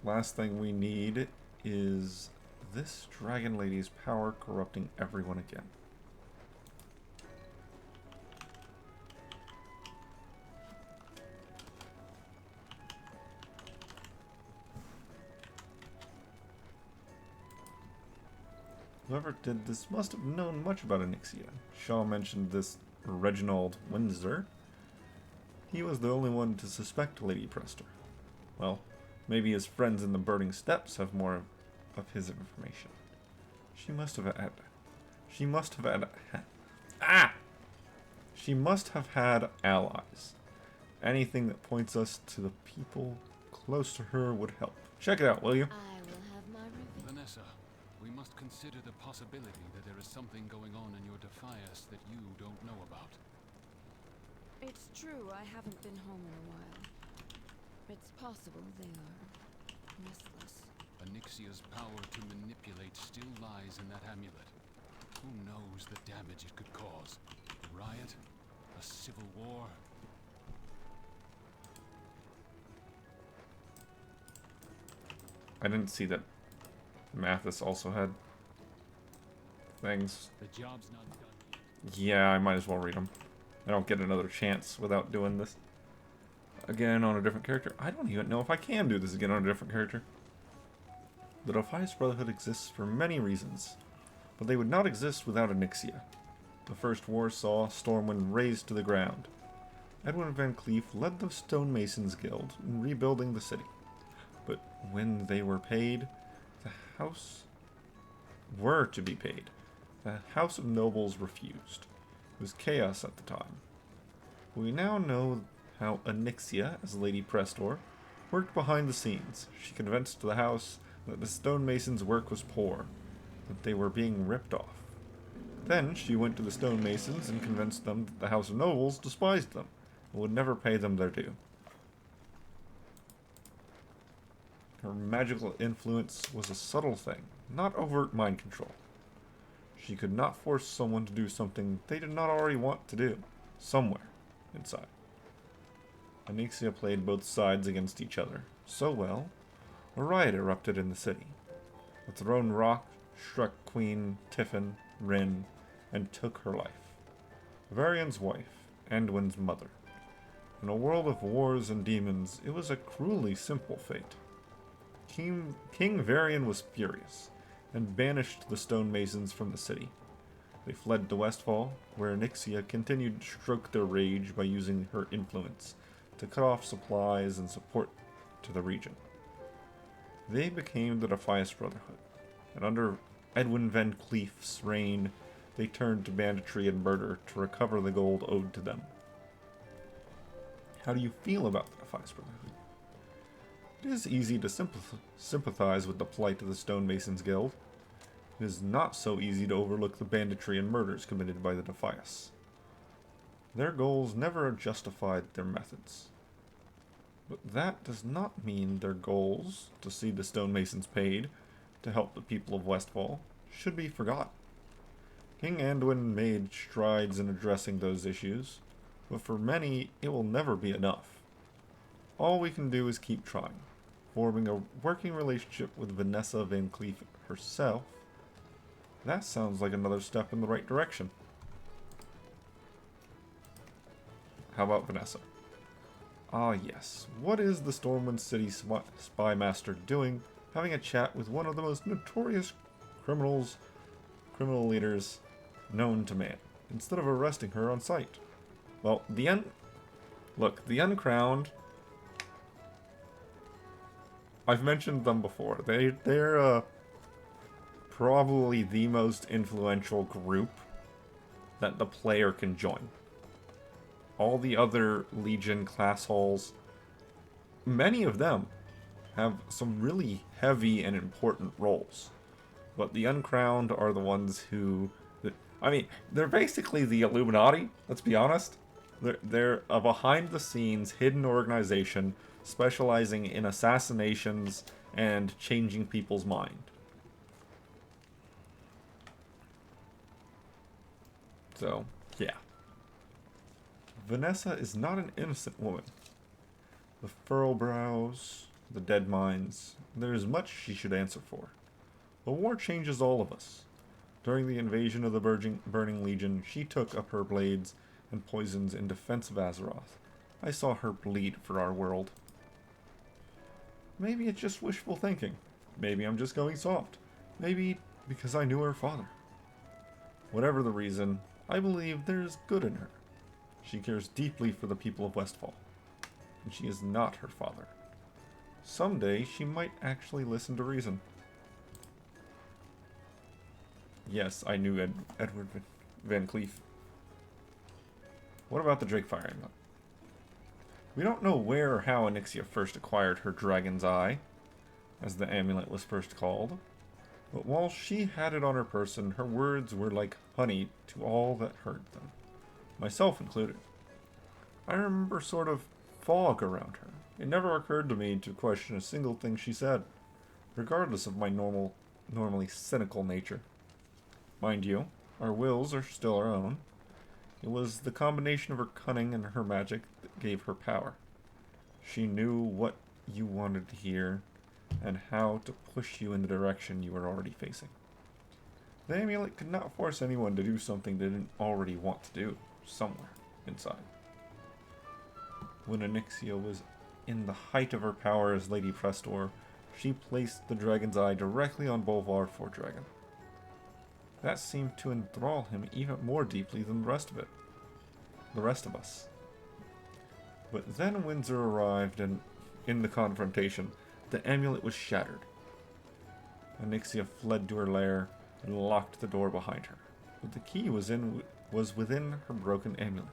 Last thing we need is this dragon lady's power corrupting everyone again. Whoever did this must have known much about Onyxia. Shaw mentioned this Reginald Windsor. He was the only one to suspect Lady Prester. Well, maybe his friends in the Burning Steppes have more of his information. She must have had allies. Anything that points us to the people close to her would help. Check it out, will you? I will have my revenge. Vanessa, we must consider the possibility that there is something going on in your Defias that you don't know about. It's true, I haven't been home in a while. It's possible they are restless. Onyxia's power to manipulate still lies in that amulet. Who knows the damage it could cause? A riot? A civil war? I didn't see that Mathis also had things. The job's not done yet. Yeah, I might as well read them. I don't get another chance without doing this again on a different character. I don't even know if I can do this again on a different character. The Defias Brotherhood exists for many reasons, but they would not exist without Onyxia. The First War saw Stormwind razed to the ground. Edwin Van Cleef led the Stonemasons Guild in rebuilding the city. But when they were paid, the House of Nobles refused. It was chaos at the time. We now know how Onyxia, as Lady Prestor, worked behind the scenes. She convinced the House that the stonemasons' work was poor, that they were being ripped off. Then she went to the stonemasons and convinced them that the House of Nobles despised them and would never pay them their due. Her magical influence was a subtle thing, not overt mind control. She could not force someone to do something they did not already want to do, somewhere inside. Onyxia played both sides against each other so well, a riot erupted in the city. The Throne Rock struck Queen Tiffin Rin and took her life. Varian's wife, Anduin's mother. In a world of wars and demons, it was a cruelly simple fate. King Varian was furious, and banished the stonemasons from the city. They fled to Westfall, where Nyxia continued to stroke their rage by using her influence to cut off supplies and support to the region. They became the Defias Brotherhood, and under Edwin Van Cleef's reign, they turned to banditry and murder to recover the gold owed to them. How do you feel about the Defias Brotherhood? It is easy to sympathize with the plight of the Stonemasons Guild. It is not so easy to overlook the banditry and murders committed by the Defias. Their goals never justified their methods. But that does not mean their goals, to see the stonemasons paid, to help the people of Westfall, should be forgotten. King Anduin made strides in addressing those issues, but for many it will never be enough. All we can do is keep trying, forming a working relationship with Vanessa Van Cleef herself. That sounds like another step in the right direction. How about Vanessa? Ah yes, what is the Stormwind City spy master doing having a chat with one of the most notorious criminal leaders known to man, instead of arresting her on sight? Well, the Uncrowned, I've mentioned them before. They're probably the most influential group that the player can join. All the other Legion class halls, many of them have some really heavy and important roles. But the Uncrowned are the ones who... I mean, they're basically the Illuminati, let's be honest. They're a behind-the-scenes hidden organization specializing in assassinations and changing people's mind. So, yeah. Vanessa is not an innocent woman. The furrow brows, the dead minds, there is much she should answer for. The war changes all of us. During the invasion of the Burning Legion, she took up her blades and poisons in defense of Azeroth. I saw her bleed for our world. Maybe it's just wishful thinking. Maybe I'm just going soft. Maybe because I knew her father. Whatever the reason, I believe there is good in her. She cares deeply for the people of Westfall, and she is not her father. Someday, she might actually listen to reason. Yes, I knew Edward Van Cleef. What about the Drakefire Amulet? We don't know where or how Nyxia first acquired her Dragon's Eye, as the amulet was first called, but while she had it on her person, her words were like honey to all that heard them, myself included. I remember sort of fog around her. It never occurred to me to question a single thing she said, regardless of my normally cynical nature. Mind you, our wills are still our own. It was the combination of her cunning and her magic that gave her power. She knew what you wanted to hear, and how to push you in the direction you were already facing. The amulet could not force anyone to do something they didn't already want to do, somewhere inside. When Nyxia was in the height of her power as Lady Prestor, she placed the Dragon's Eye directly on Bolvar Fordragon. That seemed to enthrall him even more deeply than the rest of us. But then Windsor arrived, and in the confrontation, the amulet was shattered. Nyxia fled to her lair and locked the door behind her, but the key was within her broken amulet.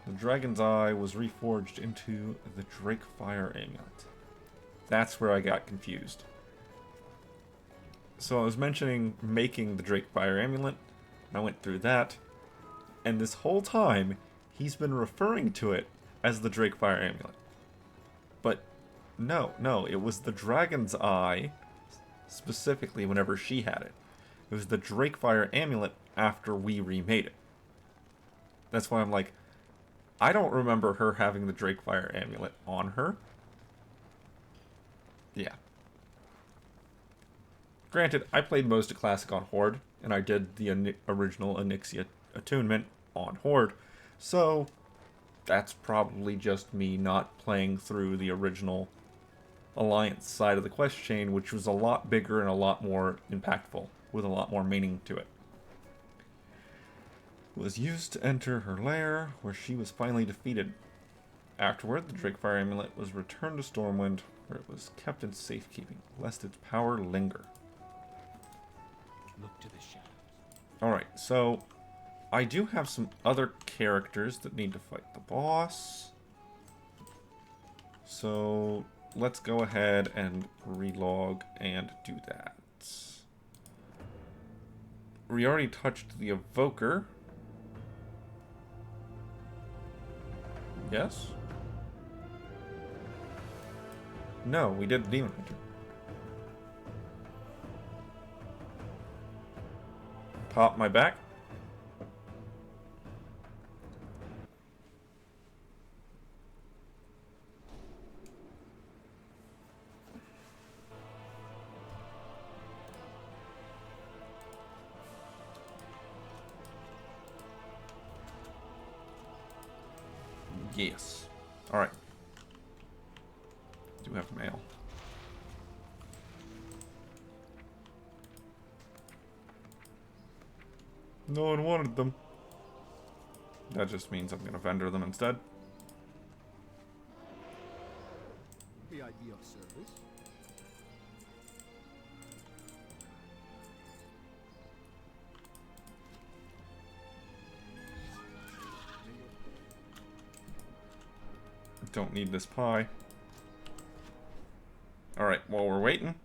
The Dragon's Eye was reforged into the Drakefire Amulet. That's where I got confused. So I was mentioning making the Drakefire Amulet, and I went through that, and this whole time, he's been referring to it as the Drakefire Amulet. But no, it was the Dragon's Eye, specifically whenever she had it. It was the Drakefire Amulet after we remade it. That's why I'm like, I don't remember her having the Drakefire Amulet on her. Yeah. Granted, I played most of Classic on Horde and I did the original Onyxia attunement on Horde. So that's probably just me not playing through the original Alliance side of the quest chain, which was a lot bigger and a lot more impactful, with a lot more meaning to it. It was used to enter her lair, where she was finally defeated. Afterward, the Drakefire Amulet was returned to Stormwind, where it was kept in safekeeping, lest its power linger. Look to the shadows. Alright, so I do have some other characters that need to fight the boss. So let's go ahead and relog and do that. We already touched the Evoker. Yes? No, we did Demon Hunter. Pop my back. Yes. Alright. Do have mail. No one wanted them. That just means I'm gonna vendor them instead. May I be of service? Don't need this pie. Alright, while we're waiting,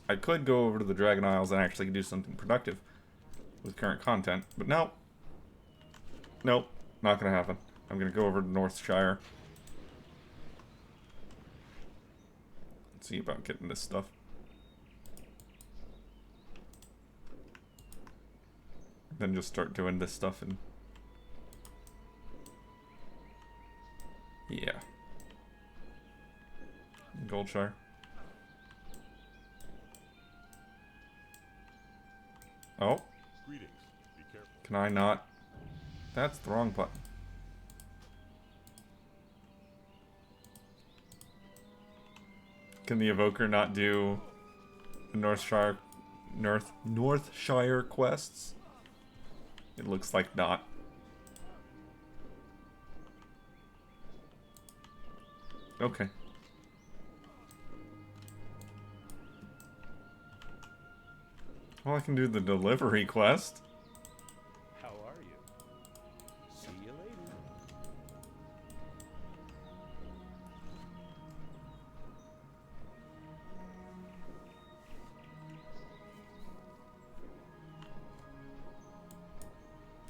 I could go over to the Dragon Isles and actually do something productive with current content, but no. Nope, not gonna happen. I'm gonna go over to Northshire. Let's see about getting this stuff. Then just start doing this stuff and... yeah. Goldshire. Oh. Greetings. Be careful. Can I not? That's the wrong button. Can the Evoker not do the Northshire quests? It looks like not. Okay. Well, I can do the delivery quest. How are you? See you later.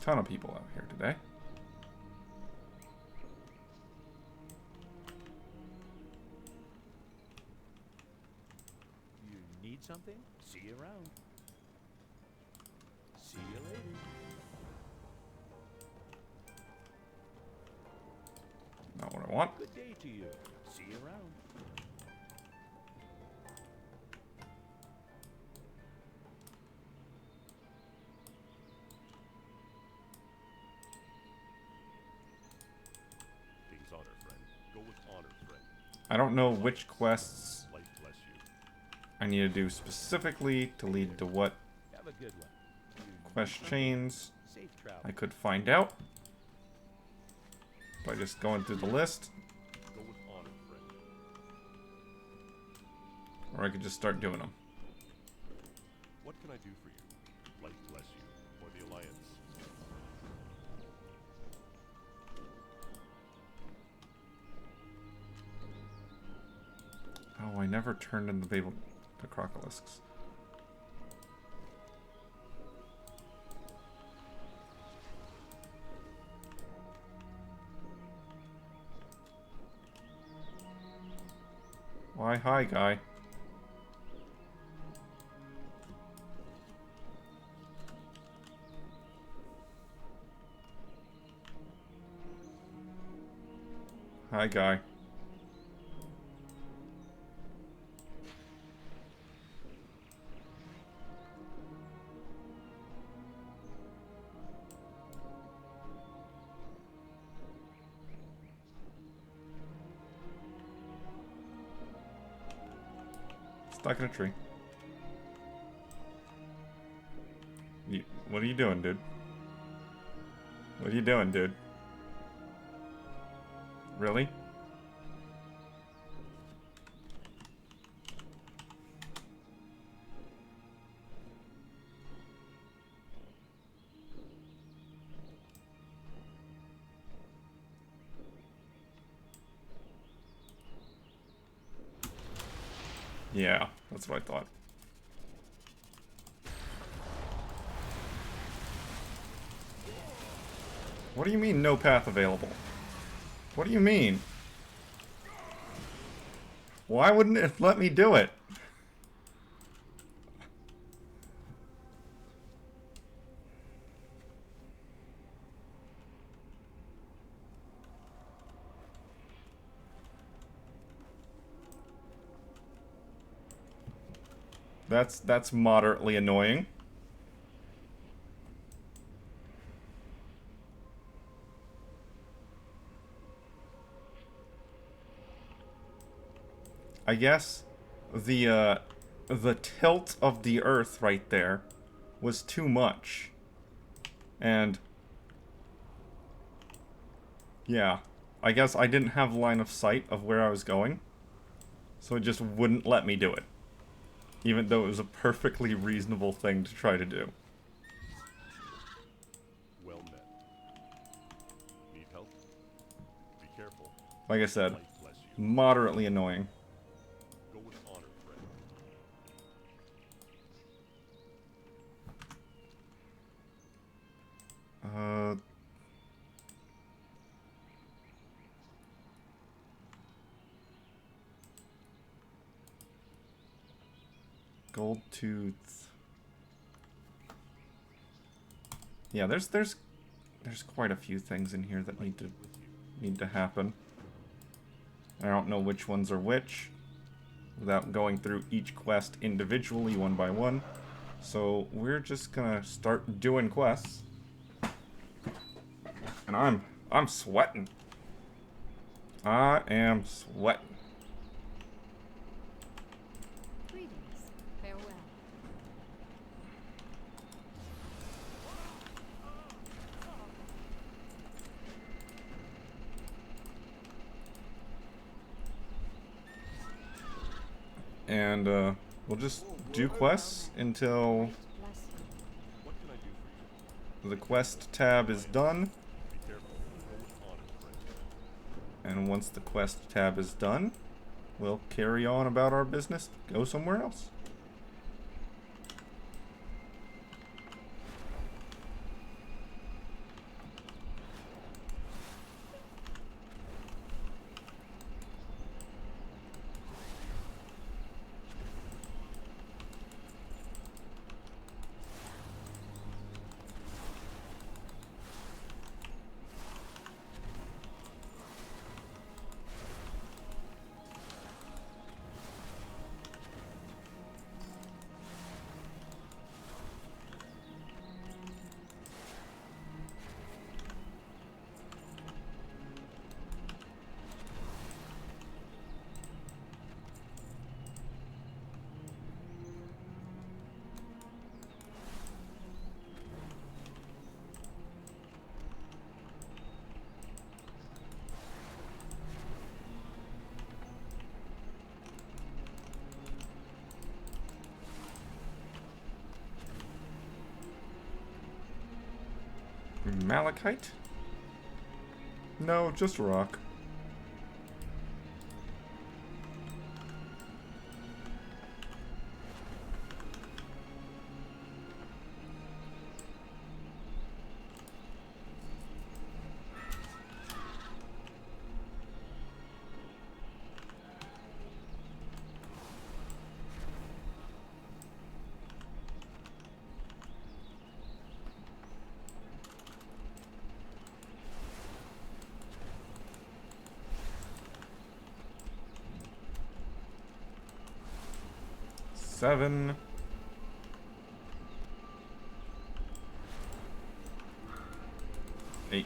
Ton of people out here today. You need something? See you around. See you later. Not what I want. Good day to you. See you around. Things honor, friend. Go with honor, friend. I don't know which quests Life bless you. I need to do specifically to lead to what Have a good one. quest chains. Safe travel. I could find out by just going through the list, Go with honor, friend. or I could just start doing them. What can I do for you? Life bless you. Or the Alliance. Oh, I never turned in the crocolisks. Why, hi, guy. Hi, guy. Stuck in a tree. What are you doing, dude? What are you doing, dude? Really? Yeah, that's what I thought. What do you mean, no path available? What do you mean? Why wouldn't it let me do it? That's moderately annoying. I guess the tilt of the Earth right there was too much. And yeah, I guess I didn't have line of sight of where I was going, so it just wouldn't let me do it. Even though it was a perfectly reasonable thing to try to do. Well met. Need help? Be careful. Like I said, Life bless you. moderately annoying. Go with honor, friend. Gold tooth. Yeah, there's quite a few things in here that need to happen. I don't know which ones are which without going through each quest individually one by one. So we're just gonna start doing quests. And I'm sweating. I am sweating. Greetings. Farewell. And we'll just do quests until Bless you. What can I do for you? the quest tab is done. Be careful. Go with honor, friend. And once the quest tab is done, we'll carry on about our business, go somewhere else. Malachite? No, just rock. Seven. Eight.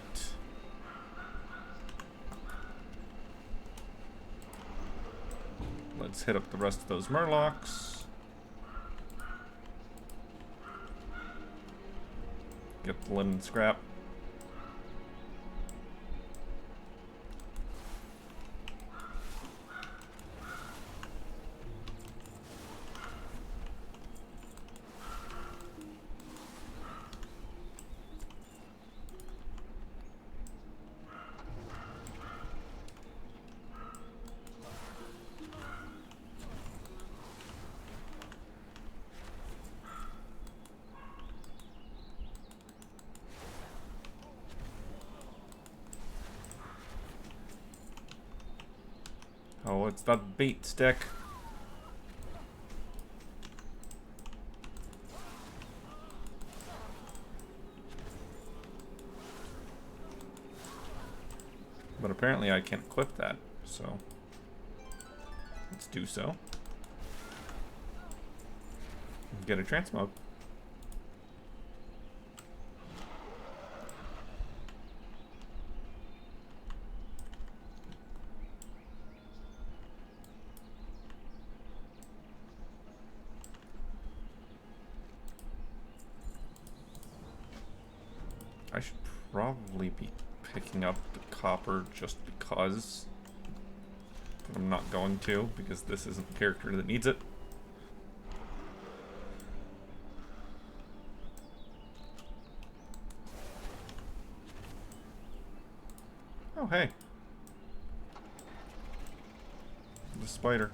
let's hit up the rest of those murlocs. Get the linen scrap. Oh, it's that bait stick. But apparently I can't equip that, so let's do so. Get a transmog. I should probably be picking up the copper just because. But I'm not going to, because this isn't the character that needs it. Oh, hey. The spider.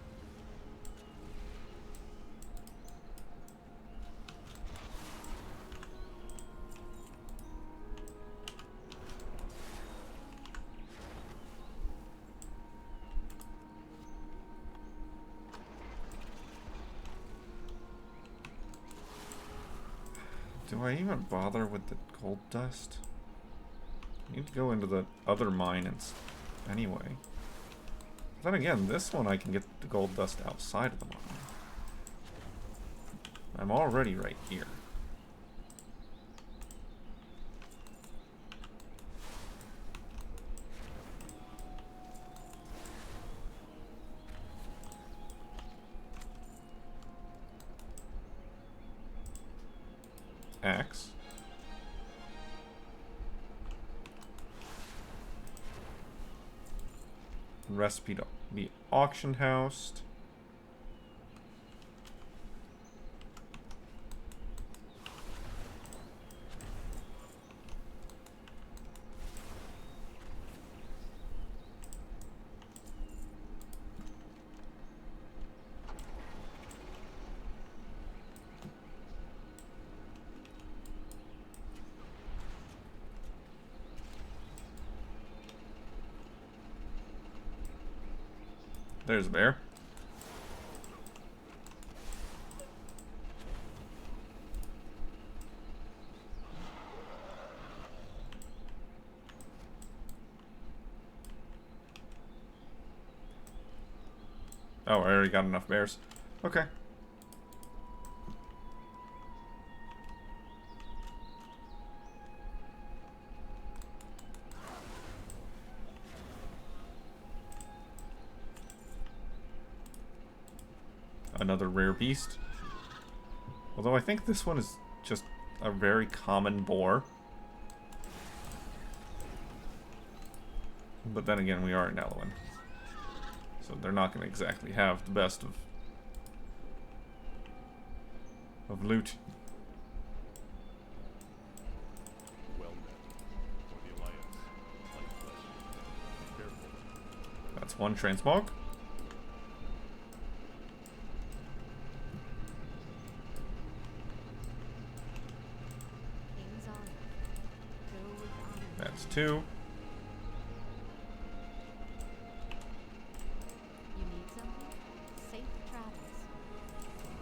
Do I even bother with the gold dust? I need to go into the other mine anyway. Then again, this one I can get the gold dust outside of the mine. I'm already right here. Axe. Recipe to be auction housed. There's a bear. Oh, I already got enough bears. Okay. Another rare beast. Although I think this one is just a very common boar. But then again, we are in Elwyn. So they're not going to exactly have the best of loot. Well met. For the Alliance. Life bless you. Careful. That's one transmog. King's honor. Go with honor. That's two. You need something? Safe travels.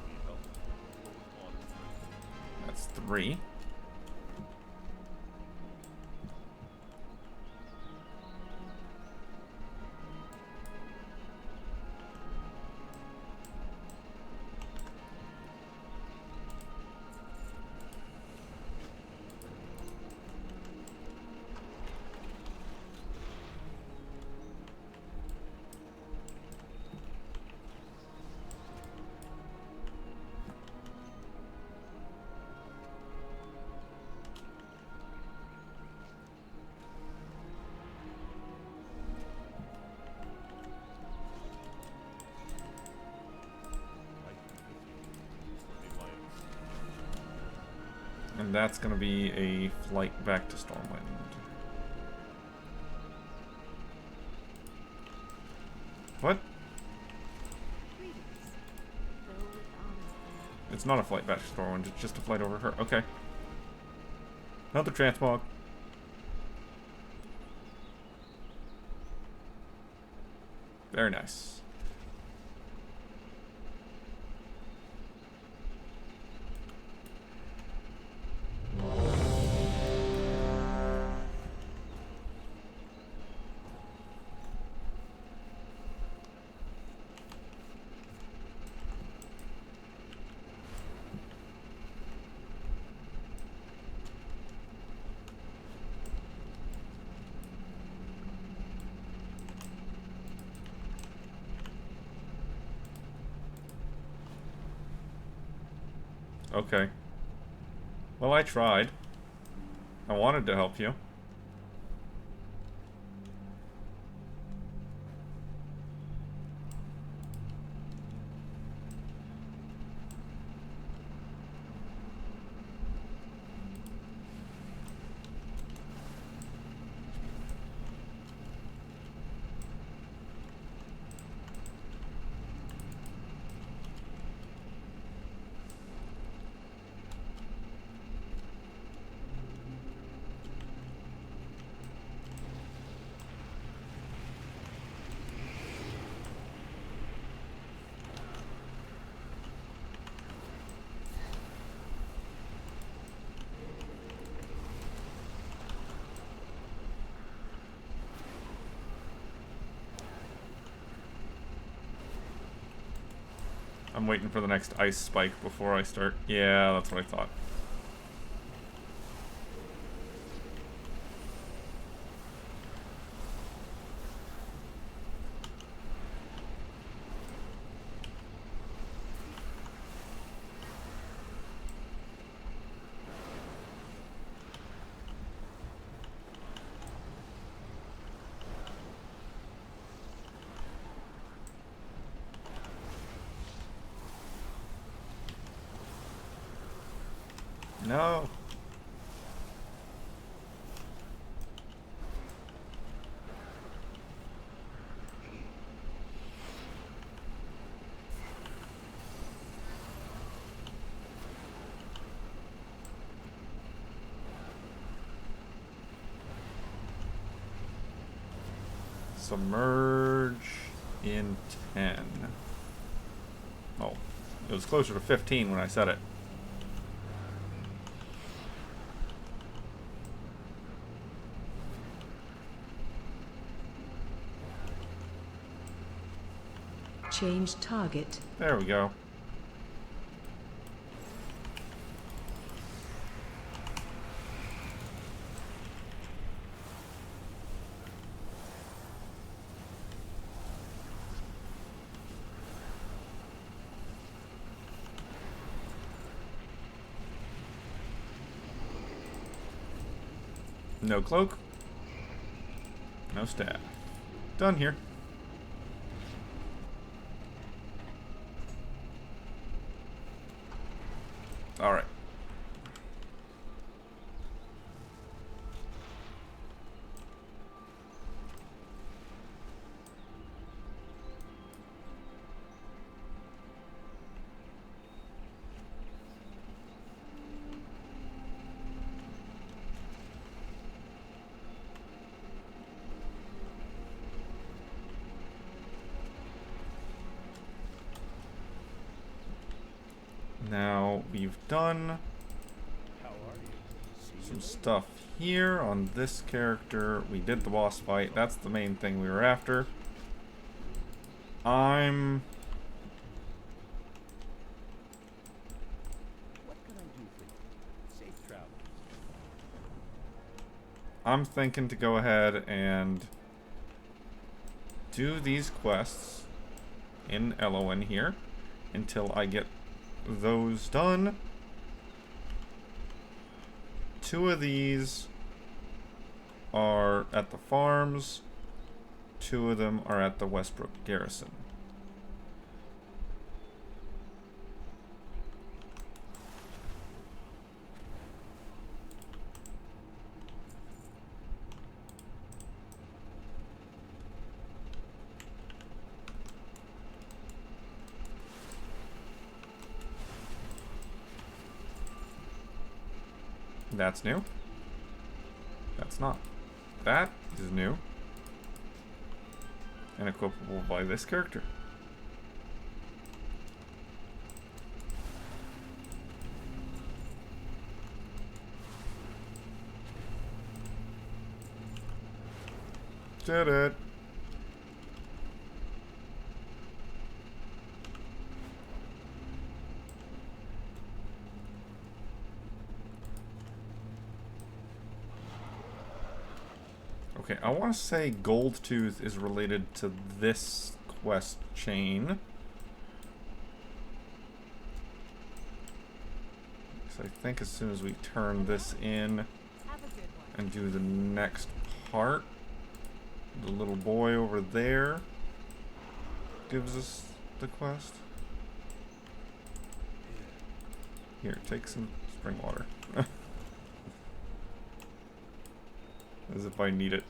Need help? Go with honor. That's three. that's going to be a flight back to Stormwind. What? It's not a flight back to Stormwind, it's just a flight over her. Okay. Another transmog. Very nice. Okay. Well, I tried. I wanted to help you. I'm waiting for the next ice spike before I start. Yeah, that's what I thought. No. Submerge in 10. Oh, it was closer to 15 when I said it. Change target. There we go. No cloak. No staff. Done here. All right. Now we've done some stuff here on this character. We did the boss fight. That's the main thing we were after. What can I do for you? Safe travel. I'm thinking to go ahead and do these quests in Elowin here until I get those done. 2 of these are at the farms. 2 of them are at the Westbrook Garrison. That's new. That's not. That is new. And equipable by this character. Did it. Okay, I want to say Goldtooth is related to this quest chain. So I think as soon as we turn this in and do the next part, the little boy over there gives us the quest. Here, take some spring water. As if I need it.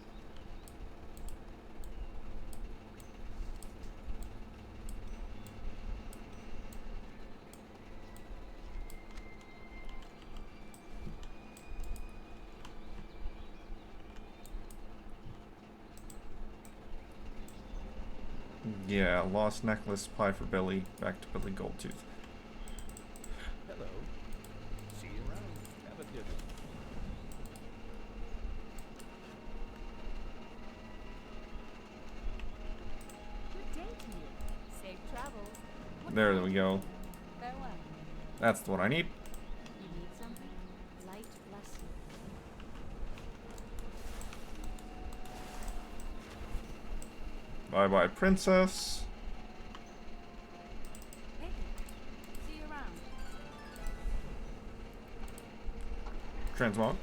Yeah, lost necklace, pie for Billy, back to Billy Goldtooth. Hello. See you around. Have a good one. Good day to you. Safe travels. There we go. Farewell. That's the one I need. You need something? Light bless you. Bye-bye, princess. Hey. See you around. Transmog.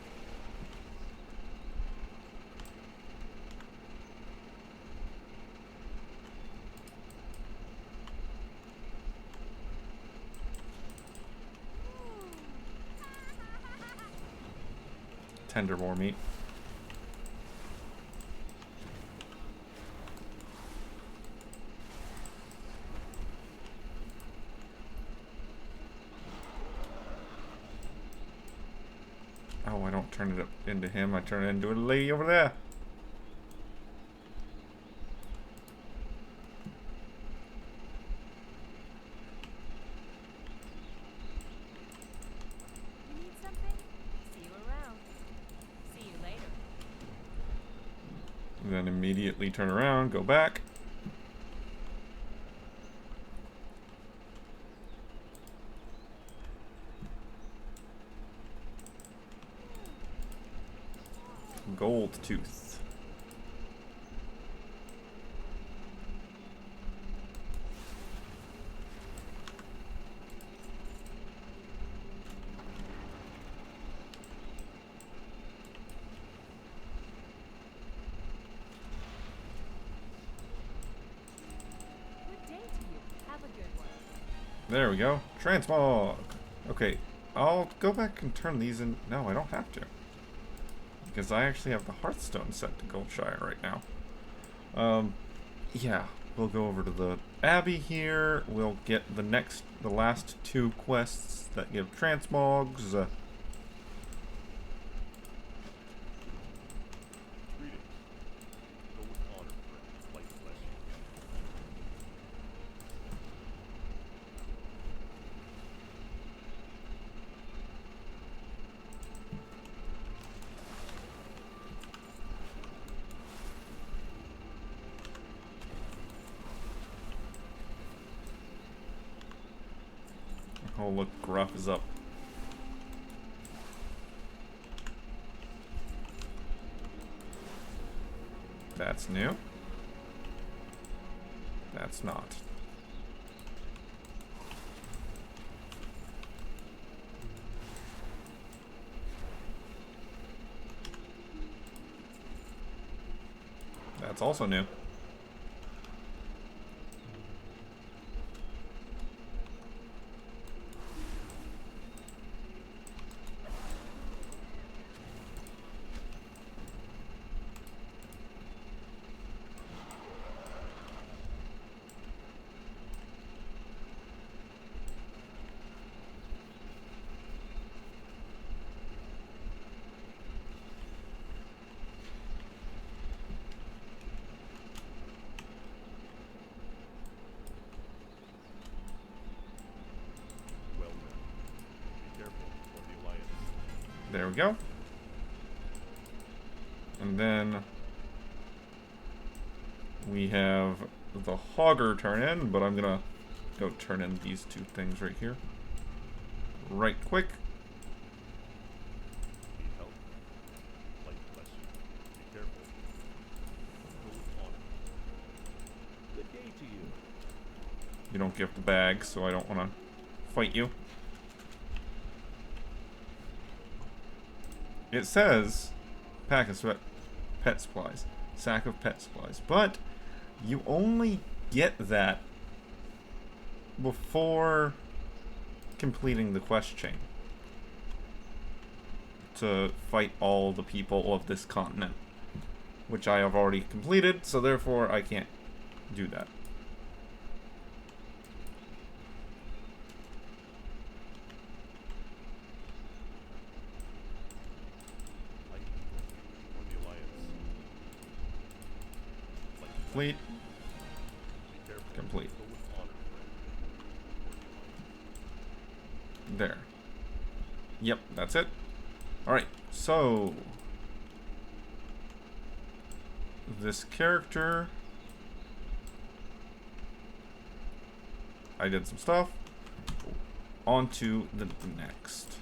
Tender more meat. Oh, I don't turn it up into him. I turn it into a lady over there. You need something? See you around. See you later. And then immediately turn around, go back. Goldtooth. Good day to you. Have a good one. There we go. Transmog. Okay, I'll go back and turn these in. No, I don't have to. Because I actually have the Hearthstone set to Goldshire right now. Yeah, we'll go over to the Abbey here. We'll get the last two quests that give transmogs. Greetings. Go with honor, friend. Light bless you. Oh, look, Gruff is up. That's new. That's not. That's also new. There we go. And then we have the Hogger turn in, but I'm gonna go turn in these two things right here. Right quick. Need help? Light bless you. Be careful. Go on it. Good day to you. You don't give the bag, so I don't want to fight you. It says pack of pet supplies, sack of pet supplies, but you only get that before completing the quest chain to fight all the people of this continent, which I have already completed, so therefore I can't do that. Complete. Complete. There. Yep, that's it. Alright, so this character, I did some stuff. On to the next.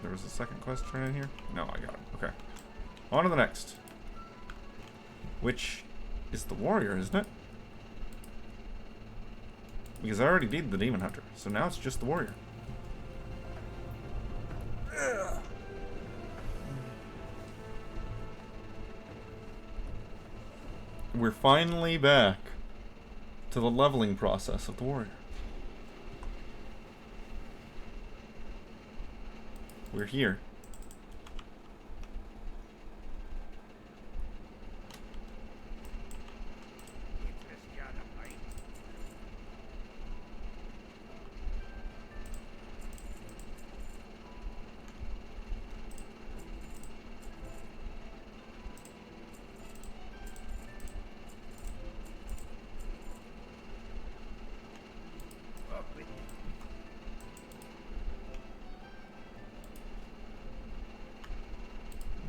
There was a second quest turn in here? No, I got it. Okay. On to the next. Which is the warrior, isn't it? Because I already did the demon hunter, so now it's just the warrior. We're finally back to the leveling process of the warrior. We're here.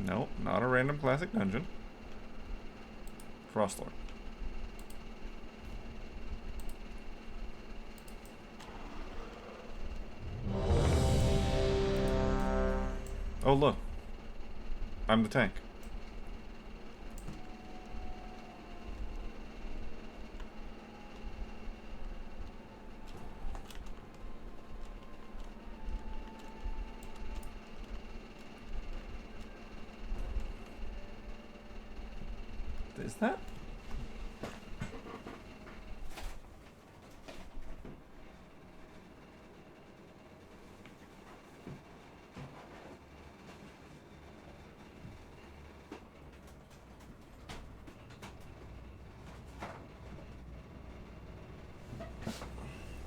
No, not a random classic dungeon. Frostlord. Oh, look. I'm the tank. Is that?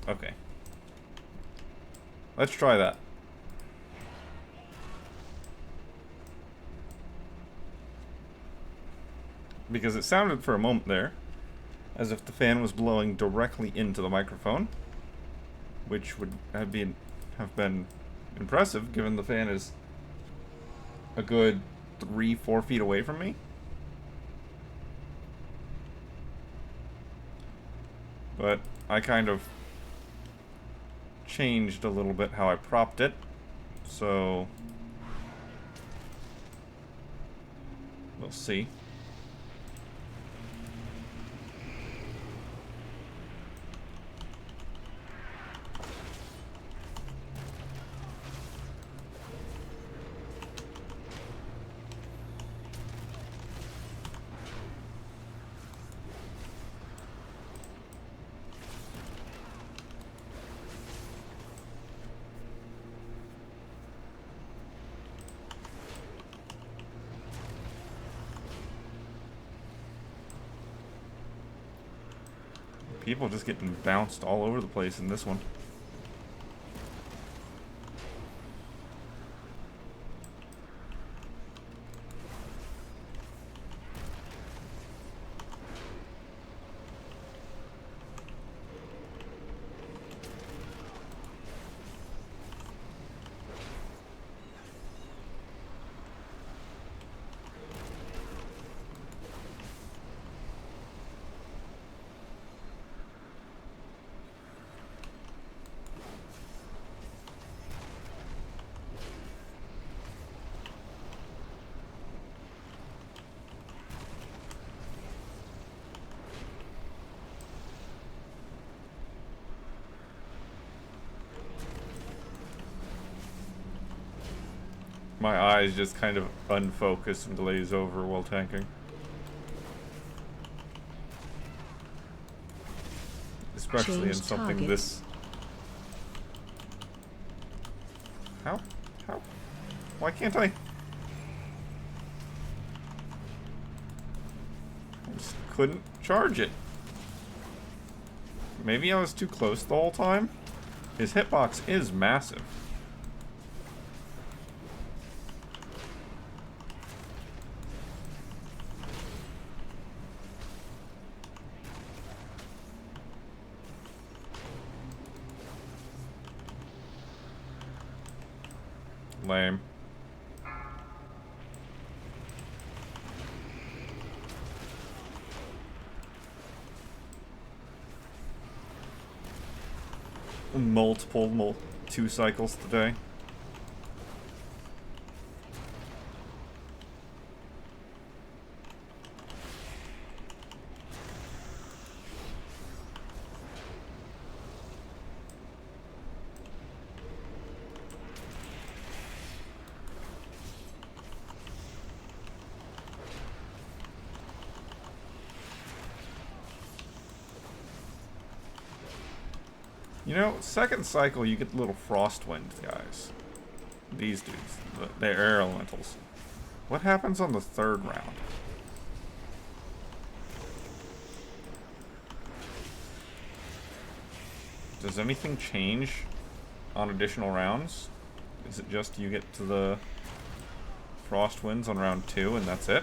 Okay. Let's try that. Because it sounded for a moment there as if the fan was blowing directly into the microphone, which would have been impressive given the fan is a good 3-4 feet away from me. But I kind of changed a little bit how I propped it, so we'll see. People just getting bounced all over the place in this one. My eyes just kind of unfocus and glaze over while tanking. Especially in Change something target. this... How? How? Why can't I? I just couldn't charge it. Maybe I was too close the whole time? His hitbox is massive. Lame. Multiple 2 cycles today. You know, second cycle you get the little frost wind guys. These dudes, the air elementals. What happens on the third round? Does anything change on additional rounds? Is it just you get to the frost winds on round 2 and that's it?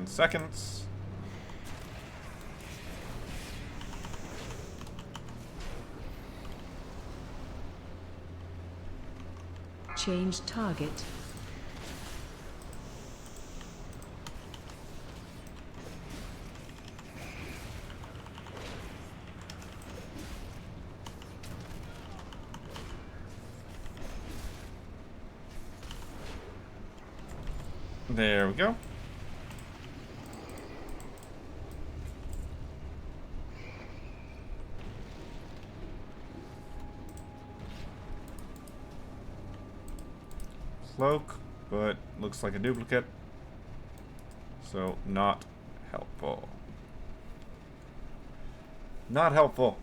Seconds. Change target. There we go. Cloak, but looks like a duplicate. So, not helpful. Not helpful.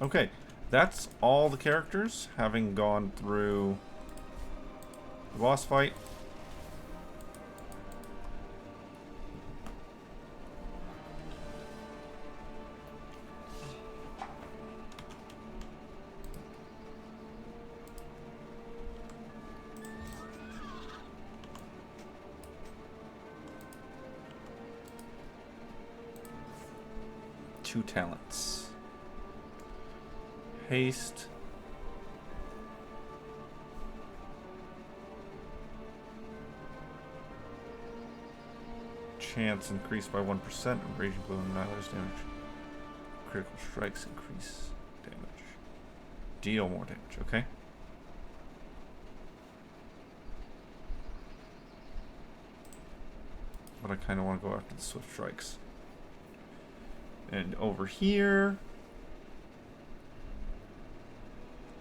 Okay, that's all the characters, having gone through the boss fight. Two talents. Haste. Chance increased by 1%, and raging blow and annihilates damage. Critical strikes increase damage. Deal more damage, okay? But I kind of want to go after the swift strikes. And over here,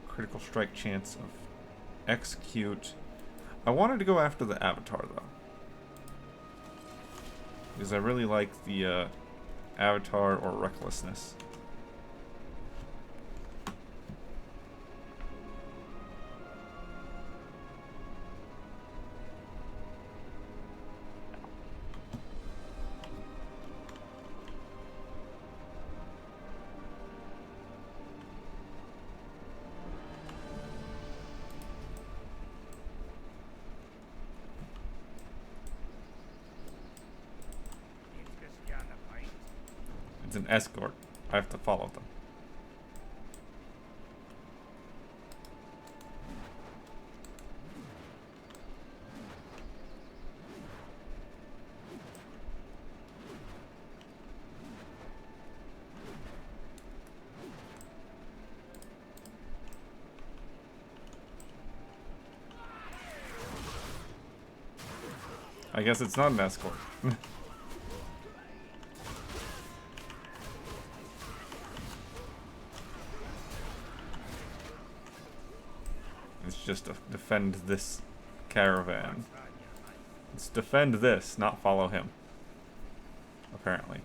critical strike chance of execute. I wanted to go after the avatar though, because I really like the avatar or recklessness. It's an escort. I have to follow them. I guess it's not an escort. It's just to defend this caravan. Let's defend this, not follow him. Apparently.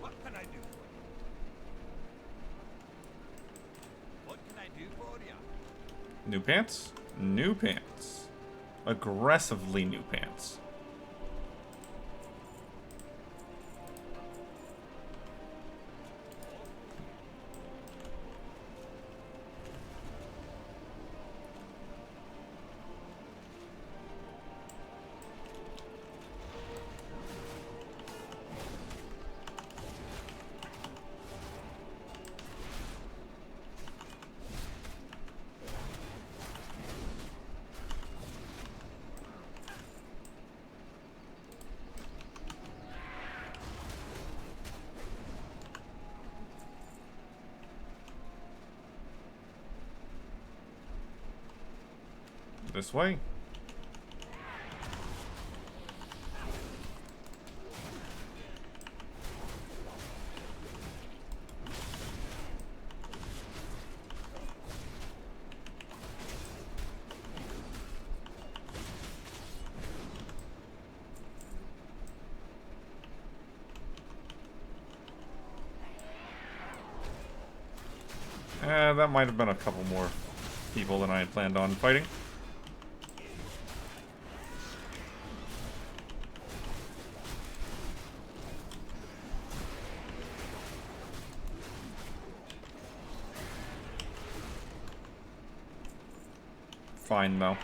What can I do for you? What can I do for you? New pants? New pants. Aggressively new pants. This way. That might have been a couple more people than I had planned on fighting. Fine, though.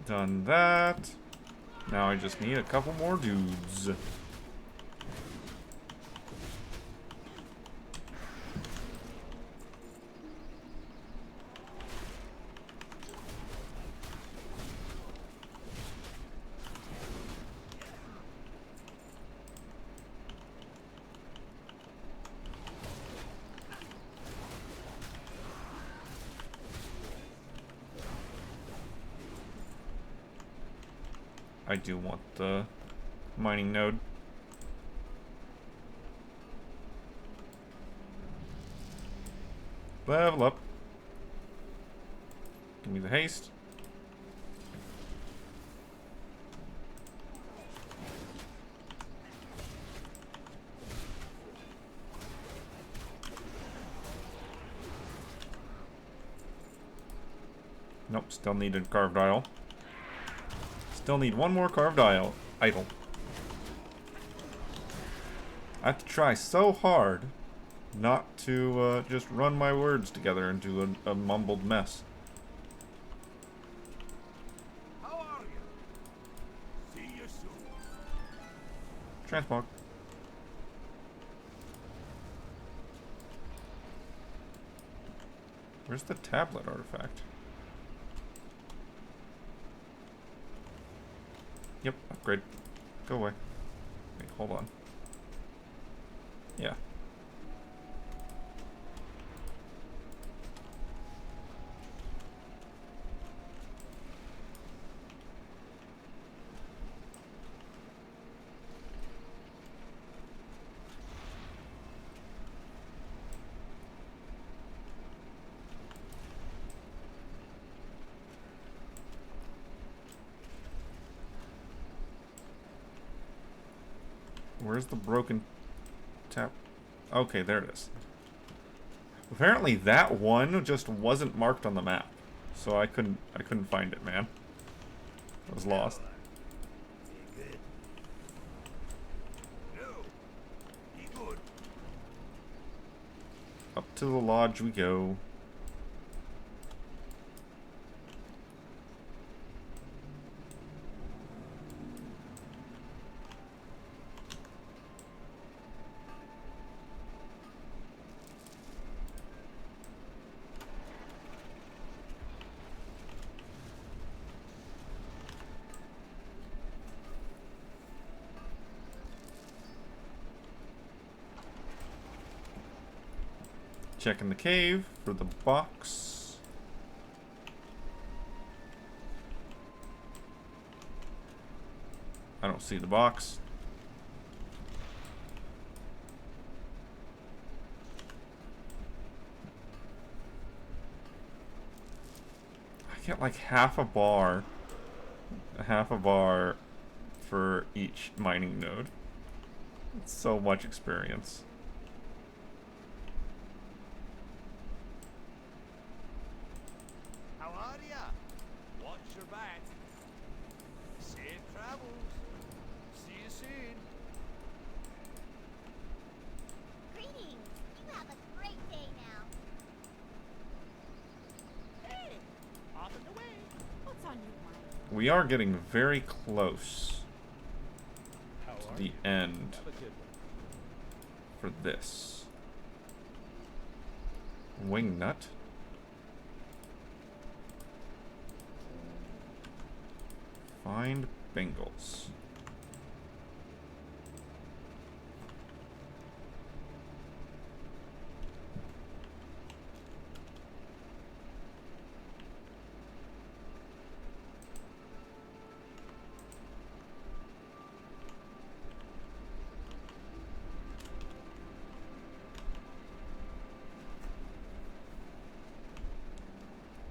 Done that. Now I just need a couple more dudes. I do want the mining node. Level up. Give me the haste. Nope, still need a carved idol. Still need one more carved idol. I have to try so hard not to just run my words together into a mumbled mess. How are you? See you soon. Transmog. Where's the tablet artifact? Yep, upgrade. Go away. Wait, hold on. Yeah. Where's the broken tap? Okay, there it is. Apparently that one just wasn't marked on the map. So I couldn't find it, man. I was lost. Up to the lodge we go. Checking the cave for the box. I don't see the box. I get like half a bar for each mining node. It's so much experience. We are getting very close to the end for this. Wingnut. Find Bengals.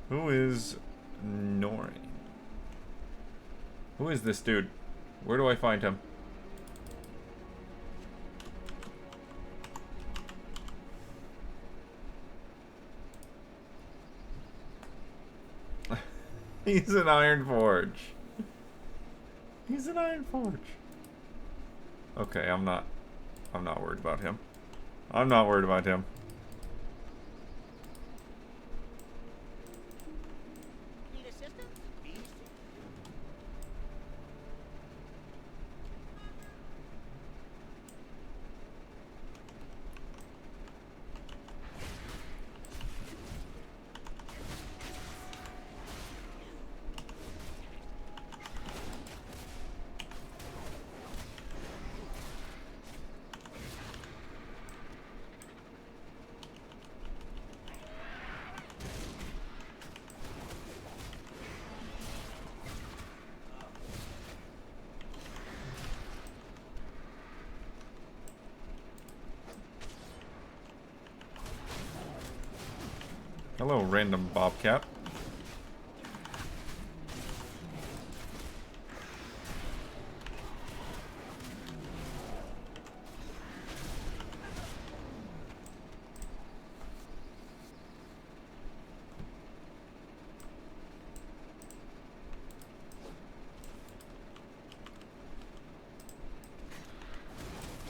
Who is Nori? Who is this dude? Where do I find him? He's an Iron Forge. He's an Iron Forge. Okay, I'm not worried about him. I'm not worried about him. Hello, random bobcat.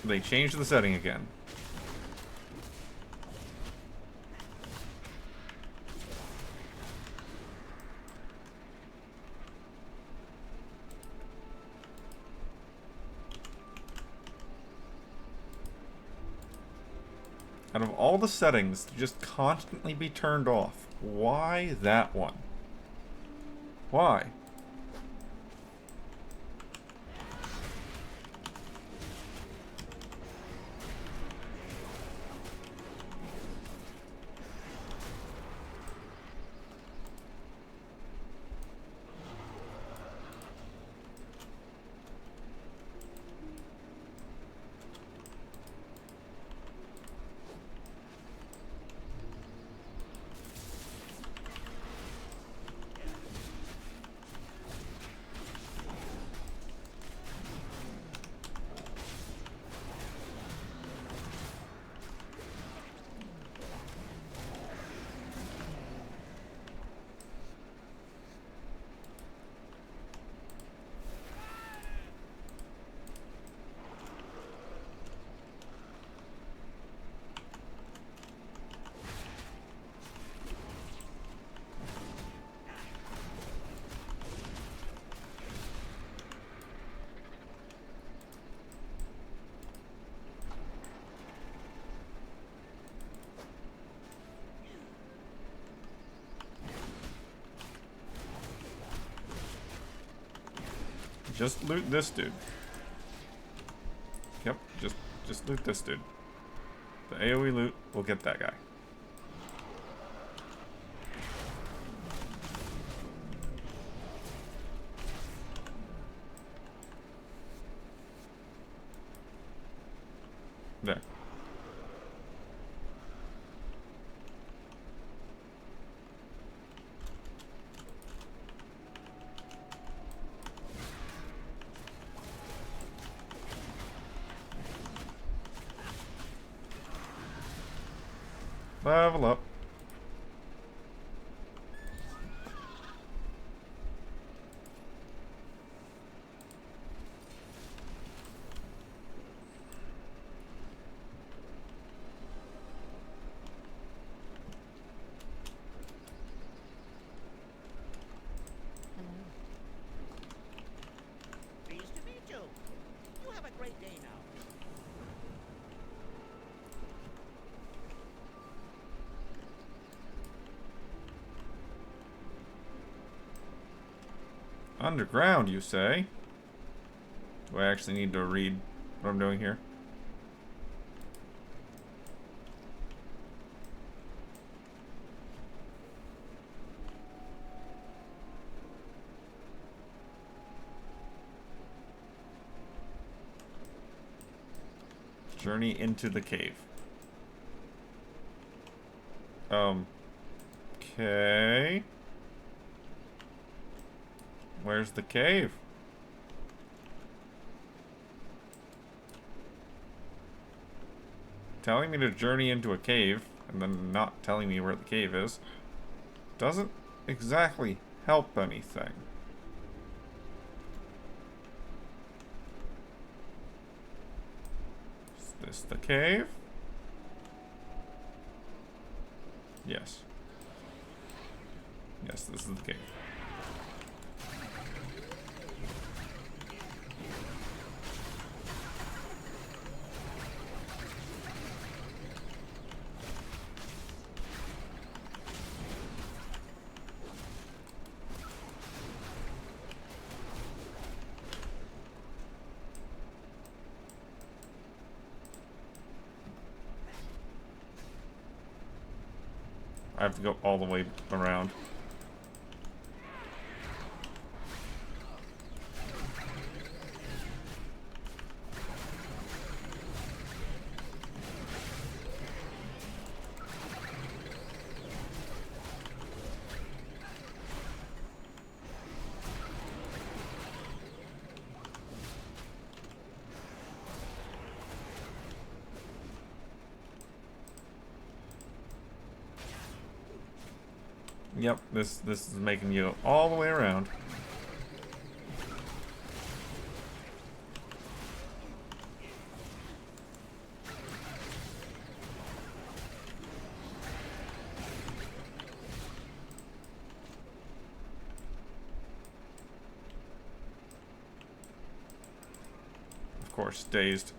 They changed the setting again. Out of all the settings to just constantly be turned off, why that one? Why? Just loot this dude. Yep, just loot this dude. The AoE loot will get that guy. There. Level up. Pleased to meet you. You have a great day now. Underground, you say? Do I actually need to read what I'm doing here? Journey into the cave. Okay. Where's the cave? Telling me to journey into a cave and then not telling me where the cave is doesn't exactly help anything. Is this the cave? Yes. Yes, this is the cave. I have to go all the way around. Yep, this is making you go all the way around. Of course, dazed.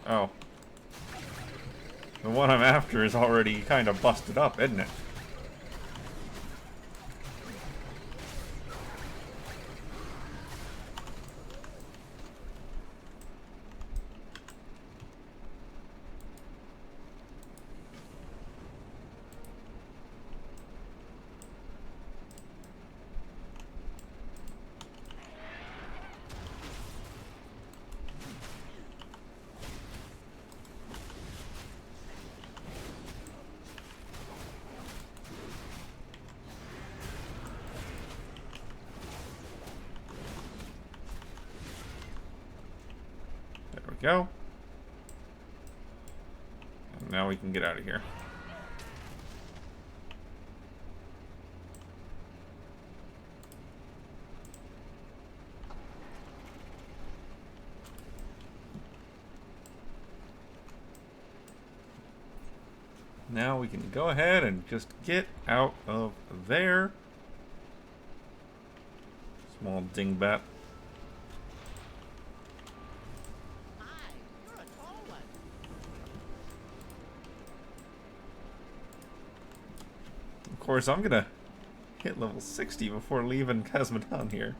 Oh. The one I'm after is already kind of busted up, isn't it? There we go. And now we can get out of here. Now we can go ahead and just get out of there. Small dingbat. Hi, you're a tall one. Of course, I'm gonna hit level 60 before leaving Cosmodon here.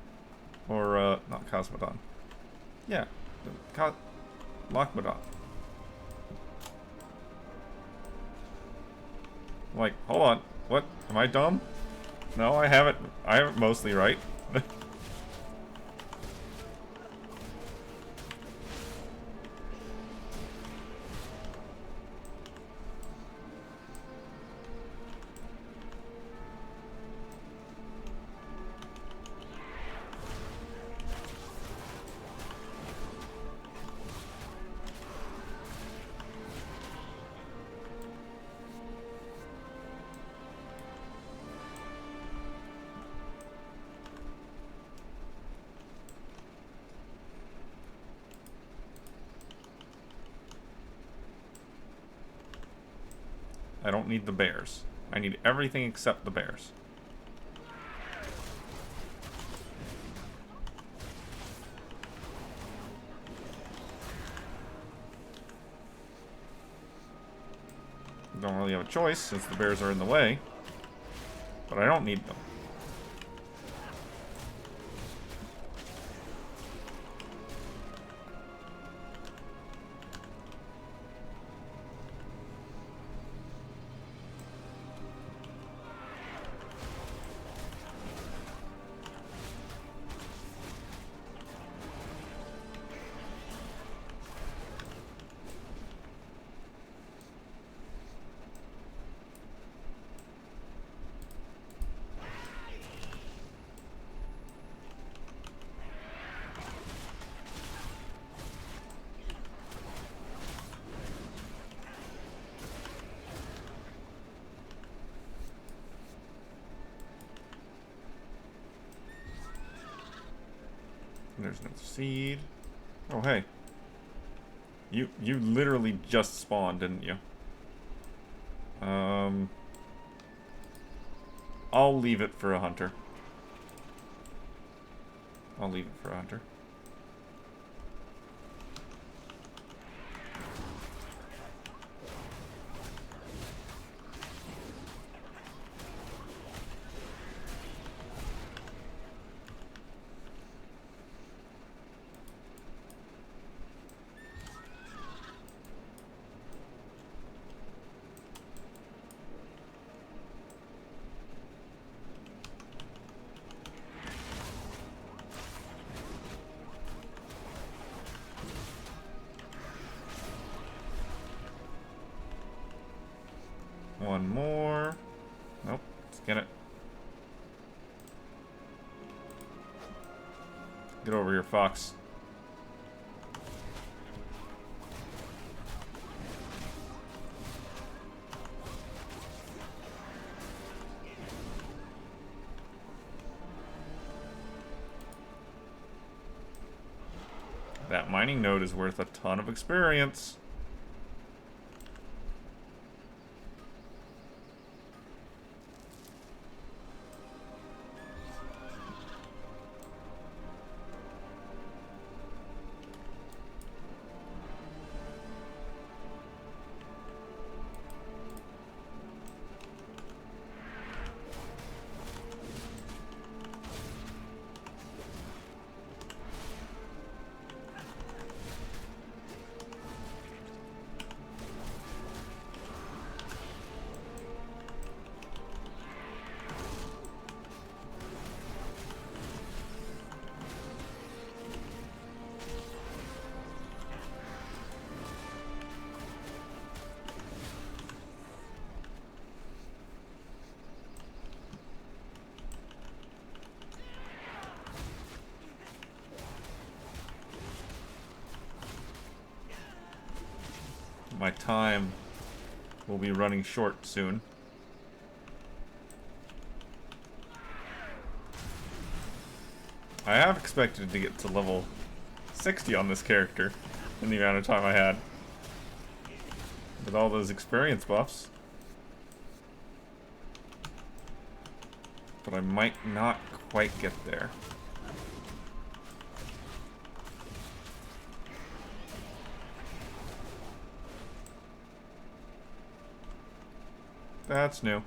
Or, not Cosmodon. Yeah, Lockmodon. Like, hold on. What? Am I dumb? No, I have it mostly right. I don't need the bears. I need everything except the bears. Don't really have a choice since the bears are in the way. But I don't need them. There's another seed. Oh, hey. You literally just spawned, didn't you? I'll leave it for a hunter. I'll leave it for a hunter. One more. Nope. Let's get it. Get over here, fox. That mining node is worth a ton of experience. My time will be running short soon. I have expected to get to level 60 on this character in the amount of time I had. With all those experience buffs. But I might not quite get there. That's new.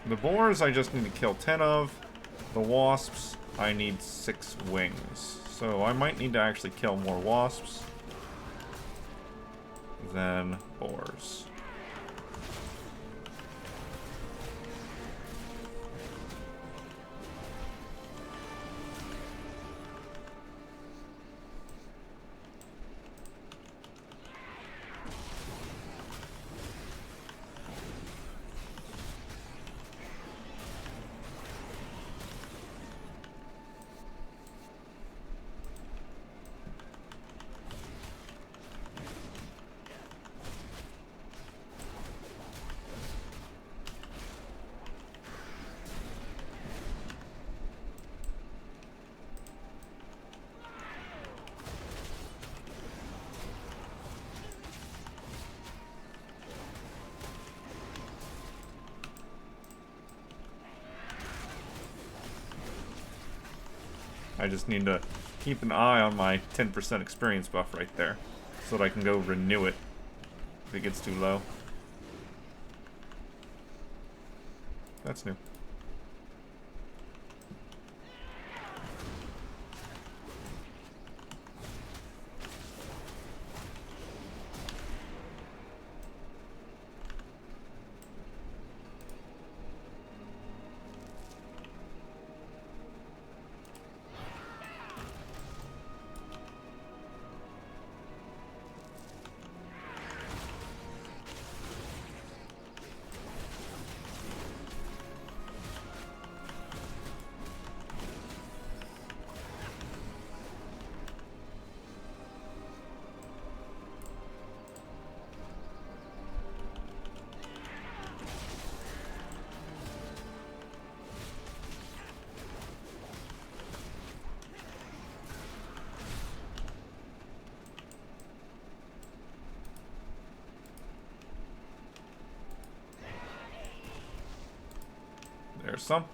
The boars I just need to kill 10 of. The wasps I need 6 wings. So I might need to actually kill more wasps than boars. I just need to keep an eye on my 10% experience buff right there, so that I can go renew it if it gets too low. That's new. There's some.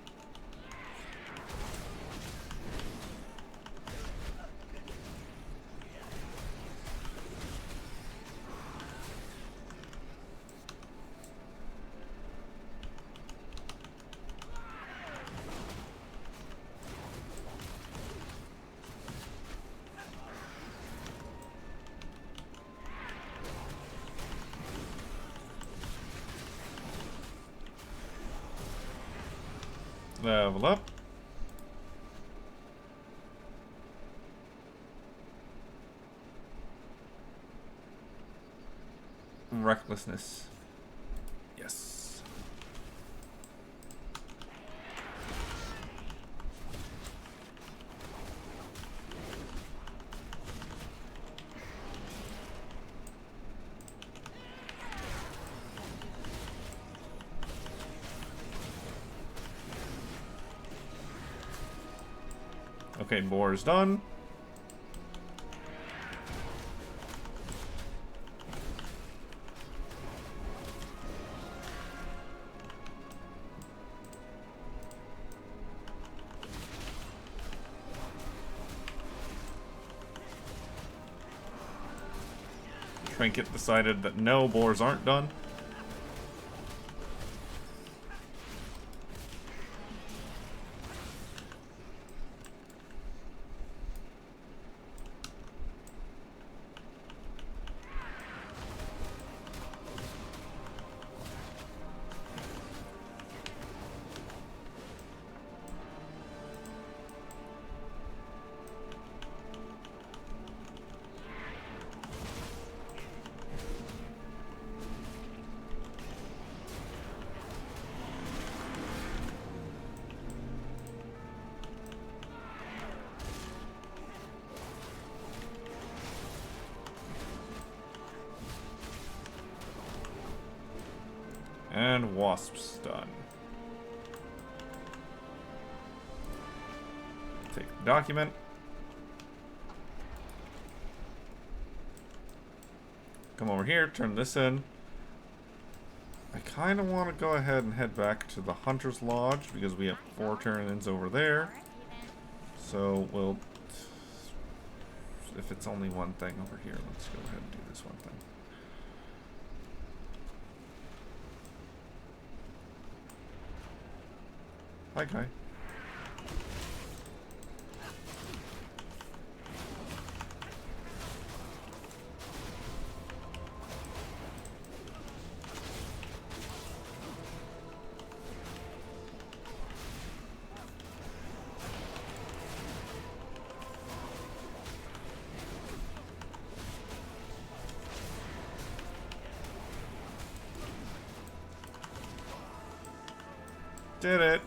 Level up. Recklessness. Yes. Okay, boar is done. Trinket decided that no, boars aren't done. And Wasp's done. Take the document. Come over here, turn this in. I kind of want to go ahead and head back to the Hunter's Lodge because we have 4 turn-ins over there. So we'll... If it's only one thing over here, let's go ahead and do this one thing. Hi, guy. Did it.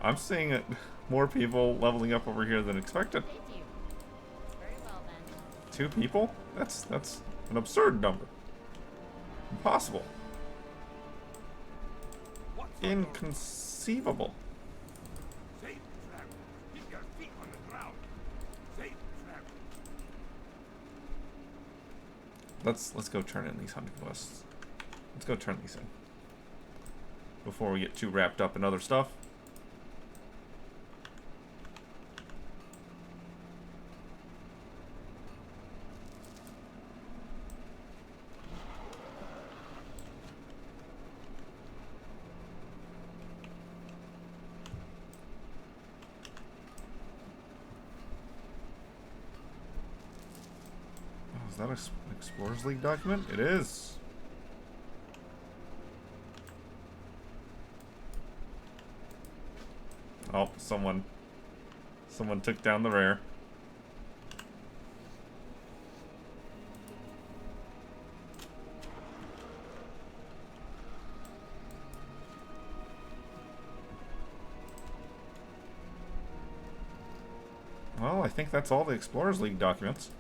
I'm seeing it. More people leveling up over here than expected. Very well then. 2 people? That's an absurd number. Impossible. Inconceivable. Safe travel. Keep your feet on the ground. Safe travel. Let's go turn in these hunting quests. Let's go turn these in before we get too wrapped up in other stuff. Is that an Explorers League document? It is. Oh, someone took down the rare. Well, I think that's all the Explorers League documents.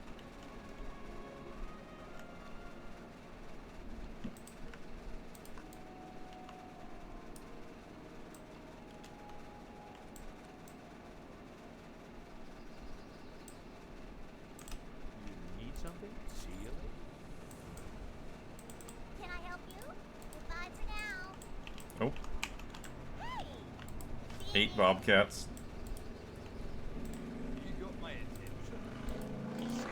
Something? See you later. Can I help you? Goodbye for now. Nope. 8 bobcats. You got my attention. Safe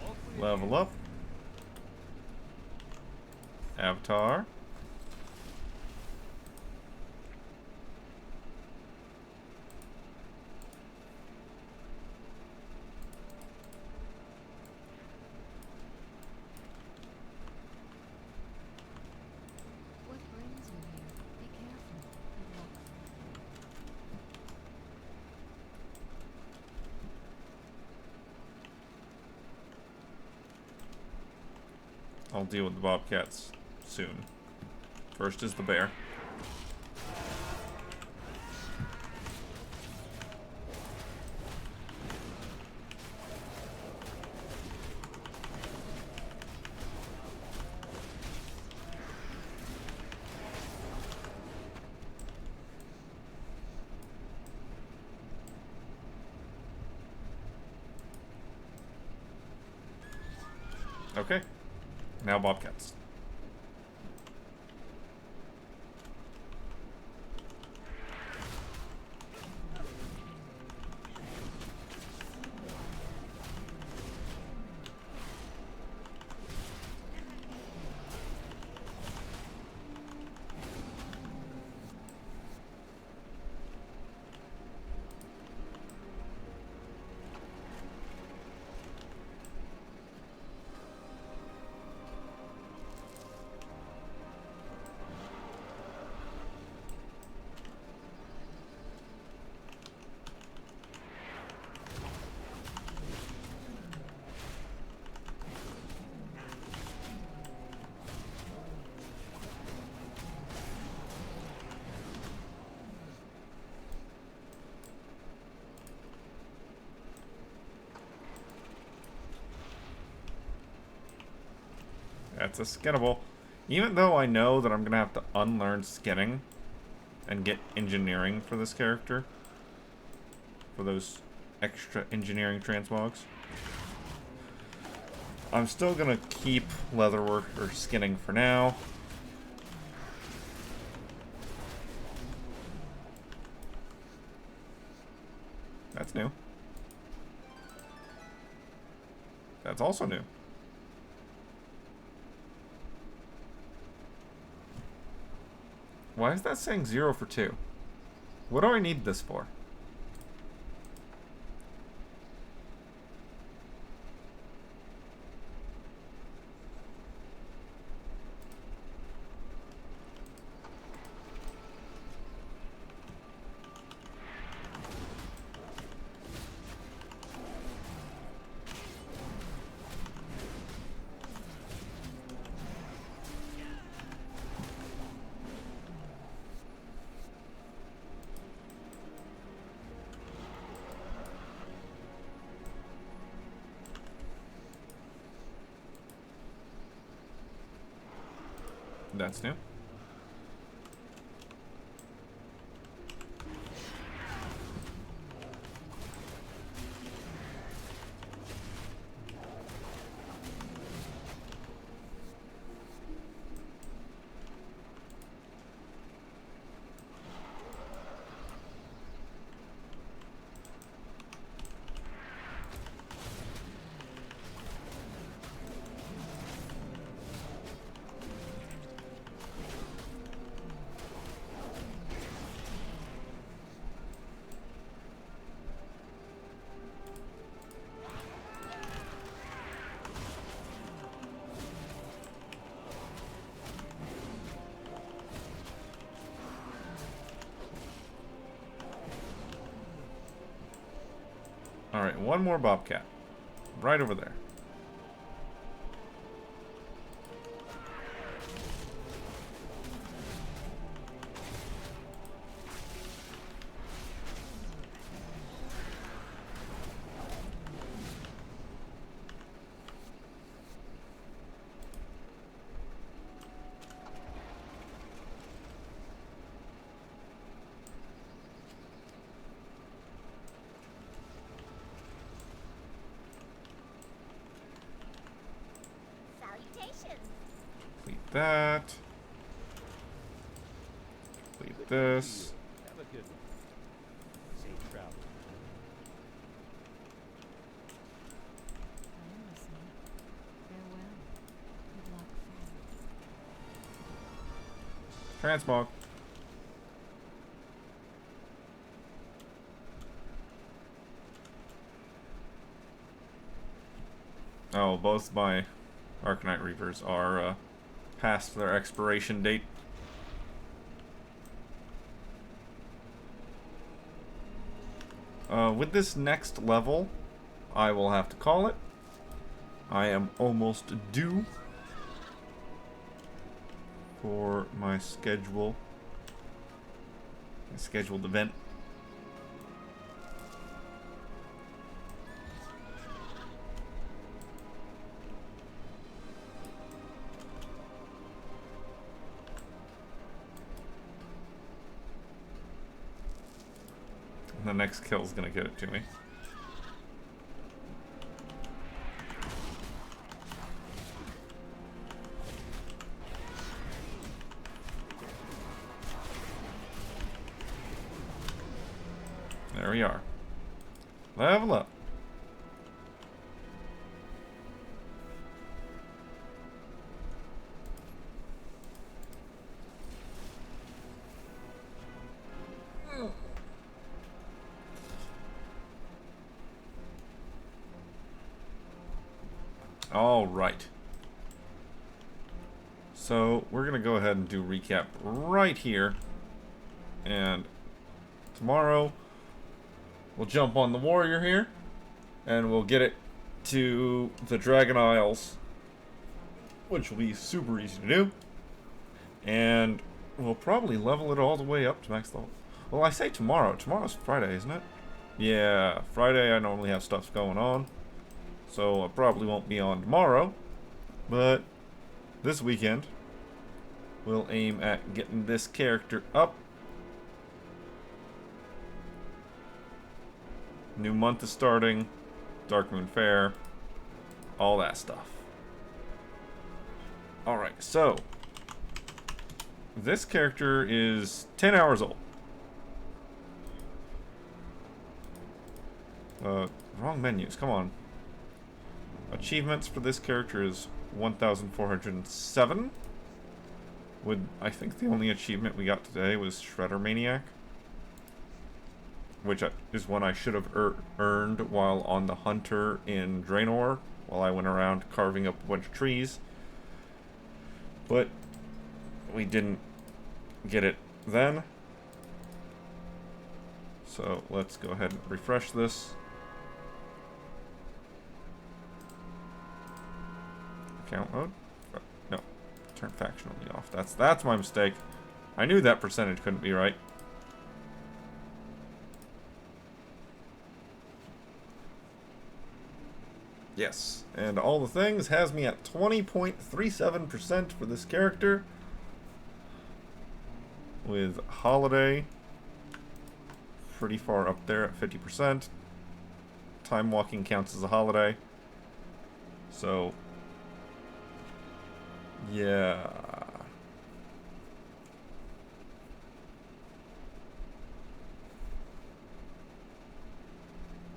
travel. Level up. Avatar. What brings you here? Be careful. Good luck. I'll deal with the bobcats soon. First is the bear. Okay. Now bobcats. That's a skinnable. Even though I know that I'm going to have to unlearn skinning and get engineering for this character. For those extra engineering transmogs. I'm still going to keep leatherwork or skinning for now. That's new. That's also new. Why is that saying 0 for 2? What do I need this for? That's new. Alright, one more bobcat. Right over there. Complete that. Complete this. Have a good one. Safe travel. I'm listening. Farewell. Good luck, friend. Transmog. Oh, both my Arcanite Reapers are past their expiration date. With this next level, I will have to call it. I am almost due for my scheduled event. The next kill's gonna get it to me. There we are. Level up. All right. So we're gonna go ahead and do recap right here, and tomorrow we'll jump on the warrior here, and we'll get it to the Dragon Isles, which will be super easy to do, and we'll probably level it all the way up to max level. Well, I say tomorrow. Tomorrow's Friday, isn't it? Yeah, Friday I normally have stuff going on. So I probably won't be on tomorrow, but this weekend, we'll aim at getting this character up. New month is starting. Darkmoon Fair. All that stuff. Alright, so this character is 10 hours old. Wrong menus, come on. Achievements for this character is 1,407. I think the only achievement we got today was Shredder Maniac, which is one I should have earned while on the Hunter in Draenor, while I went around carving up a bunch of trees. But we didn't get it then. So let's go ahead and refresh this. Account mode? No. Turn factionally off. That's my mistake. I knew that percentage couldn't be right. Yes, and all the things has me at 20.37% for this character. With Holiday pretty far up there at 50%. Time walking counts as a holiday. So, yeah.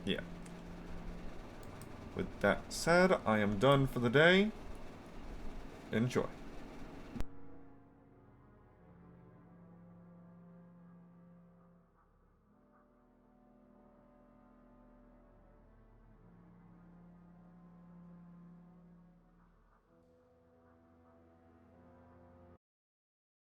Yeah. With that said, I am done for the day. Enjoy.